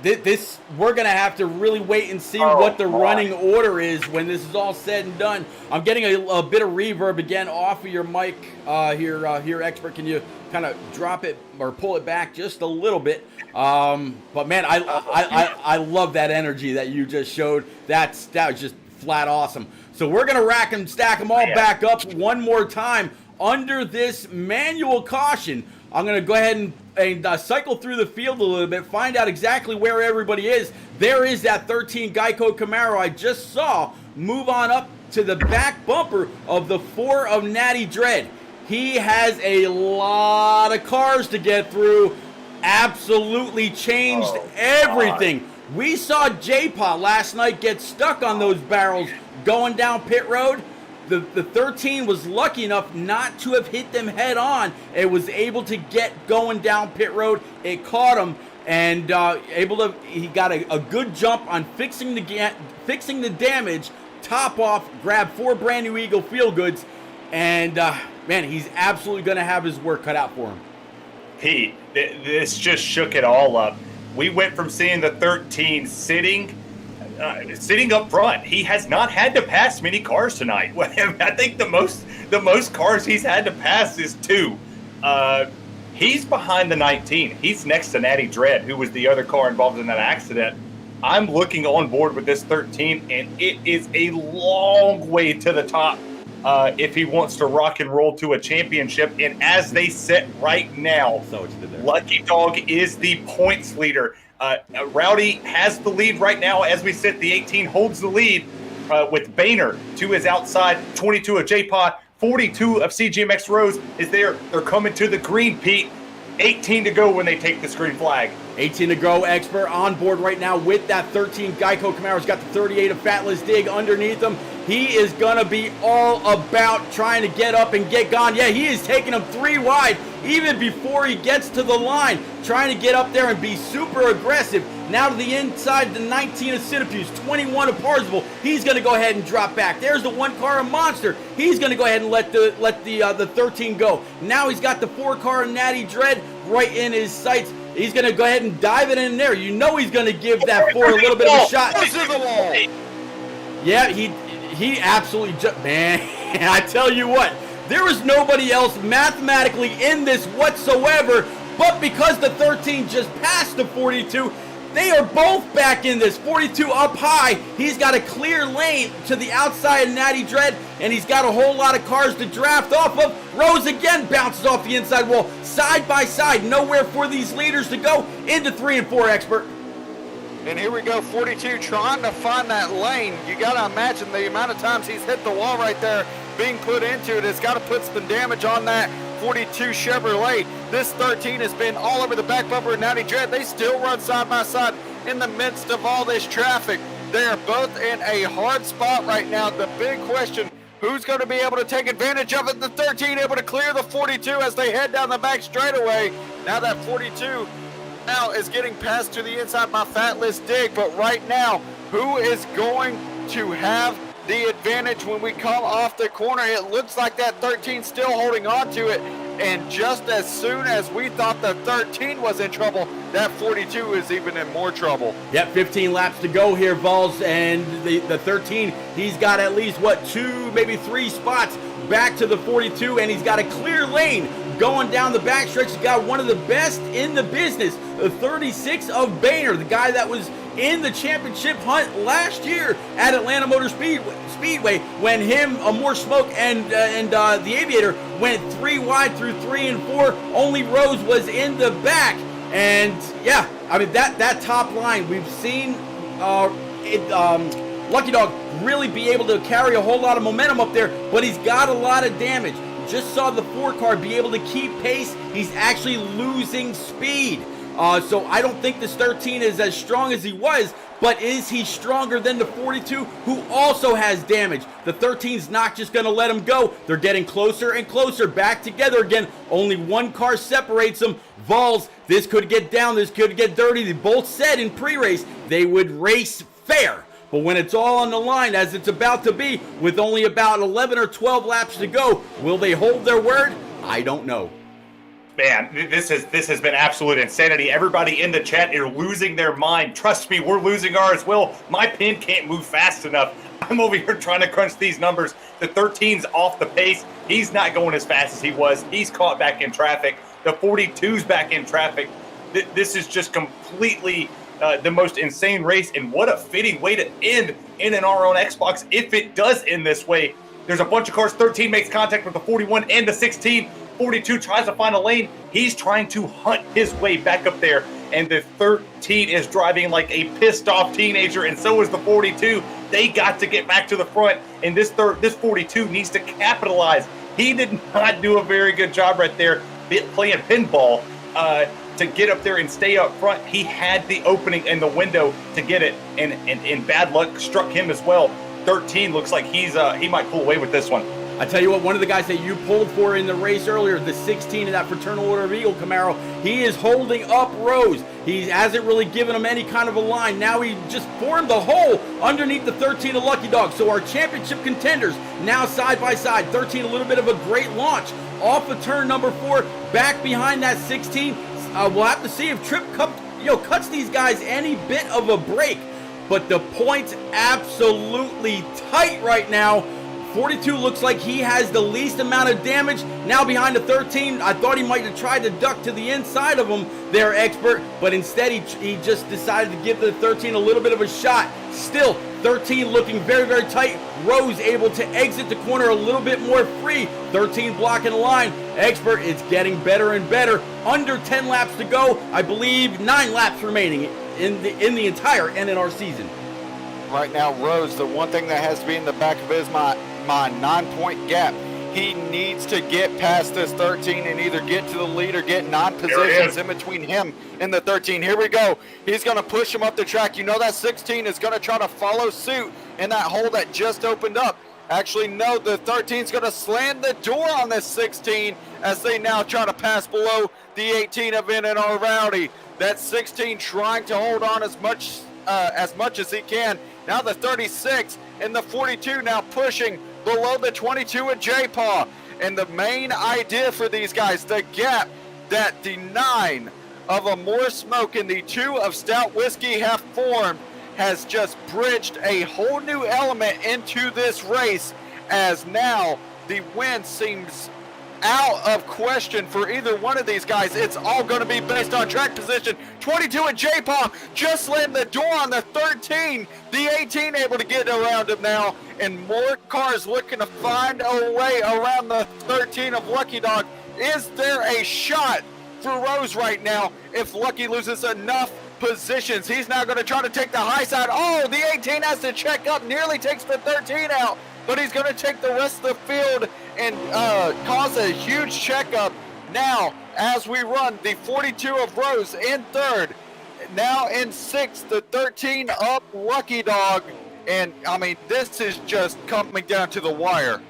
This we're going to have to really wait and see what the running order is when this is all said and done. I'm getting a bit of reverb again off of your mic here, Expert. Can you kind of drop it or pull it back just a little bit? But man, I love that energy that you just showed. That was just flat awesome. So we're going to rack and stack them all back up one more time under this manual caution. I'm going to go ahead and cycle through the field a little bit, find out exactly where everybody is. There is that 13 Geico Camaro I just saw move on up to the back bumper of the 4 of Natty Dread. He has a lot of cars to get through. Absolutely changed everything. We saw J-Paw last night get stuck on those barrels going down pit road. The 13 was lucky enough not to have hit them head on. It was able to get going down pit road. It caught him and he got a good jump on fixing the damage, top off, grab 4 brand new Eagle Feel Goods, and man, he's absolutely going to have his work cut out for him. Pete, this just shook it all up. We went from seeing the 13 sitting up front. He has not had to pass many cars tonight. I think the most cars he's had to pass is 2. He's behind the 19. He's next to Natty Dread, who was the other car involved in that accident. I'm looking on board with this 13, and it is a long way to the top if he wants to rock and roll to a championship. And as they sit right now, Lucky Dog is the points leader. Rowdy has the lead right now as we sit. The 18 holds the lead with Boehner to his outside. 22 of J-Paw, 42 of CGMX Rose is there. They're coming to the green, Pete. 18 to go when they take this green flag. 18 to go. Expert on board right now with that 13 Geico Camaro. He's got the 38 of Fatless Dig underneath him. He is going to be all about trying to get up and get gone. Yeah, he is taking him 3 wide even before he gets to the line, trying to get up there and be super aggressive. Now to the inside, the 19 of Cinepews, 21 of Parzival. He's going to go ahead and drop back. There's the 1 car of Monster. He's going to go ahead and let the 13 go. Now he's got the 4 car of Natty Dread right in his sights. He's going to go ahead and dive it in there. You know he's going to give that 4 a little bit of a shot. Yeah, he absolutely man, I tell you what, there was nobody else mathematically in this whatsoever, but because the 13 just passed the 42, they are both back in this. 42 up high. He's got a clear lane to the outside of Natty Dread, and he's got a whole lot of cars to draft off of. Rose again bounces off the inside wall. Side by side, nowhere for these leaders to go. Into 3 and 4, Expert. And here we go, 42 trying to find that lane. You got to imagine the amount of times he's hit the wall right there being put into it. It's got to put some damage on that 42 Chevrolet. This 13 has been all over the back bumper of Natty Dread. They still run side by side in the midst of all this traffic. They are both in a hard spot right now. The big question, who's going to be able to take advantage of it? The 13 able to clear the 42 as they head down the back straightaway. Now that 42 now is getting passed to the inside by Fatless Dig, but right now, who is going to have the advantage when we come off the corner? It looks like that 13 still holding on to it, and just as soon as we thought the 13 was in trouble, that 42 is even in more trouble. Yep, 15 laps to go here, Vols, and the 13, he's got at least, 2, maybe 3 spots back to the 42, and he's got a clear lane going down the backstretch. He's got one of the best in the business, the 36 of Boehner, the guy that was in the championship hunt last year at Atlanta Motor Speedway when him, More Smoke, and the Aviator went 3 wide through 3 and 4. Only Rose was in the back. And yeah, I mean, that top line we've seen Lucky Dog really be able to carry a whole lot of momentum up there, but he's got a lot of damage. Just saw the 4 car be able to keep pace. He's actually losing speed. So I don't think this 13 is as strong as he was, but is he stronger than the 42, who also has damage? The 13's not just going to let him go. They're getting closer and closer, back together again. Only 1 car separates them. Vols, this could get down, this could get dirty. They both said in pre-race they would race fair. But when it's all on the line, as it's about to be, with only about 11 or 12 laps to go, will they hold their word? I don't know. Man, this has been absolute insanity. Everybody in the chat is losing their mind. Trust me, we're losing ours. Will, my pen can't move fast enough. I'm over here trying to crunch these numbers. The 13's off the pace. He's not going as fast as he was. He's caught back in traffic. The 42's back in traffic. This is just completely the most insane race, and what a fitting way to end NNR on Xbox if it does end this way. There's a bunch of cars. 13 makes contact with the 41 and the 16. 42 tries to find a lane. He's trying to hunt his way back up there, and the 13 is driving like a pissed off teenager, and so is the 42. They got to get back to the front, and this 42 needs to capitalize. He did not do a very good job right there playing pinball to get up there and stay up front. He had the opening and the window to get it, and bad luck struck him as well. 13 looks like he might pull away with this one. I tell you what, one of the guys that you pulled for in the race earlier, the 16 in that Fraternal Order of Eagle Camaro, he is holding up Rose. He hasn't really given him any kind of a line. Now he just formed the hole underneath the 13 of Lucky Dog. So our championship contenders now side by side. 13 a little bit of a great launch off of turn number 4, back behind that 16. We'll have to see if Trip cuts these guys any bit of a break. But the points absolutely tight right now. 42 looks like he has the least amount of damage. Now behind the 13, I thought he might have tried to duck to the inside of him there, Expert, but instead he just decided to give the 13 a little bit of a shot. Still, 13 looking very, very tight. Rose able to exit the corner a little bit more free. 13 blocking the line. Expert, it's getting better and better. Under 10 laps to go. I believe 9 laps remaining in the entire NNR season. Right now, Rose, the one thing that has to be in the back of his mind, 9-point gap. He needs to get past this 13 and either get to the lead or get 9 positions in between him and the 13. Here we go. He's going to push him up the track. You know that 16 is going to try to follow suit in that hole that just opened up. Actually, no, the 13 is going to slam the door on this 16 as they now try to pass below the 18 of NNR Rowdy. That 16 trying to hold on as much as he can. Now the 36 and the 42 now pushing below the 22 of J-Paw. And the main idea for these guys, the gap that the 9 of a More Smoke and the 2 of Stout Whiskey have formed has just bridged a whole new element into this race, as now the win seems out of question for either one of these guys. It's all going to be based on track position. 22 and J-Paw just slammed the door on the 13. The 18 able to get around him now, and more cars looking to find a way around the 13 of Lucky Dog. Is there a shot for Rose right now if Lucky loses enough positions? He's now going to try to take the high side. Oh, the 18 has to check up, nearly takes the 13 out, but he's going to take the rest of the field and cause a huge checkup. Now, as we run, the 42 of Rose in third. Now in sixth, the 13 up Lucky Dog. And, I mean, this is just coming down to the wire.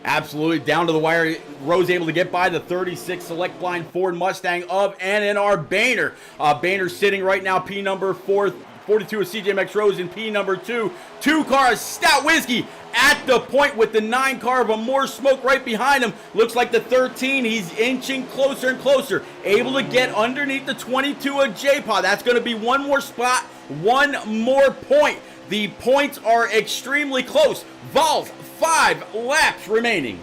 Absolutely, down to the wire. Rose able to get by the 36 Select Blind Ford Mustang of NNR Boehner. Boehner sitting right now, P number 4, 42 of CJ Rose in P number 2. 2 cars, Stout Whiskey at the point with the 9 car of a More Smoke right behind him. Looks like the 13, he's inching closer and closer. Able to get underneath the 22 of J-Paw. That's going to be one more spot, one more point. The points are extremely close. Vols, 5 laps remaining.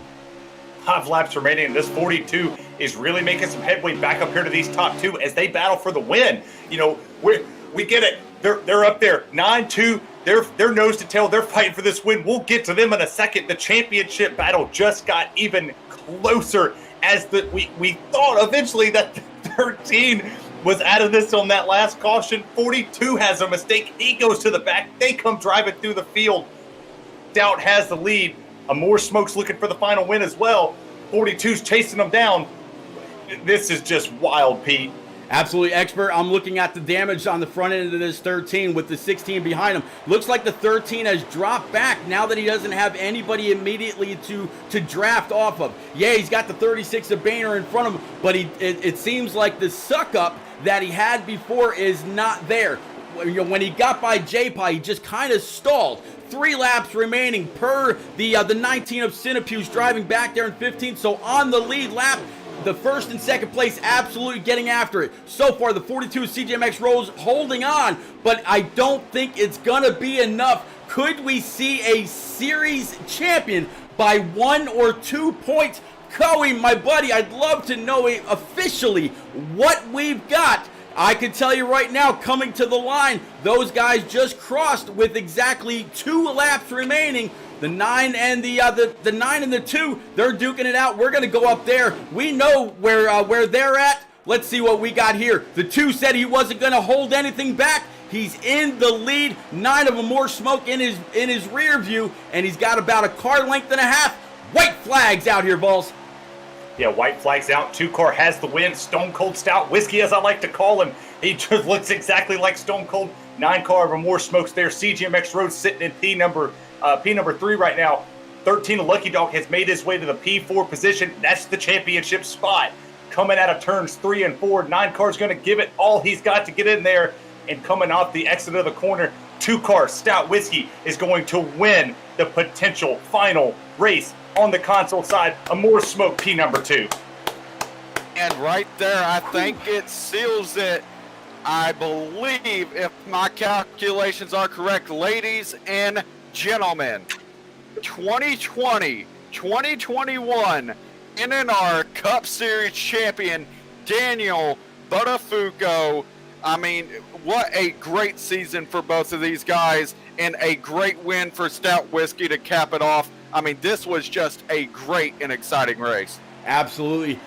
5 laps remaining, and this 42 is really making some headway back up here to these top 2 as they battle for the win. You know, we get it. They're up there, 9-2. They're nose to tail. They're fighting for this win. We'll get to them in a second. The championship battle just got even closer as we thought eventually that the 13 was out of this on that last caution. 42 has a mistake. He goes to the back. They come driving through the field. Stout has the lead. More Smoke's looking for the final win as well. 42's chasing them down. This is just wild, Pete. Absolutely expert. I'm looking at the damage on the front end of this 13 with the 16 behind him. Looks like the 13 has dropped back now that he doesn't have anybody immediately to draft off of. Yeah, he's got the 36 of Boehner in front of him, but it seems like the suck up that he had before is not there. When he got by J-Pa, he just kind of stalled. 3 laps remaining per the 19 of Sinapuse driving back there in 15. So on the lead lap, the first and second place absolutely getting after it. So far, the 42 CJMX Rose holding on, but I don't think it's going to be enough. Could we see a series champion by 1 or 2 points? Coey, my buddy, I'd love to know officially what we've got. I can tell you right now, coming to the line, those guys just crossed with exactly 2 laps remaining. The 9 and the 9 and the 2, they're duking it out. We're gonna go up there. We know where they're at. Let's see what we got here. The 2 said he wasn't gonna hold anything back. He's in the lead. 9 of them more smoke in his rear view, and he's got about a car length and a half. White flags out here, Balls. Yeah, white flags out. 2 car has the win. Stone Cold Stout Whiskey, as I like to call him. He just looks exactly like Stone Cold. 9 car over more smokes there. CGMX Road sitting in P number 3 right now. 13 Lucky Dog has made his way to the P4 position. That's the championship spot. Coming out of turns 3 and 4. 9 car's going to give it all he's got to get in there. And coming off the exit of the corner, 2 car Stout Whiskey is going to win the potential final race on the console side. A more smoke P number 2. And right there, I think it seals it. I believe, if my calculations are correct, ladies and gentlemen, 2020-2021 NNR Cup Series champion Daniel Buttafuoco. I mean, what a great season for both of these guys, and a great win for Stout Whiskey to cap it off. I mean, this was just a great and exciting race. Absolutely.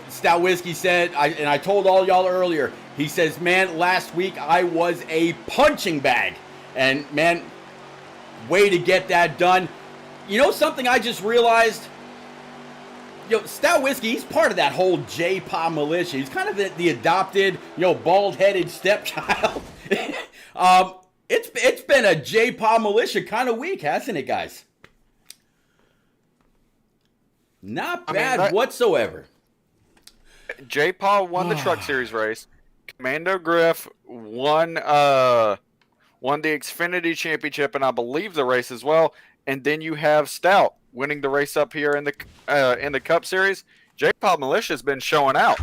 Stout Whiskey said, and I told all y'all earlier, he says, man, last week I was a punching bag. And, man, way to get that done. You know something I just realized? Stout Whiskey, he's part of that whole J-Pa militia. He's kind of the adopted, bald-headed stepchild. It's been a J-Pa militia kind of week, hasn't it, guys? Not bad whatsoever. J-Pa won the Truck Series race. Commando Griff won the Xfinity Championship, and I believe the race as well. And then you have Stout winning the race up here in the Cup Series. J-Pa Militia's been showing out.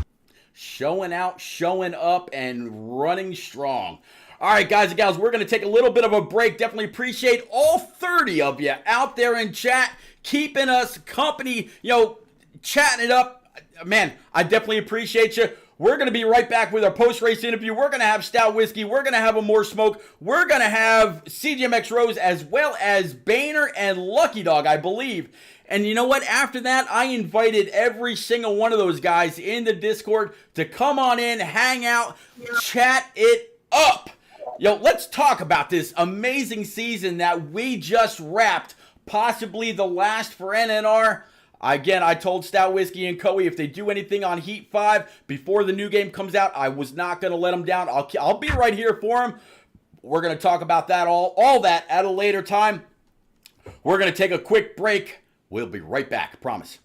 Showing up, and running strong. All right, guys and gals, we're going to take a little bit of a break. Definitely appreciate all 30 of you out there in chat, keeping us company, chatting it up. Man, I definitely appreciate you. We're going to be right back with our post-race interview. We're going to have Stout Whiskey. We're going to have a more smoke. We're going to have CGMX Rose as well as Boehner and Lucky Dog, I believe. And you know what? After that, I invited every single one of those guys in the Discord to come on in, hang out, chat it up. Let's talk about this amazing season that we just wrapped, possibly the last for NNR. Again, I told Stout Whiskey and Coey if they do anything on Heat 5 before the new game comes out, I was not going to let them down. I'll be right here for them. We're going to talk about that all that at a later time. We're going to take a quick break. We'll be right back, promise.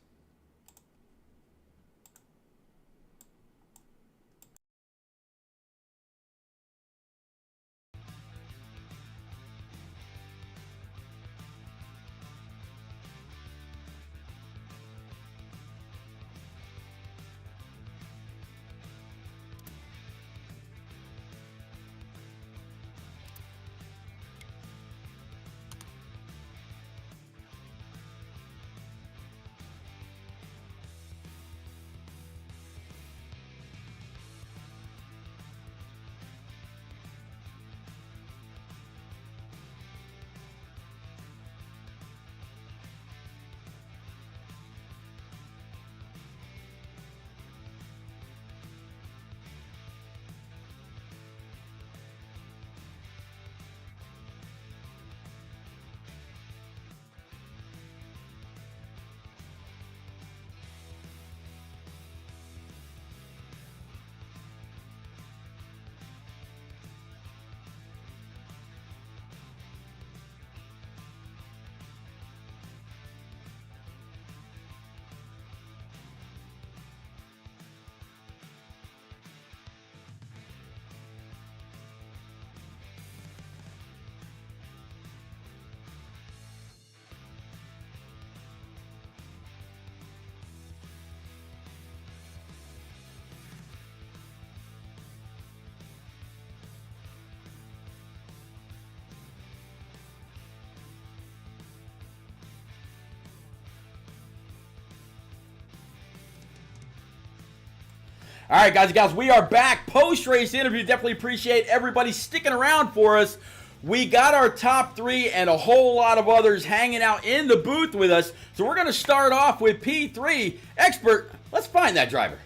All right, guys and gals, we are back. Post-race interview. Definitely appreciate everybody sticking around for us. We got our top 3 and a whole lot of others hanging out in the booth with us. So we're going to start off with P3. Expert, let's find that driver.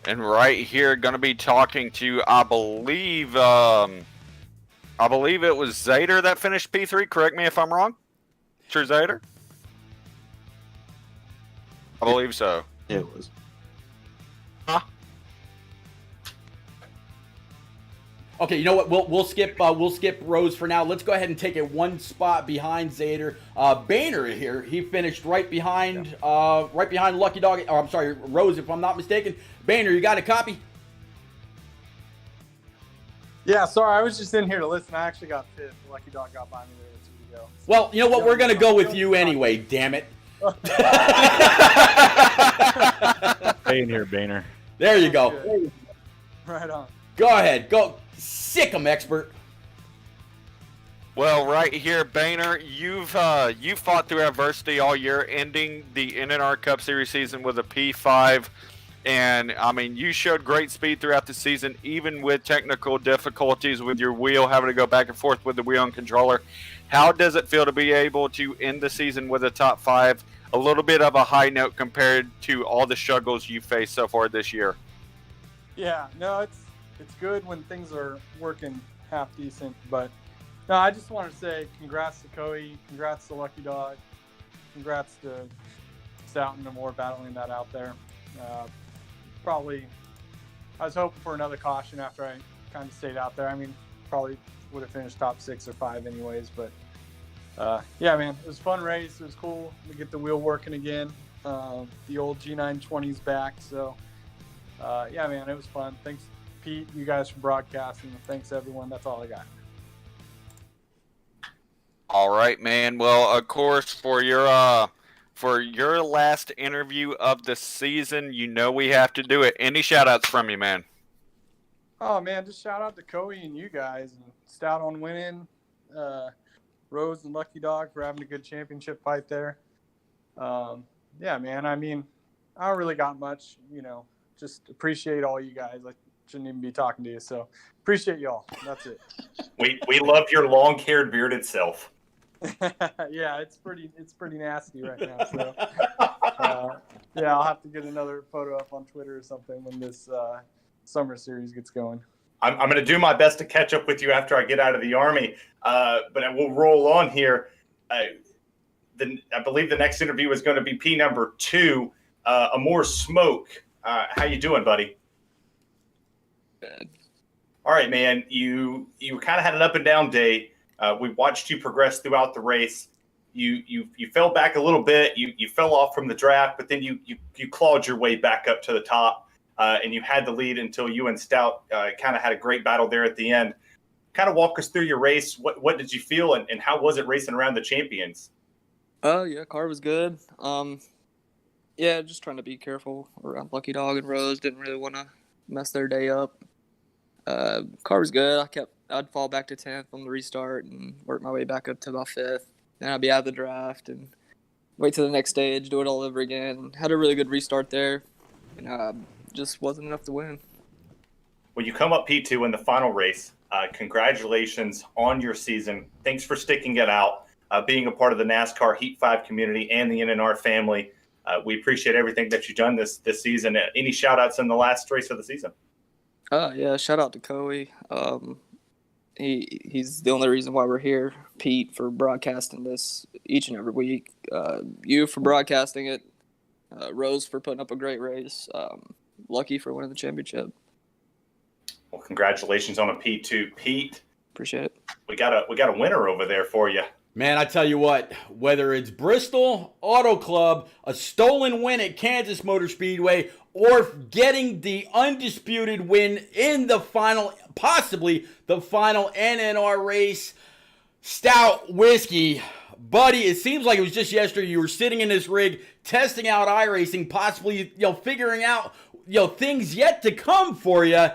And right here, going to be talking to, I believe it was Zader that finished P3. Correct me if I'm wrong. Sure, Zader? I believe so. Yeah, it was. Okay, you know what? We'll skip Rose for now. Let's go ahead and take it one spot behind Zader. Boehner here. He finished right behind Lucky Dog. Oh, I'm sorry, Rose, if I'm not mistaken. Boehner, you got a copy? Yeah, sorry, I was just in here to listen. I actually got fifth. Lucky Dog got by me there 2 to go. Well, you know what? We're gonna go with you anyway. Damn it. Stay in here, Boehner. There you go. Good. Right on. Go ahead. Go. Sick 'em, Expert. Well, right here, Boehner, you fought through adversity all year, ending the NNR Cup Series season with a P5. And, I mean, you showed great speed throughout the season, even with technical difficulties with your wheel, having to go back and forth with the wheel and controller. How does it feel to be able to end the season with a top 5, a little bit of a high note compared to all the struggles you faced so far this year? Yeah, no, it's good when things are working half decent. But, no, I just want to say congrats to Coey, congrats to Lucky Dog, congrats to Stoughton and Moore battling that out there. Probably, I was hoping for another caution after I kind of stayed out there. I mean, probably would have finished top 6 or 5 anyways. But yeah, man, it was a fun race. It was cool to get the wheel working again. The old G920's back. So yeah, man, it was fun. Thanks, Pete, you guys for broadcasting. Thanks, everyone. That's all I got. All right, man. Well, of course, for your last interview of the season, you know we have to do it. Any shout-outs from you, man? Oh, man, just shout out to Coey and you guys. And Stout on winning. Rose and Lucky Dog for having a good championship fight there. Yeah, man, I mean, I don't really got much, just appreciate all you guys. I shouldn't even be talking to you, so appreciate y'all. That's it. We love your long-haired bearded self. Yeah, it's pretty nasty right now. So yeah, I'll have to get another photo up on Twitter or something when this summer series gets going. I'm going to do my best to catch up with you after I get out of the Army, but I will roll on here. I believe the next interview is going to be P number 2, Amore Smoke. How you doing, buddy? Good. All right, man. You kind of had an up and down day. We watched you progress throughout the race. You fell back a little bit. You fell off from the draft, but then you clawed your way back up to the top, and you had the lead until you and Stout kind of had a great battle there at the end. Kind of walk us through your race. What did you feel, and how was it racing around the champions? Yeah, car was good. Yeah, just trying to be careful around Lucky Dog and Rose. Didn't really want to mess their day up. Car was good. I'd fall back to 10th on the restart and work my way back up to about 5th. Then I'd be out of the draft and wait till the next stage, do it all over again. Had a really good restart there, and just wasn't enough to win. Well, you come up P2 in the final race. Congratulations on your season. Thanks for sticking it out, being a part of the NASCAR Heat 5 community and the NNR family. We appreciate everything that you've done this season. Any shout-outs in the last race of the season? Yeah, shout out to Coey. He's the only reason why we're here. Pete for broadcasting this each and every week. You for broadcasting it. Rose for putting up a great race. Lucky for winning the championship. Well, congratulations on a P2, Pete. Appreciate it. We got a winner over there for you. Man, I tell you what, whether it's Bristol Auto Club, a stolen win at Kansas Motor Speedway, or getting the undisputed win in the final, possibly the final NNR race, Stout Whiskey. Buddy, it seems like it was just yesterday you were sitting in this rig, testing out iRacing, possibly, figuring out, things yet to come for you.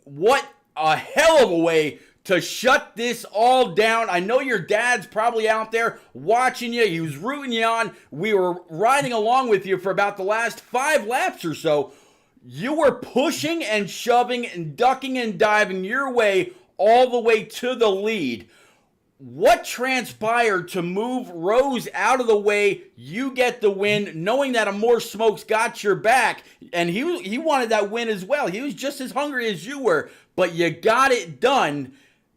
What a hell of a way to shut this all down. I know your dad's probably out there watching you. He was rooting you on. We were riding along with you for about the last 5 laps or so. You were pushing and shoving and ducking and diving your way all the way to the lead. What transpired to move Rose out of the way? You get the win, knowing that Amore Smokes got your back, and he wanted that win as well. He was just as hungry as you were, but you got it done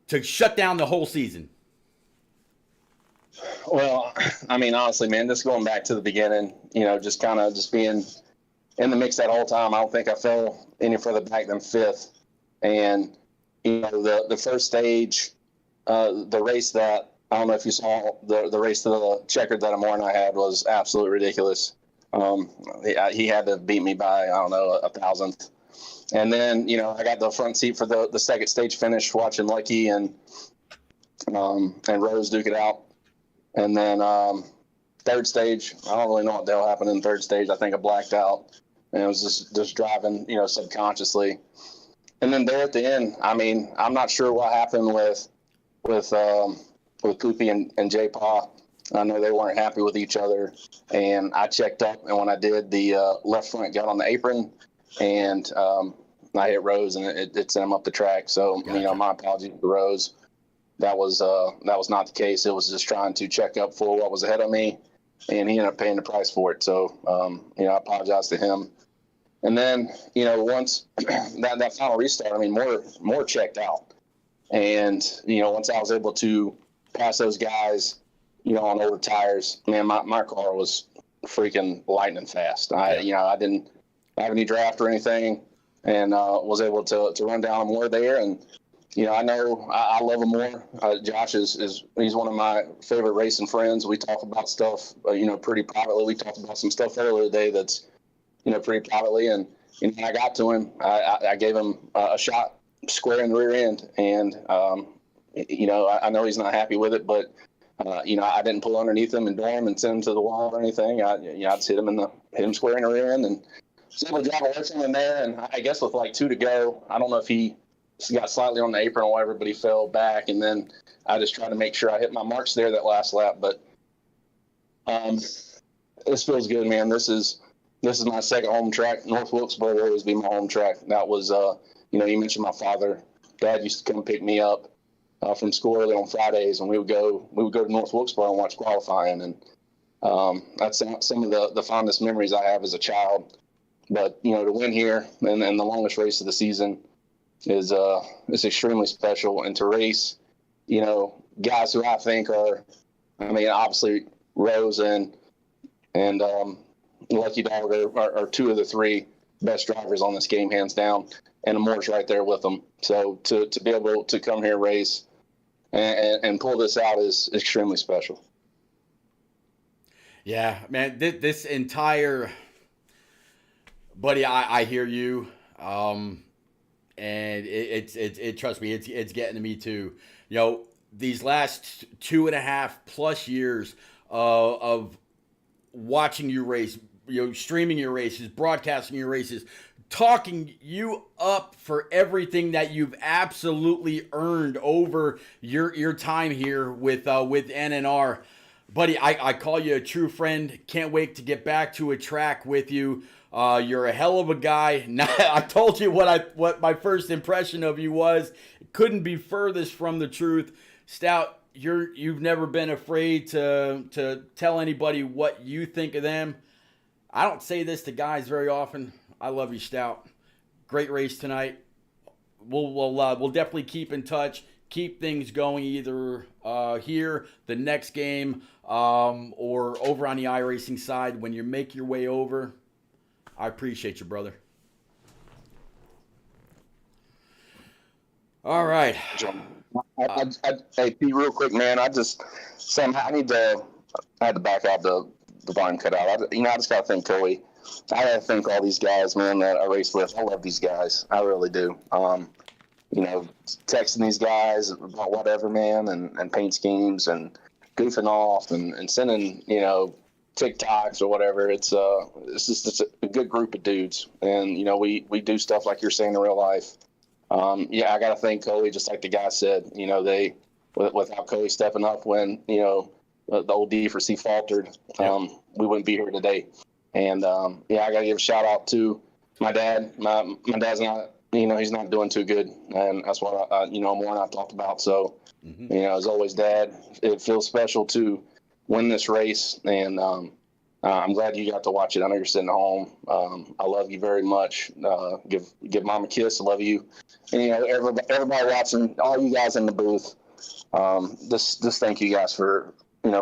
to shut down the whole season. Well, I mean, honestly, man, just going back to the beginning, just kind of just being in the mix that whole time. I don't think I fell any further back than fifth. And, the first stage, the race that, I don't know if you saw, the race to the checkered that Amore and I had was absolutely ridiculous. He had to beat me by, I don't know, 1,000th. And then, I got the front seat for the second stage finish, watching Lucky and Rose duke it out. And then third stage, I don't really know what the hell happened in third stage. I think I blacked out, and it was just driving, subconsciously. And then there at the end, I mean, I'm not sure what happened with Poopy and J-Paw. I know they weren't happy with each other, and I checked up, and when I did, the left front got on the apron, and I hit Rose, and it sent him up the track. So, Gotcha. My apologies to Rose. That was not the case. It was just trying to check up for what was ahead of me, and he ended up paying the price for it. So, I apologize to him. And then, once that final restart, I mean, more checked out. And, once I was able to pass those guys, on older tires, man, my car was freaking lightning fast. I didn't have any draft or anything, and was able to run down more there. And, I know I love him more. Josh he's one of my favorite racing friends. We talk about stuff, pretty privately. We talked about some stuff earlier today that's, pretty privately. And, when I got to him, I gave him a shot square in the rear end. And, I know he's not happy with it, but, I didn't pull underneath him and door him and send him to the wall or anything. I just hit him square in the rear end, and was able to drive away from him there. And I guess with like 2 to go, I don't know if he got slightly on the apron or whatever, but he fell back. And then I just tried to make sure I hit my marks there that last lap. But this feels good, man. This is my second home track. North Wilkesboro will always be my home track. That was, you mentioned my father. Dad used to come pick me up from school early on Fridays, and we would go to North Wilkesboro and watch qualifying. And that's some of the fondest memories I have as a child. But, to win here and the longest race of the season is extremely special. And to race, guys who I think are, obviously Rose and Lucky Dog are 2 of the 3 best drivers on this game, hands down. And Amore's right there with them. So to be able to come here, race, and pull this out is extremely special. Yeah, man, this entire, buddy, I hear you. And it trust me, it's getting to me too. These last 2.5+ years of watching you race, streaming your races, broadcasting your races, talking you up for everything that you've absolutely earned over your time here with NNR. Buddy, I call you a true friend. Can't wait to get back to a track with you. You're a hell of a guy. I told you what my first impression of you was. It couldn't be furthest from the truth. Stout, you've never been afraid to tell anybody what you think of them. I don't say this to guys very often. I love you, Stout. Great race tonight. We'll definitely keep in touch. Keep things going either here, the next game, or over on the iRacing side when you make your way over. I appreciate you, brother. All right. Hey, Pete, real quick, man. I had to back out the volume cut out. I just got to thank Coey. I got to thank all these guys, man, that I race with. I love these guys. I really do. Texting these guys about whatever, man, and paint schemes and goofing off and sending, TikToks or whatever. It's just a good group of dudes. And, we do stuff like you're saying in real life. I got to thank Coey, just like the guy said, they, without Coey stepping up when, the old D4C faltered, we wouldn't be here today. And, I got to give a shout out to my dad's not, he's not doing too good, and that's what more and I talked about. So, as always, Dad, it feels special to win this race, and I'm glad you got to watch it. I know you're sitting at home. I love you very much. Give Mom a kiss. I love you, and everybody watching, all you guys in the booth. Just thank you guys for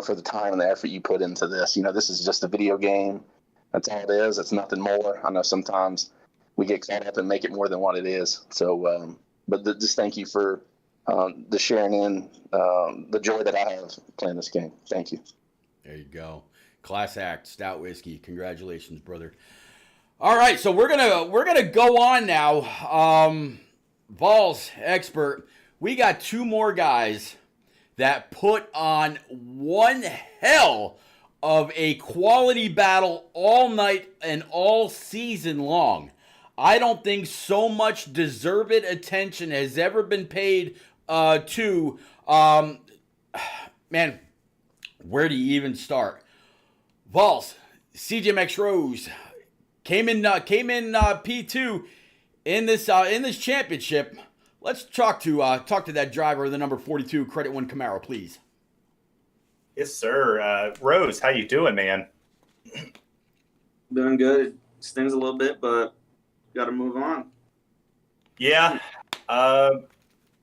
for the time and the effort you put into this. This is just a video game. That's all it is. It's nothing more. I know sometimes we get caught up and make it more than what it is. So, just thank you for the sharing in the joy that I have playing this game. Thank you. There you go. Class act, Stout Whiskey. Congratulations, brother. All right, so we're gonna go on now. Vols expert. We got two more guys that put on one hell of a quality battle all night and all season long. I don't think so much deserved attention has ever been paid to. Man, where do you even start? Vols, CJMX Rose came in P2 in this championship. Let's talk to that driver, the number 42 Credit One Camaro, please. Yes, sir. Rose, how you doing, man? Doing good. It stings a little bit, but got to move on. Yeah.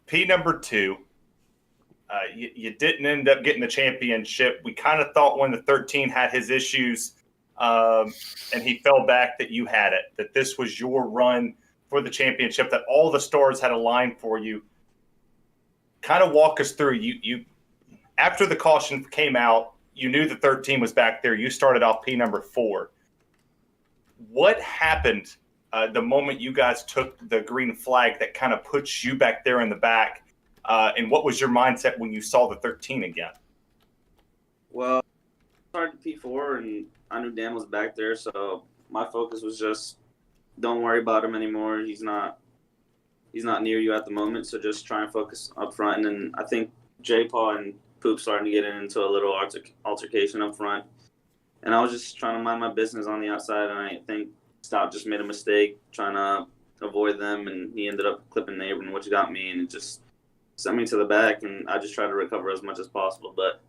P number 2. You didn't end up getting the championship. We kind of thought when the 13 had his issues and he fell back that you had it, that this was your run for the championship, that all the stars had aligned for you. Kind of walk us through. You after the caution came out, you knew the 13 was back there. You started off P number 4. What happened the moment you guys took the green flag that kind of puts you back there in the back? And what was your mindset when you saw the 13 again? Well, I started P4, and I knew Dan was back there, so my focus was just don't worry about him anymore. He's not near you at the moment, so just try and focus up front. And then I think J. Paul and Poop starting to get into a little altercation up front. And I was just trying to mind my business on the outside, and I think Stout just made a mistake trying to avoid them, and he ended up clipping Abram, which got me, and it just sent me to the back, and I just tried to recover as much as possible. But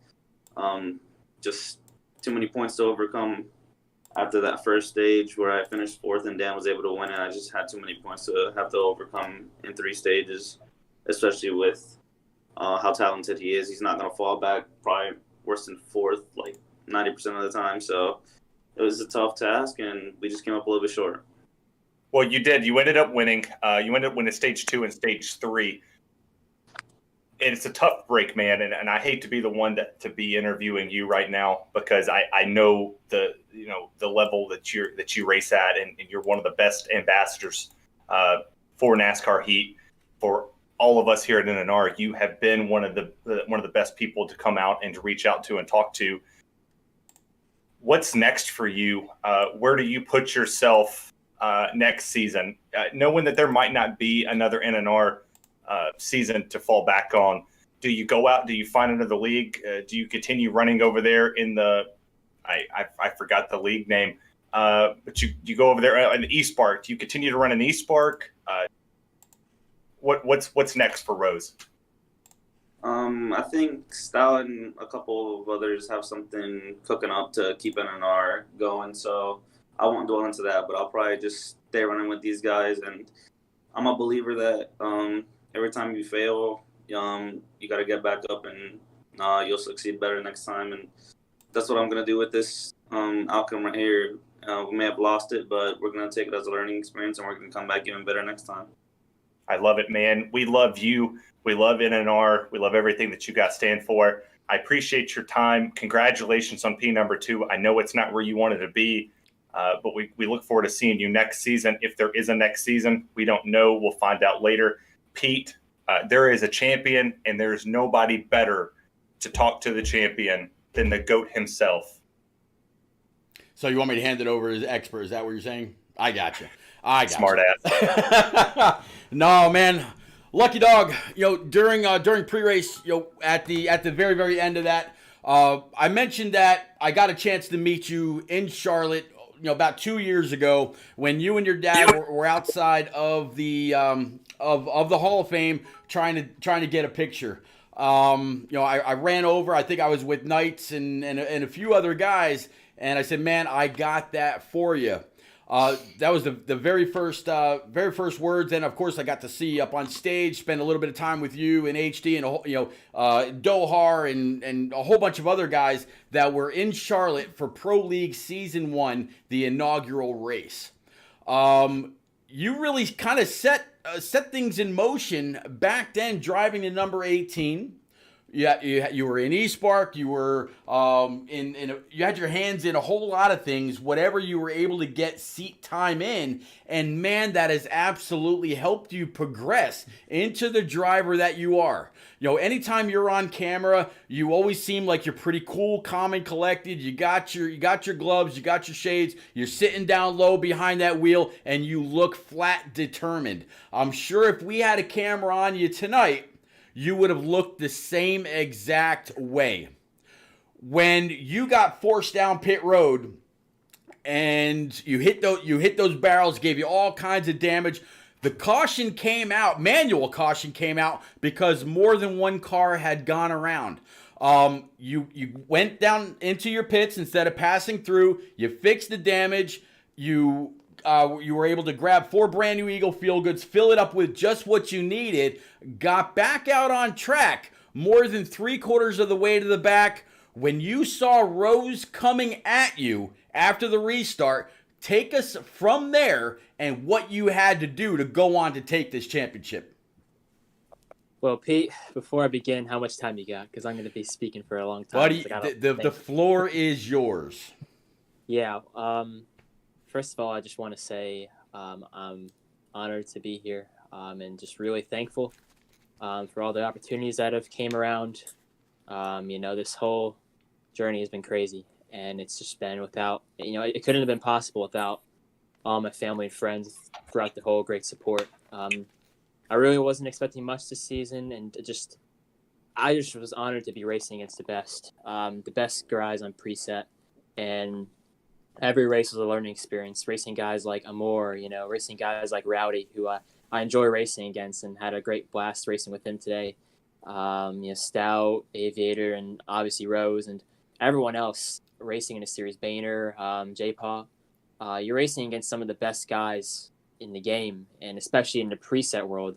just too many points to overcome after that first stage where I finished 4th and Dan was able to win it. I just had too many points to have to overcome in 3 stages, especially with how talented he is. He's not going to fall back probably worse than 4th, like 90% of the time. So it was a tough task, and we just came up a little bit short. Well, you did. You ended up winning. You ended up winning stage 2 and stage 3. And it's a tough break, man. And I hate to be the one to be interviewing you right now because I know the level that you race at, and you're one of the best ambassadors for NASCAR Heat. For all of us here at NNR, you have been one of the best people to come out and to reach out to and talk to. What's next for you? Where do you put yourself next season, knowing that there might not be another NNR season to fall back on? Do you go out? Do you find another league? Do you continue running over there in the I forgot the league name, but you go over there in the East Park? Do you continue to run in East Park? What's next for Rose? I think Stout and a couple of others have something cooking up to keep NNR going, so I won't dwell into that, but I'll probably just stay running with these guys. And I'm a believer that every time you fail, you got to get back up, and you'll succeed better next time. And that's what I'm going to do with this outcome right here. We may have lost it, but we're going to take it as a learning experience, and we're going to come back even better next time. I love it, man. We love you. We love NNR. We love everything that you guys stand for. I appreciate your time. Congratulations on P number 2. I know it's not where you wanted to be, but we look forward to seeing you next season. If there is a next season, we don't know. We'll find out later. Pete, there is a champion, and there's nobody better to talk to the champion than the GOAT himself. So you want me to hand it over as expert? Is that what you're saying? I got you. Smart ass. No, man. Lucky Dog, during pre-race, at the very, very end of that, I mentioned that I got a chance to meet you in Charlotte about 2 years ago when you and your dad were outside of the of the Hall of Fame trying to get a picture. I ran over. I think I was with Knights and a few other guys, and I said, "Man, I got that for you." That was the very first words. And of course, I got to see you up on stage, spend a little bit of time with you and HD and Dohar and a whole bunch of other guys that were in Charlotte for Pro League Season 1, the inaugural race. You really kind of set things in motion back then, driving the number 18. Yeah, you were in eSpark. You were you had your hands in a whole lot of things. Whatever you were able to get seat time in, and man, that has absolutely helped you progress into the driver that you are. Anytime you're on camera, you always seem like you're pretty cool, calm, and collected. You got your gloves, you got your shades. You're sitting down low behind that wheel, and you look flat determined. I'm sure if we had a camera on you tonight, you would have looked the same exact way. When you got forced down pit road and you hit those barrels, gave you all kinds of damage, the caution came out, manual caution came out because more than one car had gone around. You went down into your pits instead of passing through, you fixed the damage, you were able to grab 4 brand new Eagle Feel Goods, fill it up with just what you needed, got back out on track more than 3/4 of the way to the back. When you saw Rose coming at you after the restart, take us from there and what you had to do to go on to take this championship. Well, Pete, before I begin, how much time you got? Because I'm going to be speaking for a long time. Buddy, the floor is yours. Yeah. First of all, I just want to say I'm honored to be here and just really thankful for all the opportunities that have came around. This whole journey has been crazy, and it's just been without, it couldn't have been possible without all my family and friends throughout the whole great support. I really wasn't expecting much this season, and I just was honored to be racing against the best guys on preset, and every race was a learning experience. Racing guys like Amor, racing guys like Rowdy, who I enjoy racing against and had a great blast racing with him today. Stout, Aviator, and obviously Rose, and everyone else racing in the series, Boehner, J-Paw. You're racing against some of the best guys in the game, and especially in the preset world.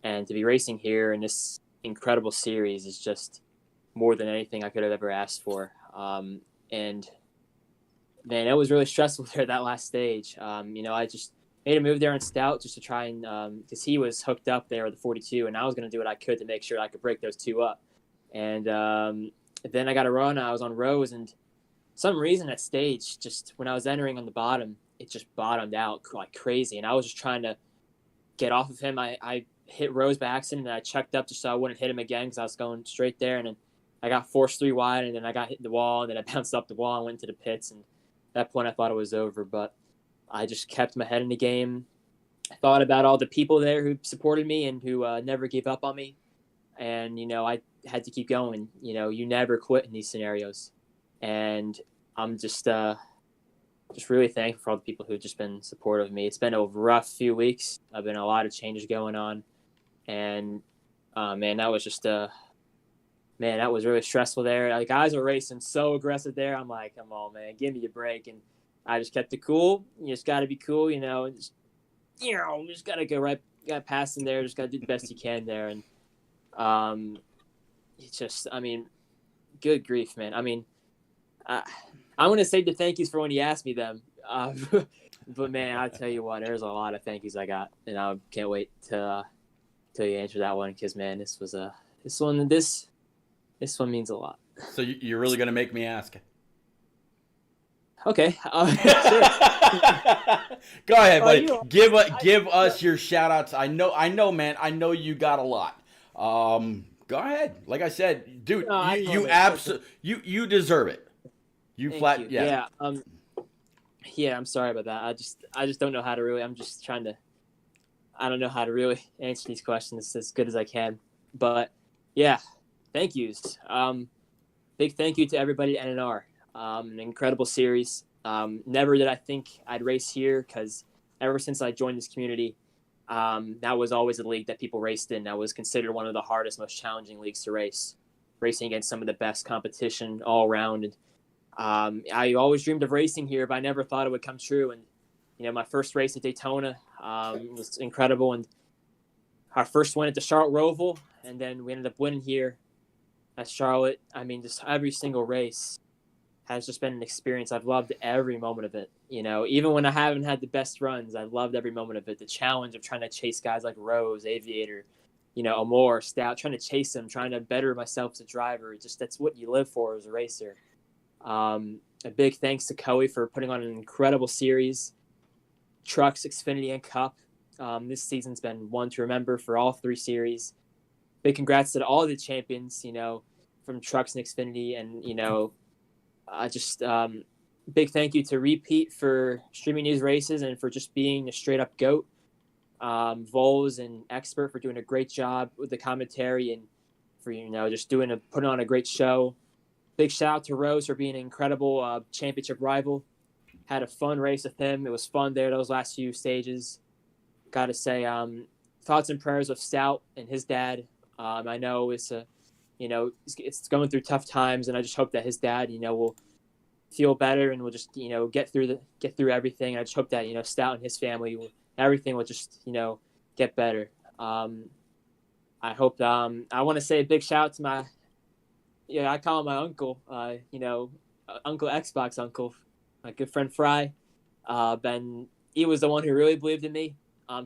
And to be racing here in this incredible series is just more than anything I could have ever asked for. And man, it was really stressful there that last stage. I just made a move there on Stout just to try and because he was hooked up there with the 42, and I was going to do what I could to make sure I could break those two up. And then I got a run. I was on Rose, and some reason that stage, just when I was entering on the bottom, it just bottomed out like crazy, and I was just trying to get off of him. I hit Rose by accident, and I checked up just so I wouldn't hit him again because I was going straight there, and then I got forced 3 wide, and then I got hit the wall, and then I bounced up the wall and went to the pits, and at that point I thought it was over, but I just kept my head in the game. I thought about all the people there who supported me and who never gave up on me, and I had to keep going. You never quit in these scenarios, and I'm just really thankful for all the people who've just been supportive of me. It's been a rough few weeks. I've been a lot of changes going on, and that was just that was really stressful there. Like, guys were racing so aggressive there. I'm like, come on, man, give me a break. And I just kept it cool. You just got to be cool, and just, just got to go right, got past them there. Just got to do the best you can there. And it's just, good grief, man. I'm going to save the thank yous for when you ask me them. But man, I tell you what, there's a lot of thank yous I got, and I can't wait to till you answer that one, because man, this one means a lot. So you're really going to make me ask? Okay. Sure. Go ahead, buddy. Give us your shout outs. I know, man. I know you got a lot. Go ahead. Like I said, dude, you absolutely you deserve it. Thank you. Yeah. Yeah, I'm sorry about that. I just don't know how to really. I don't know how to really answer these questions as good as I can. But yeah, thank yous. Big thank you to everybody at NNR. An incredible series. Never did I think I'd race here, because ever since I joined this community, that was always a league that people raced in. That was considered one of the hardest, most challenging leagues to race, racing against some of the best competition all around. And I always dreamed of racing here, but I never thought it would come true. And my first race at Daytona was incredible, and our first win at the Charlotte Roval, and then we ended up winning here at Charlotte. I mean, just every single race has just been an experience. I've loved every moment of it. Even when I haven't had the best runs, I've loved every moment of it. The challenge of trying to chase guys like Rose, Aviator, Amore, Stout, trying to chase them, trying to better myself as a driver. That's what you live for as a racer. A big thanks to Coey for putting on an incredible series. Trucks, Xfinity, and Cup. This season's been one to remember for all three series. Big congrats to all the champions, from Trucks and Xfinity, and big thank you to Repeat for streaming these races and for just being a straight up GOAT. Vols and Expert for doing a great job with the commentary and for just putting on a great show. Big shout out to Rose for being an incredible championship rival. Had a fun race with him. It was fun there those last few stages. Got to say, thoughts and prayers of Stout and his dad. I know it's it's going through tough times, and I just hope that his dad, will feel better and will just, get through everything. I just hope that, Stout and his family, everything will just, get better. I hope, I want to say a big shout out to my, I call him my uncle, Uncle Xbox Uncle, my good friend Fry. Ben, he was the one who really believed in me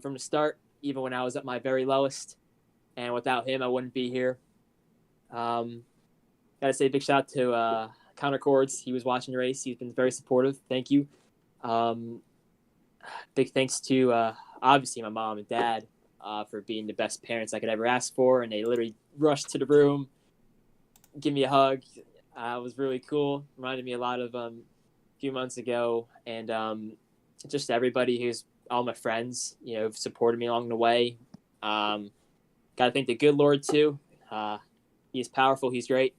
from the start, even when I was at my very lowest. And without him, I wouldn't be here. Got to say a big shout out to Counter Chords. He was watching the race. He's been very supportive. Thank you. Big thanks to, obviously, my mom and dad for being the best parents I could ever ask for. And they literally rushed to the room, give me a hug. It was really cool. Reminded me a lot of a few months ago. And just everybody who's all my friends, who've supported me along the way. Got to thank the good Lord, too. He's powerful. He's great.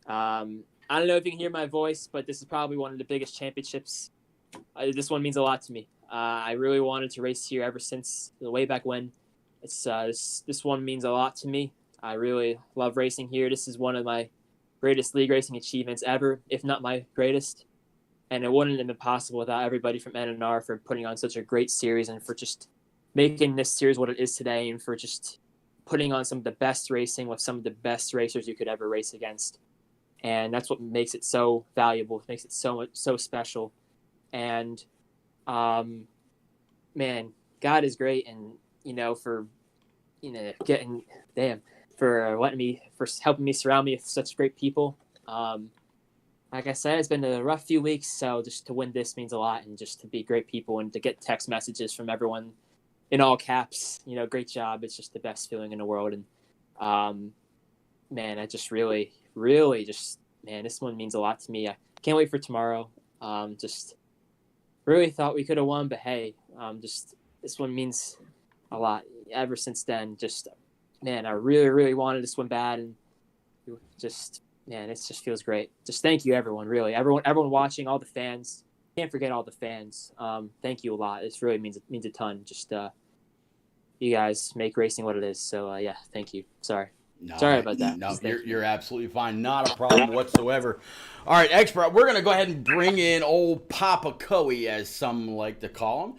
I don't know if you can hear my voice, but this is probably one of the biggest championships. This one means a lot to me. I really wanted to race here ever since way back when. This one means a lot to me. I really love racing here. This is one of my greatest league racing achievements ever, if not my greatest. And it wouldn't have been possible without everybody from NNR for putting on such a great series and for just making this series what it is today, and for just putting on some of the best racing with some of the best racers you could ever race against. And that's what makes it so valuable. It makes it so special. And, man, God is great. And, for helping me surround me with such great people. Like I said, it's been a rough few weeks. So just to win this means a lot, and just to be great people and to get text messages from everyone in all caps, great job. It's just the best feeling in the world. And, man, I just really, really this one means a lot to me. I can't wait for tomorrow. Just really thought we could have won, but hey, this one means a lot. Ever since then, I really, really wanted this one bad, and it just feels great. Just thank you, everyone. Really, everyone watching, all the fans. Can't forget all the fans. Thank you a lot. This really means a ton. Just you guys make racing what it is. So yeah, thank you. Sorry about that. No, you're absolutely fine. Not a problem whatsoever. All right, Expert, we're going to go ahead and bring in old Papa Coey, as some like to call him.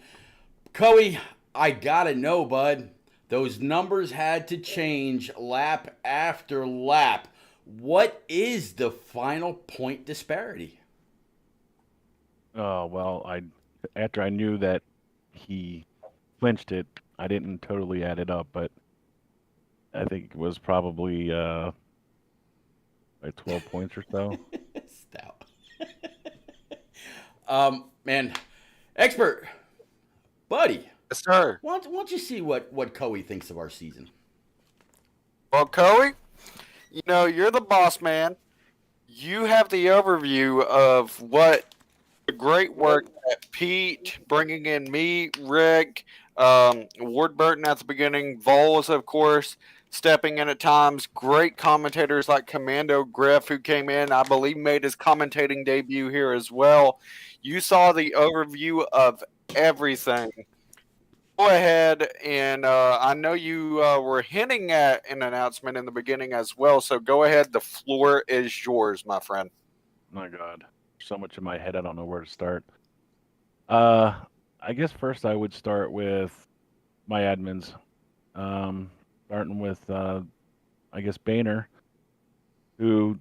Coey, I got to know, bud, those numbers had to change lap after lap. What is the final point disparity? Oh, well, after I knew that he clinched it, I didn't totally add it up, but I think it was probably like 12 points or so. Stout. Man, Expert, buddy. Yes, sir. Why don't you see what Coey thinks of our season? Well, Coey, you're the boss man. You have the overview of what the great work that Pete, bringing in me, Rick, Ward Burton at the beginning, Vols, of course, stepping in at times, great commentators like Commando Griff, who came in, I believe, made his commentating debut here as well. You saw the overview of everything. Go ahead, and I know you were hinting at an announcement in the beginning as well. So go ahead. The floor is yours, my friend. My God, so much in my head, I don't know where to start. Uh, I guess first I would start with my admins. Starting with I guess Boehner, who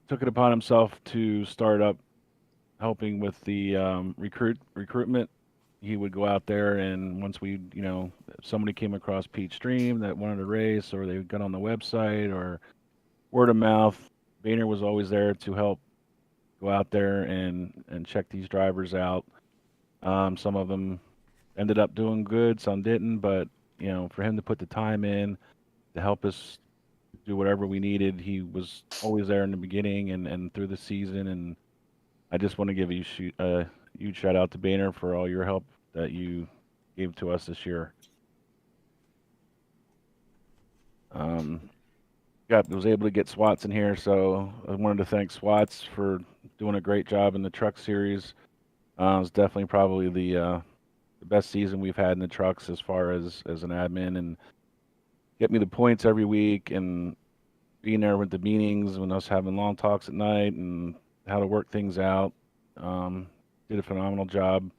took it upon himself to start up helping with the recruitment. He would go out there, and once we, if somebody came across Pete's Stream that wanted to race, or they got on the website, or word of mouth, Boehner was always there to help go out there and check these drivers out. Some of them ended up doing good, some didn't, but for him to put the time in to help us do whatever we needed, he was always there in the beginning and through the season. And I just want to give a huge shout out to Boehner for all your help that you gave to us this year. Was able to get Swats in here, so I wanted to thank Swats for doing a great job in the truck series. It's definitely probably the best season we've had in the trucks as far as an admin, and get me the points every week, and being there with the meetings when us having long talks at night and how to work things out. Did a phenomenal job.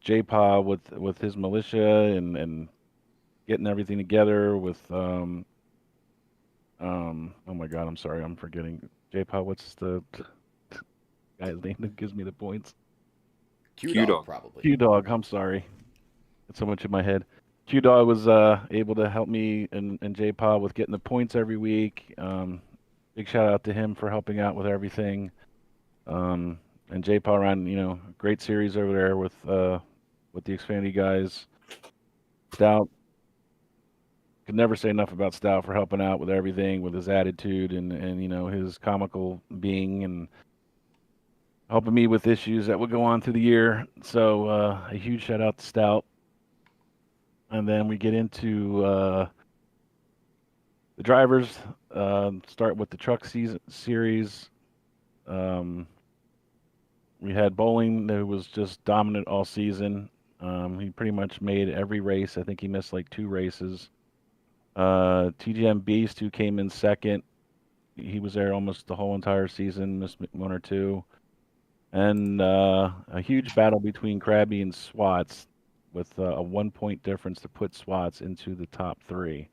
J-Pa with his militia and getting everything together with oh my God, I'm sorry, I'm forgetting. J-Pa, what's the guy's name that gives me the points? Q-Dog, probably. Q-Dog, I'm sorry. It's so much in my head. Q-Dog was able to help me and J-Pa with getting the points every week. Big shout out to him for helping out with everything. And J-Pa ran, great series over there with the Xfinity guys. Stout, could never say enough about Stout for helping out with everything, with his attitude and his comical being, and helping me with issues that would go on through the year. So a huge shout out to Stout. And then we get into the drivers. Start with the truck series. We had Bowling, who was just dominant all season. He pretty much made every race. I think he missed like 2 races. TGM Beast, who came in second, he was there almost the whole entire season, missed 1 or 2. And a huge battle between Krabby and Swats, with a 1-point difference to put Swats into the top 3,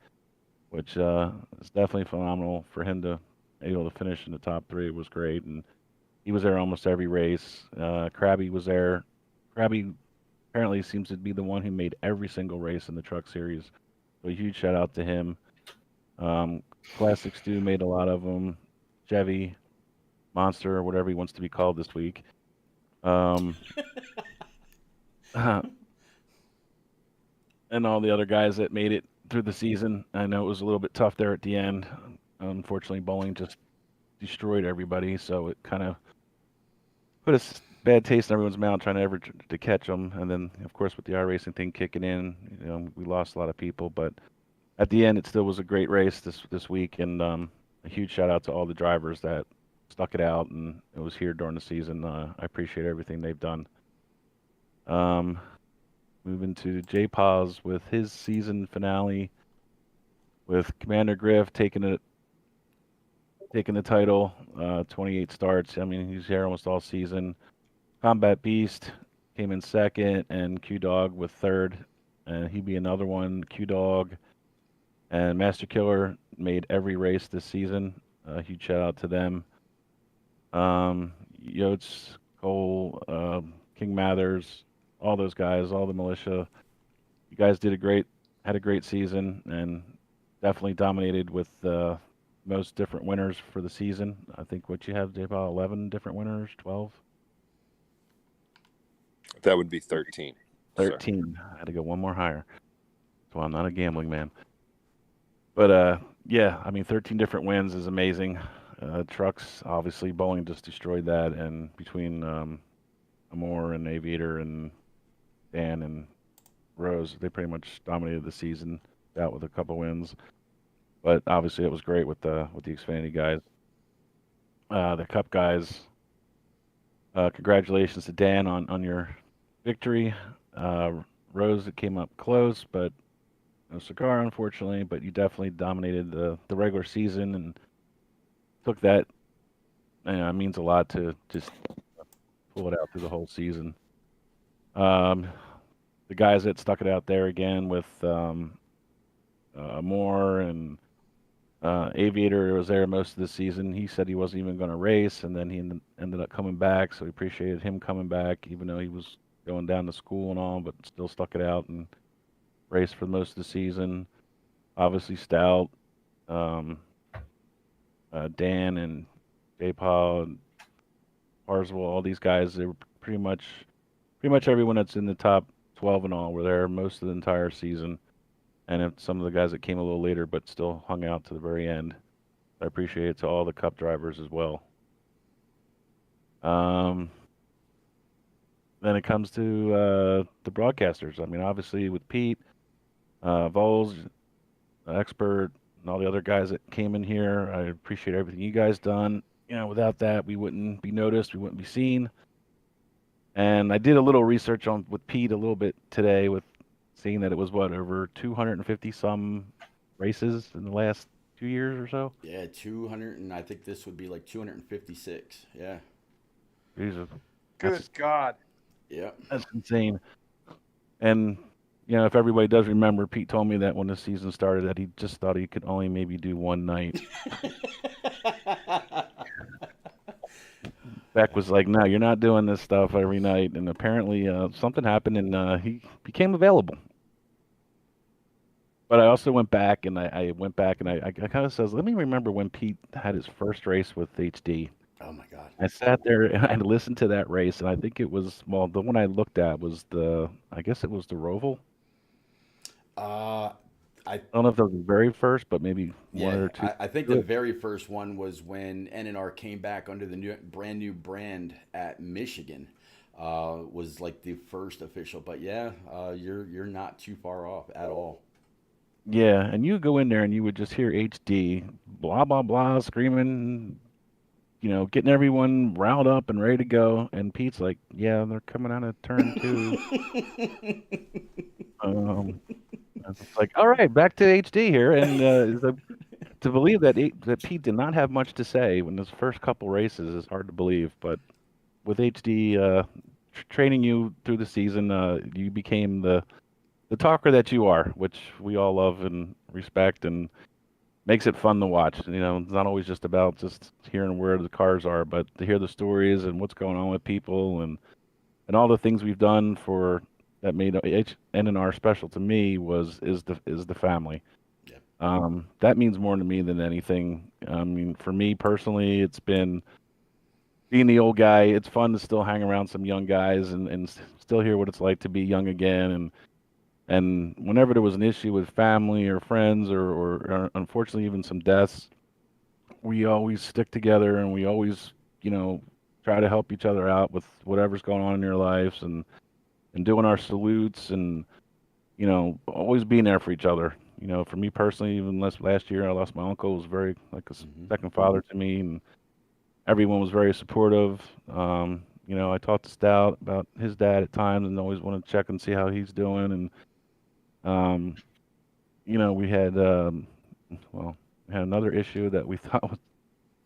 which is definitely phenomenal for him to able to finish in the top 3. It was great, and he was there almost every race. Krabby was there. Krabby apparently seems to be the one who made every single race in the truck series. So a huge shout out to him. Classic Stu made a lot of them. Chevy, Monster, or whatever he wants to be called this week. And all the other guys that made it through the season. I know it was a little bit tough there at the end. Unfortunately, Bowling just destroyed everybody, so it kind of put a bad taste in everyone's mouth trying to catch them. And then, of course, with the iRacing thing kicking in, we lost a lot of people. But at the end, it still was a great race this week, and a huge shout out to all the drivers that stuck it out and it was here during the season. I appreciate everything they've done. Moving to J-Paz with his season finale, with Commander Griff taking the title, 28 starts. I mean, he's here almost all season. Combat Beast came in second, and Q-Dog with third, and he'd be another one. Q-Dog and Master Killer made every race this season. Huge shout out to them. Yotes, Cole, King Mathers, all those guys, all the militia. You guys had a great season, and definitely dominated with most different winners for the season. I think what you have, about 11 different winners, 12? That would be 13. 13. I had to go one more higher. So I'm not a gambling man. But yeah, I mean, 13 different wins is amazing. Trucks, obviously, Bowling just destroyed that, and between Amore and Aviator and Dan and Rose, they pretty much dominated the season, out with a couple wins. But obviously, it was great with the Xfinity guys. The Cup guys, Congratulations to Dan on your victory. Rose, it came up close, but no cigar, unfortunately. But you definitely dominated the regular season and took that. It means a lot to just pull it out through the whole season. Um, the guys that stuck it out there again with Moore and Aviator was there most of the season. He said he wasn't even going to race, and then he ended up coming back. So we appreciated him coming back, even though he was going down to school and all, but still stuck it out and raced for most of the season. Obviously, Stout, um, Dan, and J. Paul, and Parswell, all these guys. They were pretty much everyone that's in the top 12 and all were there most of the entire season. And if some of the guys that came a little later but still hung out to the very end. I appreciate it to all the Cup drivers as well. Then it comes to the broadcasters. I mean, obviously with Pete, Vols, Expert, and all the other guys that came in here, I appreciate everything you guys done. Without that, we wouldn't be noticed, we wouldn't be seen. And I did a little research on with Pete a little bit today with seeing that it was over 250 some races in the last 2 years or so. Yeah, 200, and I think this would be like 256. Yeah. Jesus. Good God. Yeah. That's insane. And, if everybody does remember, Pete told me that when the season started that he just thought he could only maybe do one night. Beck was like, no, you're not doing this stuff every night. And apparently something happened and he became available. But I also went back and I kind of says, let me remember when Pete had his first race with HD. Oh my God. I sat there and I listened to that race, and I think it was, the one I looked at was I guess it was the Roval. I don't know if that was the very first, but maybe one or two. I think the very first one was when NNR came back under the brand new brand at Michigan. Was like the first official, but yeah, you're not too far off at all. Yeah, and you go in there and you would just hear HD, blah blah blah, screaming, getting everyone riled up and ready to go. And Pete's like, "Yeah, they're coming out of turn 2." It's like, all right, back to HD here, and to believe that Pete did not have much to say when his first couple races is hard to believe. But with HD training you through the season, you became the talker that you are, which we all love and respect, and makes it fun to watch. It's not always just about just hearing where the cars are, but to hear the stories and what's going on with people and all the things we've done for that made NNR special to me is the family. Yeah. That means more to me than anything. I mean, for me personally, it's been being the old guy. It's fun to still hang around some young guys and still hear what it's like to be young again. And whenever there was an issue with family or friends or unfortunately even some deaths, we always stick together and we always, try to help each other out with whatever's going on in their lives and doing our salutes and, always being there for each other. For me personally, even last year, I lost my uncle. It was very like a second father to me, and everyone was very supportive. I talked to Stout about his dad at times and always wanted to check and see how he's doing. And, we had, we had another issue that we thought was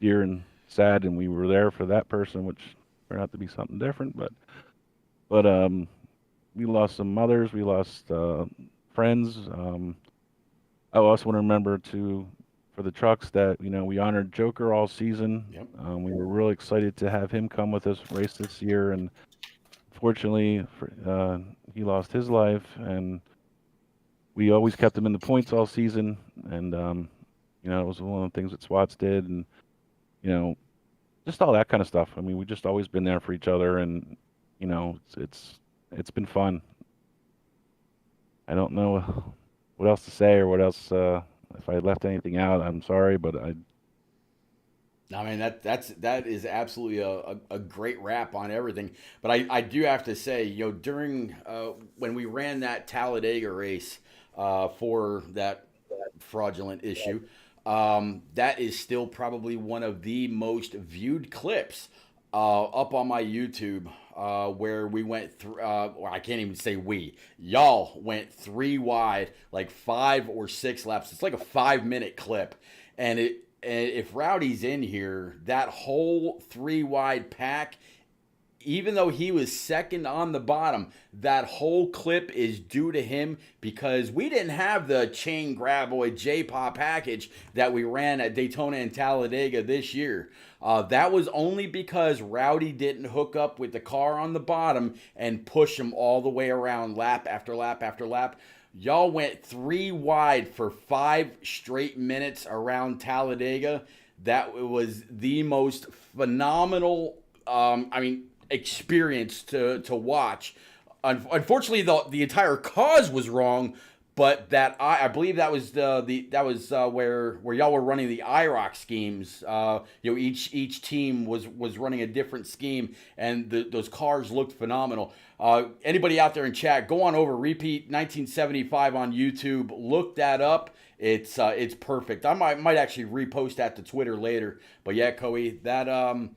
dear and sad, and we were there for that person, which turned out to be something different. But we lost some mothers, we lost friends. I also want to remember for the trucks that we honored Joker all season. Yep. We were really excited to have him come with us race this year, and fortunately, he lost his life, and we always kept him in the points all season. And it was one of the things that SWATs did, and just all that kind of stuff. I mean, we've just always been there for each other, and it's been fun. I don't know what else to say or what else. If I left anything out, I'm sorry, but I mean that is absolutely a great wrap on everything. But I do have to say, during when we ran that Talladega race for that fraudulent issue, that is still probably one of the most viewed clips up on my YouTube where we went through. Well, I can't even say we. Y'all went 3 wide, like 5 or 6 laps. It's like a 5-minute clip, and if Rowdy's in here, that whole 3 wide pack, even though he was second on the bottom, that whole clip is due to him because we didn't have the chain graboid J-Pop package that we ran at Daytona and Talladega this year. That was only because Rowdy didn't hook up with the car on the bottom and push him all the way around lap after lap after lap. Y'all went 3 wide for 5 straight minutes around Talladega. That was the most phenomenal, experience to watch. Unfortunately, the entire cause was wrong, but that I believe that was where y'all were running the IROC schemes. Each team was running a different scheme, and those cars looked phenomenal. Anybody out there in chat, go on over repeat 1975 on YouTube. Look that up. It's perfect. I might actually repost that to Twitter later. But yeah, Coey, that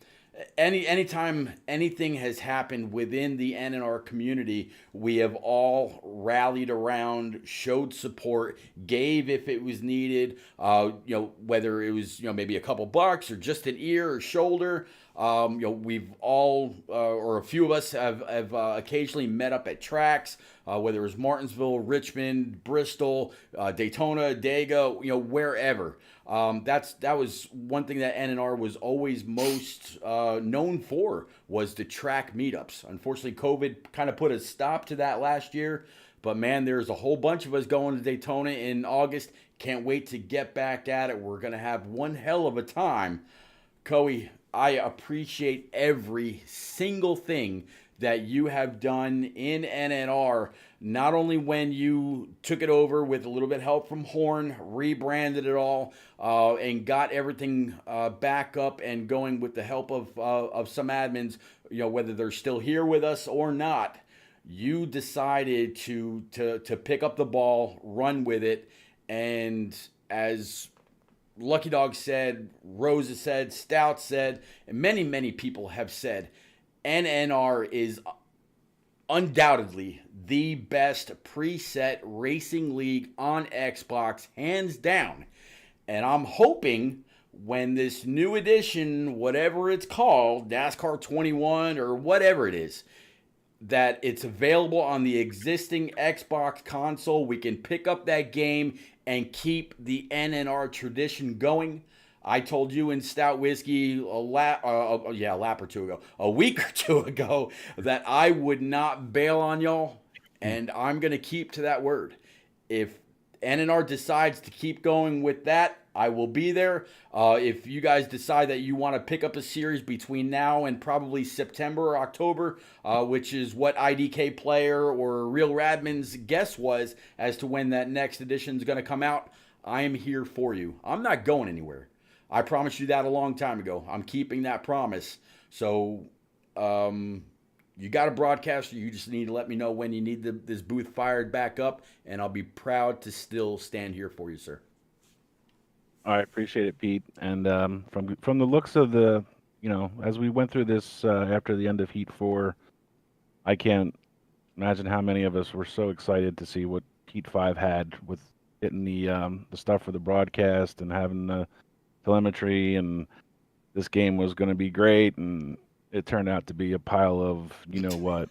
anytime anything has happened within the NNR community, we have all rallied around, showed support, gave if it was needed. Whether it was maybe a couple bucks or just an ear or shoulder. We've all or a few of us have occasionally met up at tracks, whether it was Martinsville, Richmond, Bristol, Daytona, Dega, wherever. That was one thing that NNR was always most known for, was the track meetups. Unfortunately, COVID kind of put a stop to that last year. But man, there's a whole bunch of us going to Daytona in August. Can't wait to get back at it. We're going to have one hell of a time. Coey, I appreciate every single thing that you have done in NNR, not only when you took it over with a little bit of help from Horn, rebranded it all, and got everything back up and going with the help of some admins, whether they're still here with us or not. You decided to pick up the ball, run with it, and as Lucky Dog said, Rosa said, Stout said, and many, many people have said, NNR is undoubtedly the best preset racing league on Xbox, hands down. And I'm hoping when this new edition, whatever it's called, NASCAR 21 or whatever it is, that it's available on the existing Xbox console, we can pick up that game and keep the NNR tradition going. I told you in Stout Whiskey a week or two ago, that I would not bail on y'all, and I'm going to keep to that word. If NNR decides to keep going with that, I will be there. If you guys decide that you want to pick up a series between now and probably September or October, which is what IDK Player or Real Radman's guess was as to when that next edition is going to come out, I am here for you. I'm not going anywhere. I promised you that a long time ago. I'm keeping that promise. So you got a broadcaster. You just need to let me know when you need this booth fired back up, and I'll be proud to still stand here for you, sir. All right, appreciate it, Pete. And from the looks of the, as we went through this after the end of Heat 4, I can't imagine how many of us were so excited to see what Heat 5 had with getting the stuff for the broadcast and having the telemetry, and this game was going to be great, and it turned out to be a pile of what.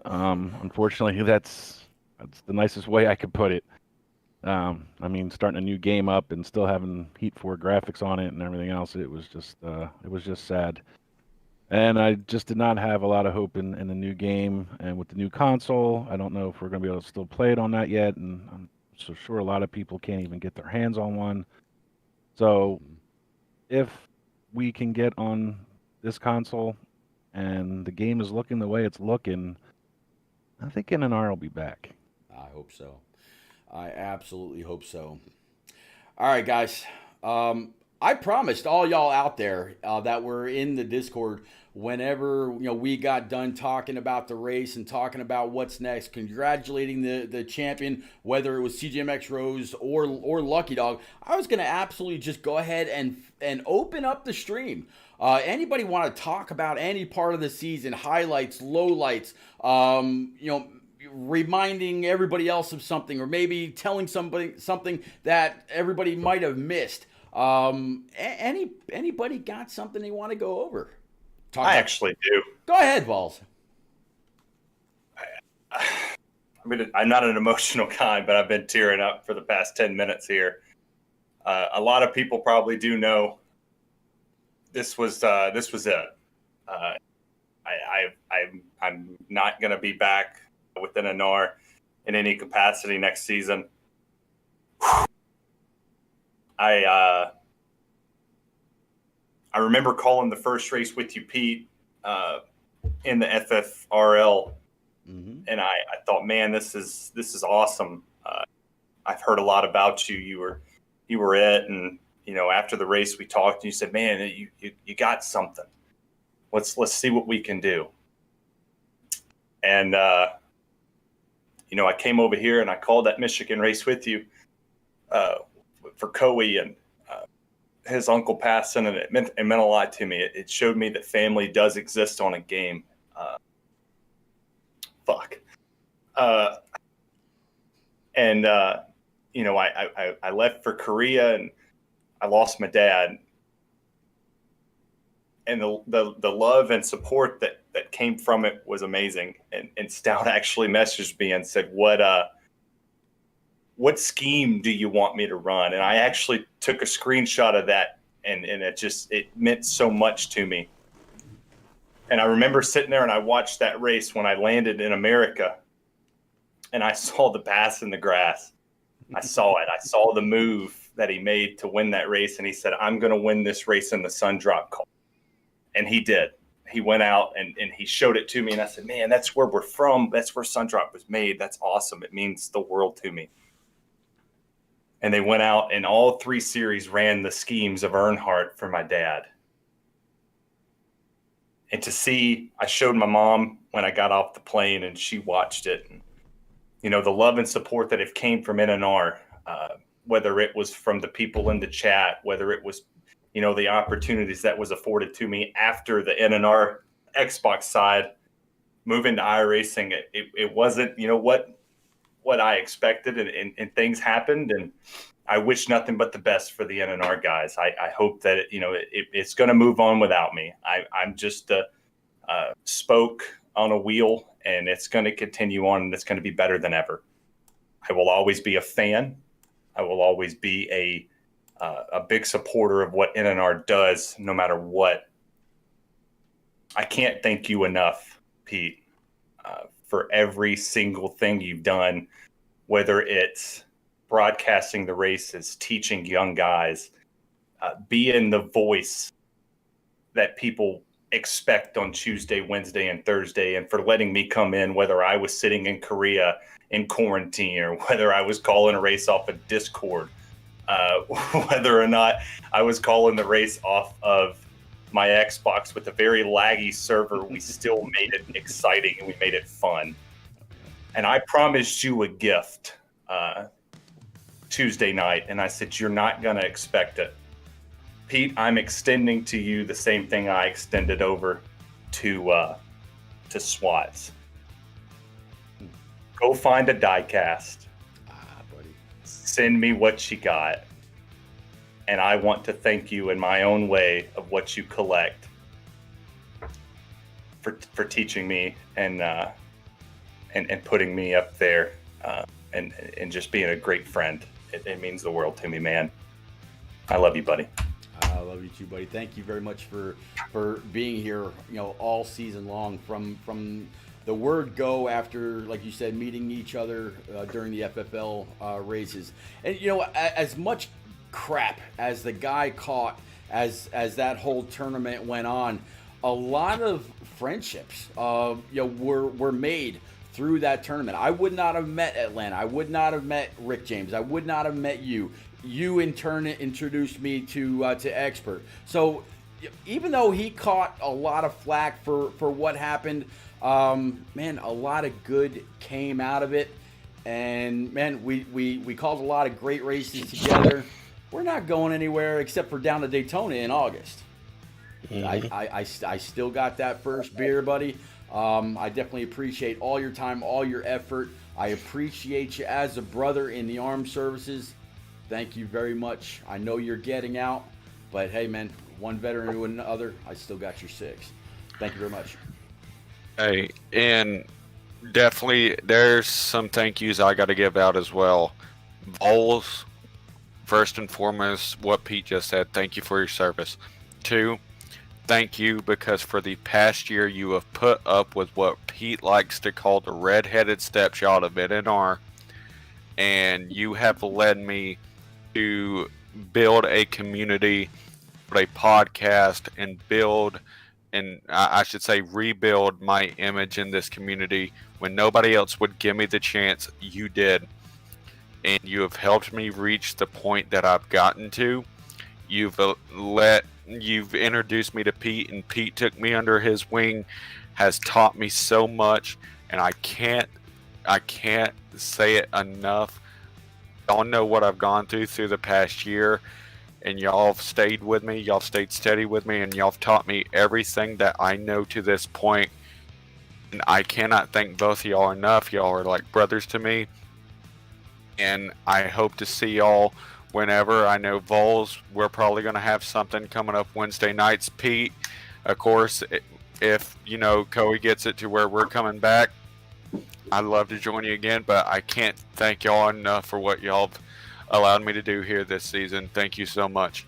Unfortunately, that's the nicest way I could put it. Starting a new game up and still having Heat 4 graphics on it and everything else, it was just sad. And I just did not have a lot of hope in the new game. And with the new console, I don't know if we're going to be able to still play it on that yet. And I'm so sure a lot of people can't even get their hands on one. So if we can get on this console and the game is looking the way it's looking, I think NNR will be back. I hope so. I absolutely hope so. All right, guys. I promised all y'all out there that were in the Discord, whenever we got done talking about the race and talking about what's next, congratulating the champion, whether it was CGMX Rose or Lucky Dog, I was going to absolutely just go ahead and open up the stream. Anybody want to talk about any part of the season, highlights, lowlights, reminding everybody else of something, or maybe telling somebody something that everybody might have missed? Anybody got something they want to go over? I actually do. Go ahead, Balls. I mean, I'm not an emotional guy, but I've been tearing up for the past 10 minutes here. A lot of people probably do know this was it. I'm not going to be back with NNR in any capacity next season. I remember calling the first race with you, Pete, in the FFRL, and I thought, man, this is awesome. I've heard a lot about you. You were it, and after the race we talked, and you said, man, you got something. Let's see what we can do. And I came over here and I called that Michigan race with you for Coey and his uncle passing, and it meant a lot to me. It showed me that family does exist on a game. I left for Korea and I lost my dad. And the love and support that came from it was amazing. And Stout actually messaged me and said, what scheme do you want me to run? And I actually took a screenshot of that, and it meant so much to me. And I remember sitting there and I watched that race when I landed in America, and I saw the pass in the grass. I saw it. I saw the move that he made to win that race. And he said, I'm going to win this race in the sun drop call. And he did. He went out and he showed it to me. And I said, man, that's where we're from. That's where Sundrop was made. That's awesome. It means the world to me. And they went out and all 3 series ran the schemes of Earnhardt for my dad. And to see, I showed my mom when I got off the plane and she watched it. And, the love and support that it came from NNR, whether it was from the people in the chat, whether it was, the opportunities that was afforded to me after the NNR Xbox side, moving to iRacing, it wasn't, what I expected, and things happened, and I wish nothing but the best for the NNR guys. I hope that it's going to move on without me. I'm just a spoke on a wheel, and it's going to continue on, and it's going to be better than ever. I will always be a fan. I will always be a big supporter of what NNR does, no matter what. I can't thank you enough, Pete, for every single thing you've done, whether it's broadcasting the races, teaching young guys, being the voice that people expect on Tuesday, Wednesday, and Thursday, and for letting me come in, whether I was sitting in Korea in quarantine or whether I was calling a race off of Discord, whether or not I was calling the race off of my Xbox with a very laggy server. We still made it exciting and we made it fun. And I promised you a gift Tuesday night, and I said, you're not going to expect it. Pete, I'm extending to you the same thing I extended over to SWATs. Go find a diecast. Buddy. Send me what you got. And I want to thank you in my own way of what you collect for teaching me and putting me up there and just being a great friend. It means the world to me, man. I love you, buddy. I love you too, buddy. Thank you very much for being here, all season long, from the word go after, like you said, meeting each other during the FFL races. And, as much crap as the guy caught as that whole tournament went on, a lot of friendships were made through that tournament. I would not have met Atlanta. I would not have met Rick James. I would not have met you. You in turn introduced me to Expert. So even though he caught a lot of flack for what happened, man, a lot of good came out of it. And man, we called a lot of great races together. We're not going anywhere except for down to Daytona in August. I still got that first beer, buddy. I definitely appreciate all your time, all your effort. I appreciate you as a brother in the armed services. Thank you very much. I know you're getting out, but hey, man, one veteran to another, I still got your 6. Thank you very much. Hey, and definitely there's some thank yous I got to give out as well. Vols, first and foremost, what Pete just said, thank you for your service. 2, thank you because for the past year you have put up with what Pete likes to call the redheaded stepchild of NNR, and you have led me to build a community, a podcast, and build, and I should say rebuild my image in this community when nobody else would give me the chance. You did, and you have helped me reach the point that I've gotten to. You've introduced me to Pete, and Pete took me under his wing, has taught me so much, and I can't say it enough. Y'all know what I've gone through the past year, and y'all have stayed with me, y'all have stayed steady with me, and y'all have taught me everything that I know to this point. And I cannot thank both of y'all enough. Y'all are like brothers to me, and I hope to see y'all whenever. I know Vols, we're probably going to have something coming up Wednesday nights. Pete, of course, if Coey gets it to where we're coming back, I'd love to join you again, but I can't thank y'all enough for what y'all have allowed me to do here this season. Thank you so much.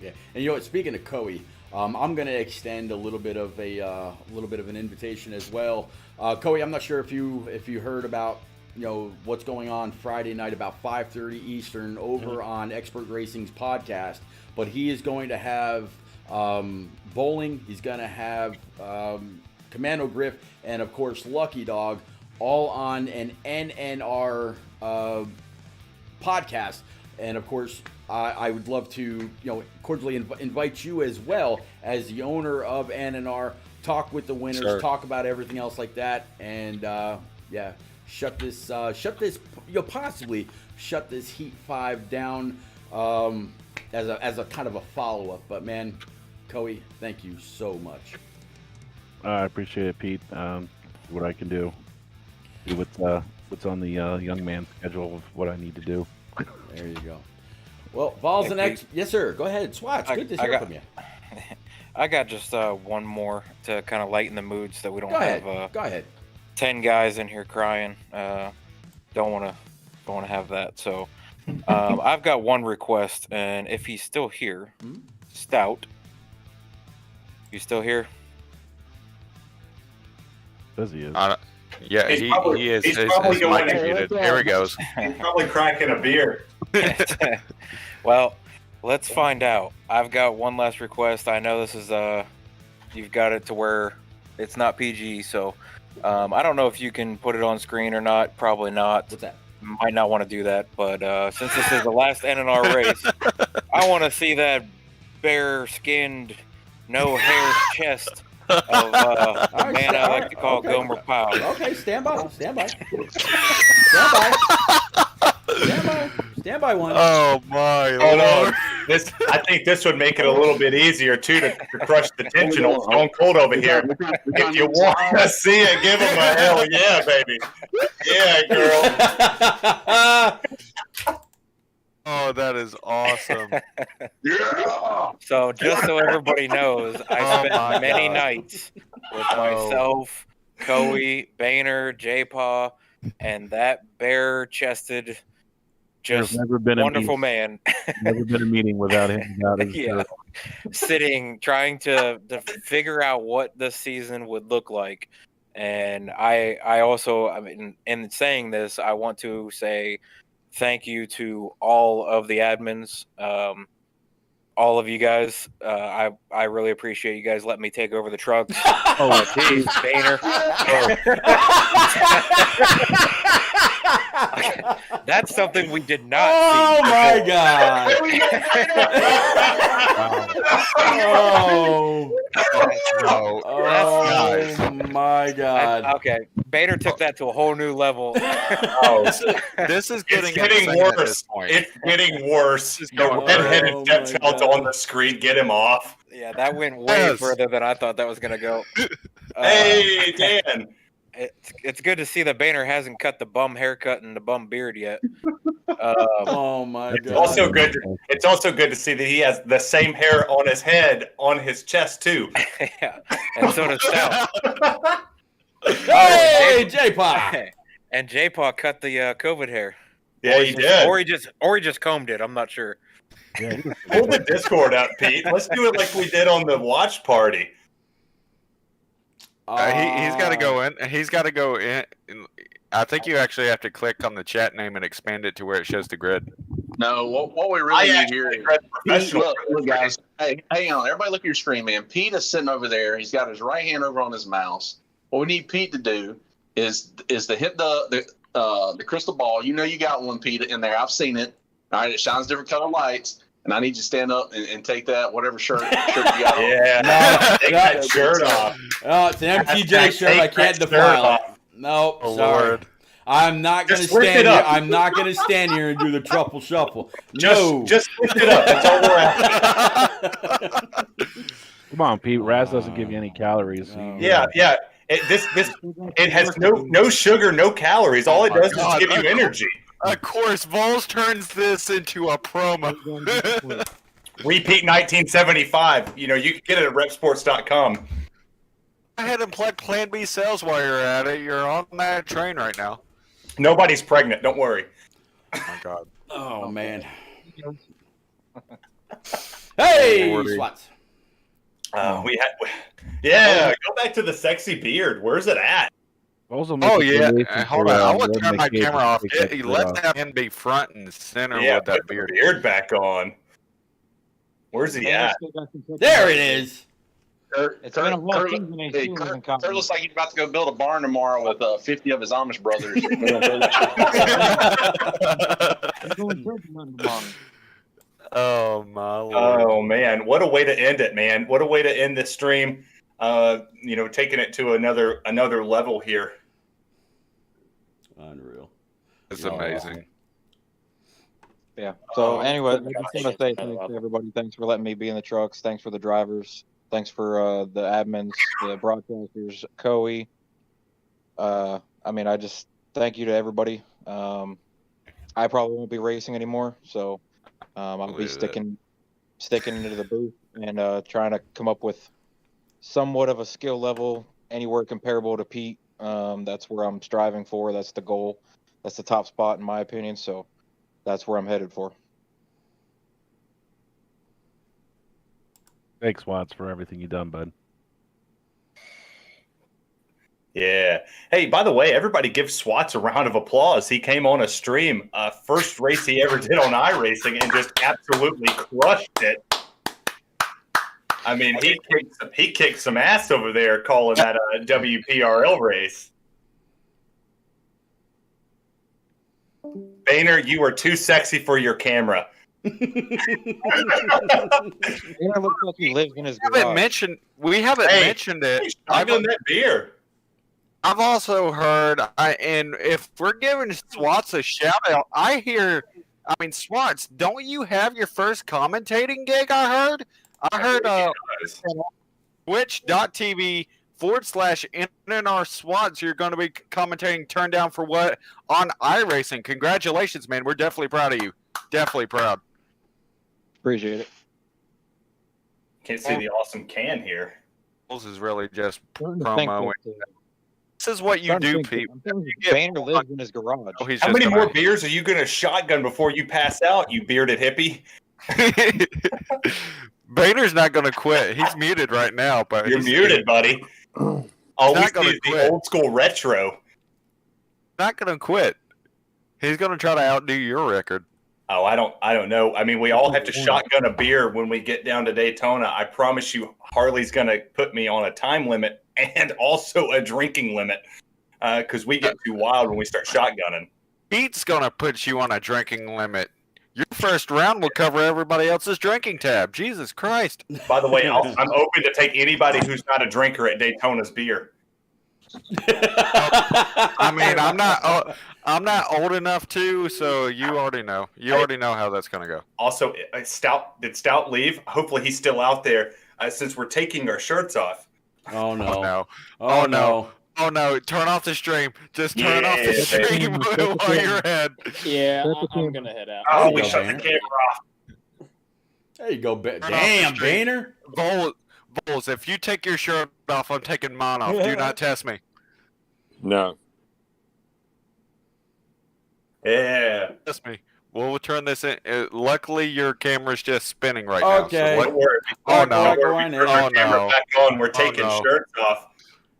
Yeah, and speaking of Coey, I'm going to extend a little bit of an invitation as well. Coey, I'm not sure if you heard about what's going on Friday night about 5:30 Eastern over on Expert Racing's podcast, but he is going to have bowling. He's going to have Commando Griff, and of course Lucky Dog, all on an NNR podcast. And of course, I would love to cordially invite you as well as the owner of NNR. Talk with the winners, sure. Talk about everything else like that, and possibly shut this Heat 5 down as a kind of a follow up. But man, Coey, thank you so much. I appreciate it, Pete. What I can do what's on the young man's schedule of what I need to do. There you go. Well, Vols the next. Yes, sir. Go ahead, Swatch. Good to hear from you. I got just one more to kind of lighten the mood so that we don't have Go ahead. 10 guys in here crying. Don't want to have that. So I've got one request, and if he's still here, Stout, you still here? Says he is. Yeah, he is. He's probably going Here he goes. He's probably cracking a beer. Well, let's find out. I've got one last request. I know this is you've got it to where it's not PG, so I don't know if you can put it on screen or not. Probably not. What's that? Might not want to do that, but since this is the last NNR race, I want to see that bare-skinned, no-hair chest of a man I like to call Gomer Pyle. Okay, stand by. Stand by one. Oh my Lord! I think this would make it a little bit easier too to crush the tension on Stone Cold over here. If you want to see it, give him a hell yeah, baby. Yeah, girl. Oh, that is awesome. Yeah. So just so everybody knows, I spent many nights with myself, Coey, Boehner, J-Paw, and that bare-chested, just wonderful man. Never been a meeting without him. Sitting, trying to figure out what this season would look like. And I also, in saying this, I want to say thank you to all of the admins, all of you guys. I really appreciate you guys letting me take over the trucks. Oh, geez, Boehner. That's something we did not see. Oh, my God. Oh, No. oh my God. Okay, Bader took that to a whole new level. This is getting, It's getting insane at this worse. point. It's getting worse. It's The going redheaded Oh, my stepchild's God. on the screen. Get him off. Yeah, that went way Yes. further than I thought that was gonna go. Hey, Dan. It's good to see that Boehner hasn't cut the bum haircut and the bum beard yet. Oh my It's God. also good. It's also good to see that he has the same hair on his head, on his chest too. Yeah, and so does Sal. Hey, J-Pop. And J-Paw cut the COVID hair. Yeah, he did. Or he just combed it. I'm not sure. Yeah, Pull the Discord up, Pete. Let's do it like we did on the watch party. He's got to go in. He's got to go in. I think you actually have to click on the chat name and expand it to where it shows the grid. No, what we really need here is Pete, look, guys. Hey, hang on. Everybody look at your screen, man. Pete is sitting over there. He's got his right hand over on his mouse. What we need Pete to do is to hit the crystal ball. You know you got one, Pete, in there. I've seen it. All right, it shines different color lights. And I need you to stand up and take that, whatever shirt you got on. Yeah. Take that shirt off. Oh, it's an MTJ shirt. I can't defile it. Nope, Oh, sorry. Lord. I'm not going to Just lift stand it here. up. I'm not going to stand here and do the truffle shuffle. No. Just lift it up. That's all we're asking. Come on, Pete. Raz doesn't give you any calories. Yeah. It has no sugar, no calories. All it does is give you energy. Of course, Vols turns this into a promo. Repeat 1975. You can get it at repsports.com. Go ahead and plug Plan B sales while you're at it. You're on that train right now. Nobody's pregnant. Don't worry. Oh my God. Oh, man. Hey, Lordy. Swats. Go back to the sexy beard. Where's it at? Oh yeah, hold on. I want to turn my camera off. Let that man be front and center Yeah, with that put the beard. beard back on. Where's he at? There it is. It's been a rough season. Kurt looks like he's about to go build a barn tomorrow with 50 of his Amish brothers. Oh my Lord. Oh man, what a way to end it, man! What a way to end this stream. Taking it to another level here. Unreal. It's amazing. Yeah. So anyway, I just want to say thanks to everybody. Thanks for letting me be in the trucks. Thanks for the drivers. Thanks for the admins, the broadcasters, Coey. I just thank you to everybody. I probably won't be racing anymore, so I'll be sticking into the booth and trying to come up with somewhat of a skill level anywhere comparable to Pete. That's where I'm striving for. That's the goal. That's the top spot in my opinion. So that's where I'm headed for. Thanks, Watts, for everything you've done, bud. Yeah. Hey, by the way, everybody give Swats a round of applause. He came on a stream, first race he ever did on iRacing, and just absolutely crushed it. I mean, he kicked some ass over there calling that a WPRL race. Boehner, you are too sexy for your camera. It looks like he lives in his We haven't mentioned it. I've done that beer. I've also heard, and if we're giving Swats a shout out, Swats, don't you have your first commentating gig? I heard twitch.tv/NNR Swats, you're going to be commentating Turn Down for What on iRacing. Congratulations, man. We're definitely proud of you. Definitely proud. Appreciate it. Can't see the awesome can here. This is really just Starting to promo. think This is what you starting to do, think that- people. I'm telling you, Boehner lives in his garage. Oh, he's How just many gonna- more beers are you going to shotgun before you pass out, you bearded hippie? Boehner's not going to quit. He's muted right now, but You're muted, buddy. All we not gonna see is the quit. old school retro. Not going to quit. He's going to try to outdo your record. Oh, I don't know. I mean, we all have to shotgun a beer when we get down to Daytona. I promise you, Harley's going to put me on a time limit and also a drinking limit because we get too wild when we start shotgunning. Pete's going to put you on a drinking limit. Your first round will cover everybody else's drinking tab. Jesus Christ. By the way, I'm open to take anybody who's not a drinker at Daytona's beer. I mean, I'm not old enough to, so you already know. You already know how that's gonna go. Also, did Stout leave? Hopefully he's still out there since we're taking our shirts off. Oh no. Oh no. Oh, Oh, no. no. Oh no! Turn off the stream. Just turn off the Yeah, stream while you're ahead. Yeah, I'm gonna head out. Oh, There you we go, shut the Banner. camera off. There you go. Turn off the Damn, stream. Boehner. Bulls, if you take your shirt off, I'm taking mine off. Do not test me. No. Yeah. Test me. We'll turn this in. Luckily, your camera's just spinning right now. Okay. So Don't worry. Oh, Don't no. worry. We turn Oh, our camera no. back on. We're taking no. shirts off.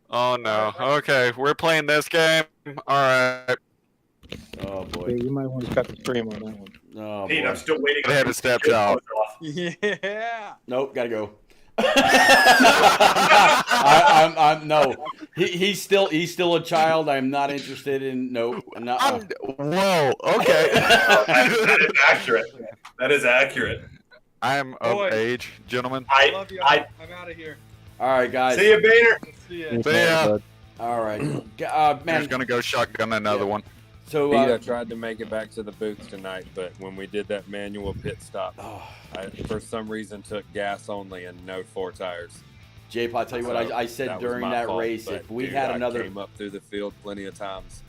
Oh no. Okay, we're playing this game. All right. Oh boy. You might want to cut the stream on that one. Oh Pete, boy. I'm still waiting. Go ahead and step out. Yeah. Nope, gotta go. I'm no. He's still a child. I'm not interested in. Nope. Whoa. Okay. That is accurate. That is accurate. I'm Boy. of age, gentlemen. I love you. I'm out of here. All right, guys. See you, Boehner. See ya. See ya. All right, Man's man. gonna go shotgun another one. So Pete, I tried to make it back to the booth tonight, but when we did that manual pit stop, oh, I for some reason took gas only and no 4 tires. Jape, I'll tell you what So I said was during my that fault, race. but, If we dude, had I another, came up through the field plenty of times.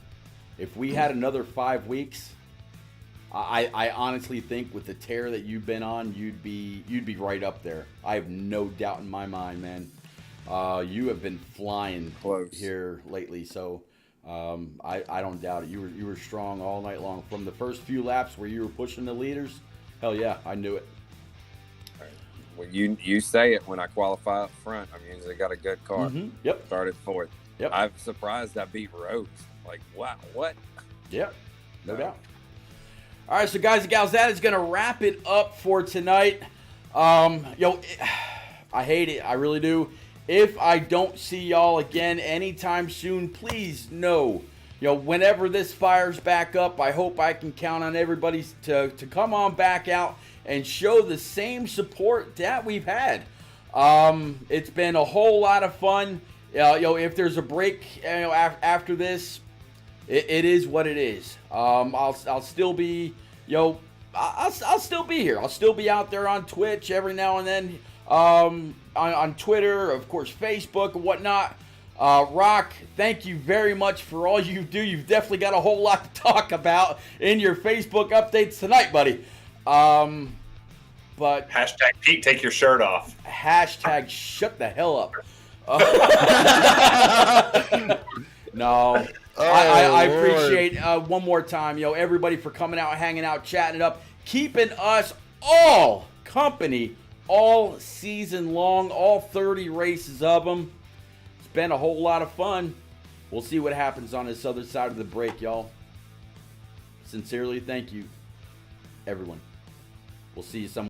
if we had another 5 weeks, I honestly think with the tear that you've been on, you'd be right up there. I have no doubt in my mind, man. You have been flying Close. here lately, so I don't doubt it. You were strong all night long from the first few laps where you were pushing the leaders. Hell yeah, I knew it. When you say it when I qualify up front, I'm usually got a good car. Mhm. Yep. Started 4th. Yep. I'm surprised I beat Rhodes. Like, wow, what? Yep, no doubt. All right, so guys and gals, that is going to wrap it up for tonight. I hate it. I really do. If I don't see y'all again anytime soon, please know, whenever this fires back up, I hope I can count on everybody to come on back out and show the same support that we've had. It's been a whole lot of fun. If there's a break, after this, it is what it is. I'll still be, I'll still be here. I'll still be out there on Twitch every now and then, on Twitter, of course, Facebook and whatnot. Rock, thank you very much for all you do. You've definitely got a whole lot to talk about in your Facebook updates tonight, buddy. But Hashtag Pete, take your shirt off. hashtag shut the hell up. No. I appreciate one more time, everybody for coming out, hanging out, chatting it up, keeping us all company all season long, all 30 races of them. It's been a whole lot of fun. We'll see what happens on this other side of the break, y'all. Sincerely, thank you, everyone. We'll see you some.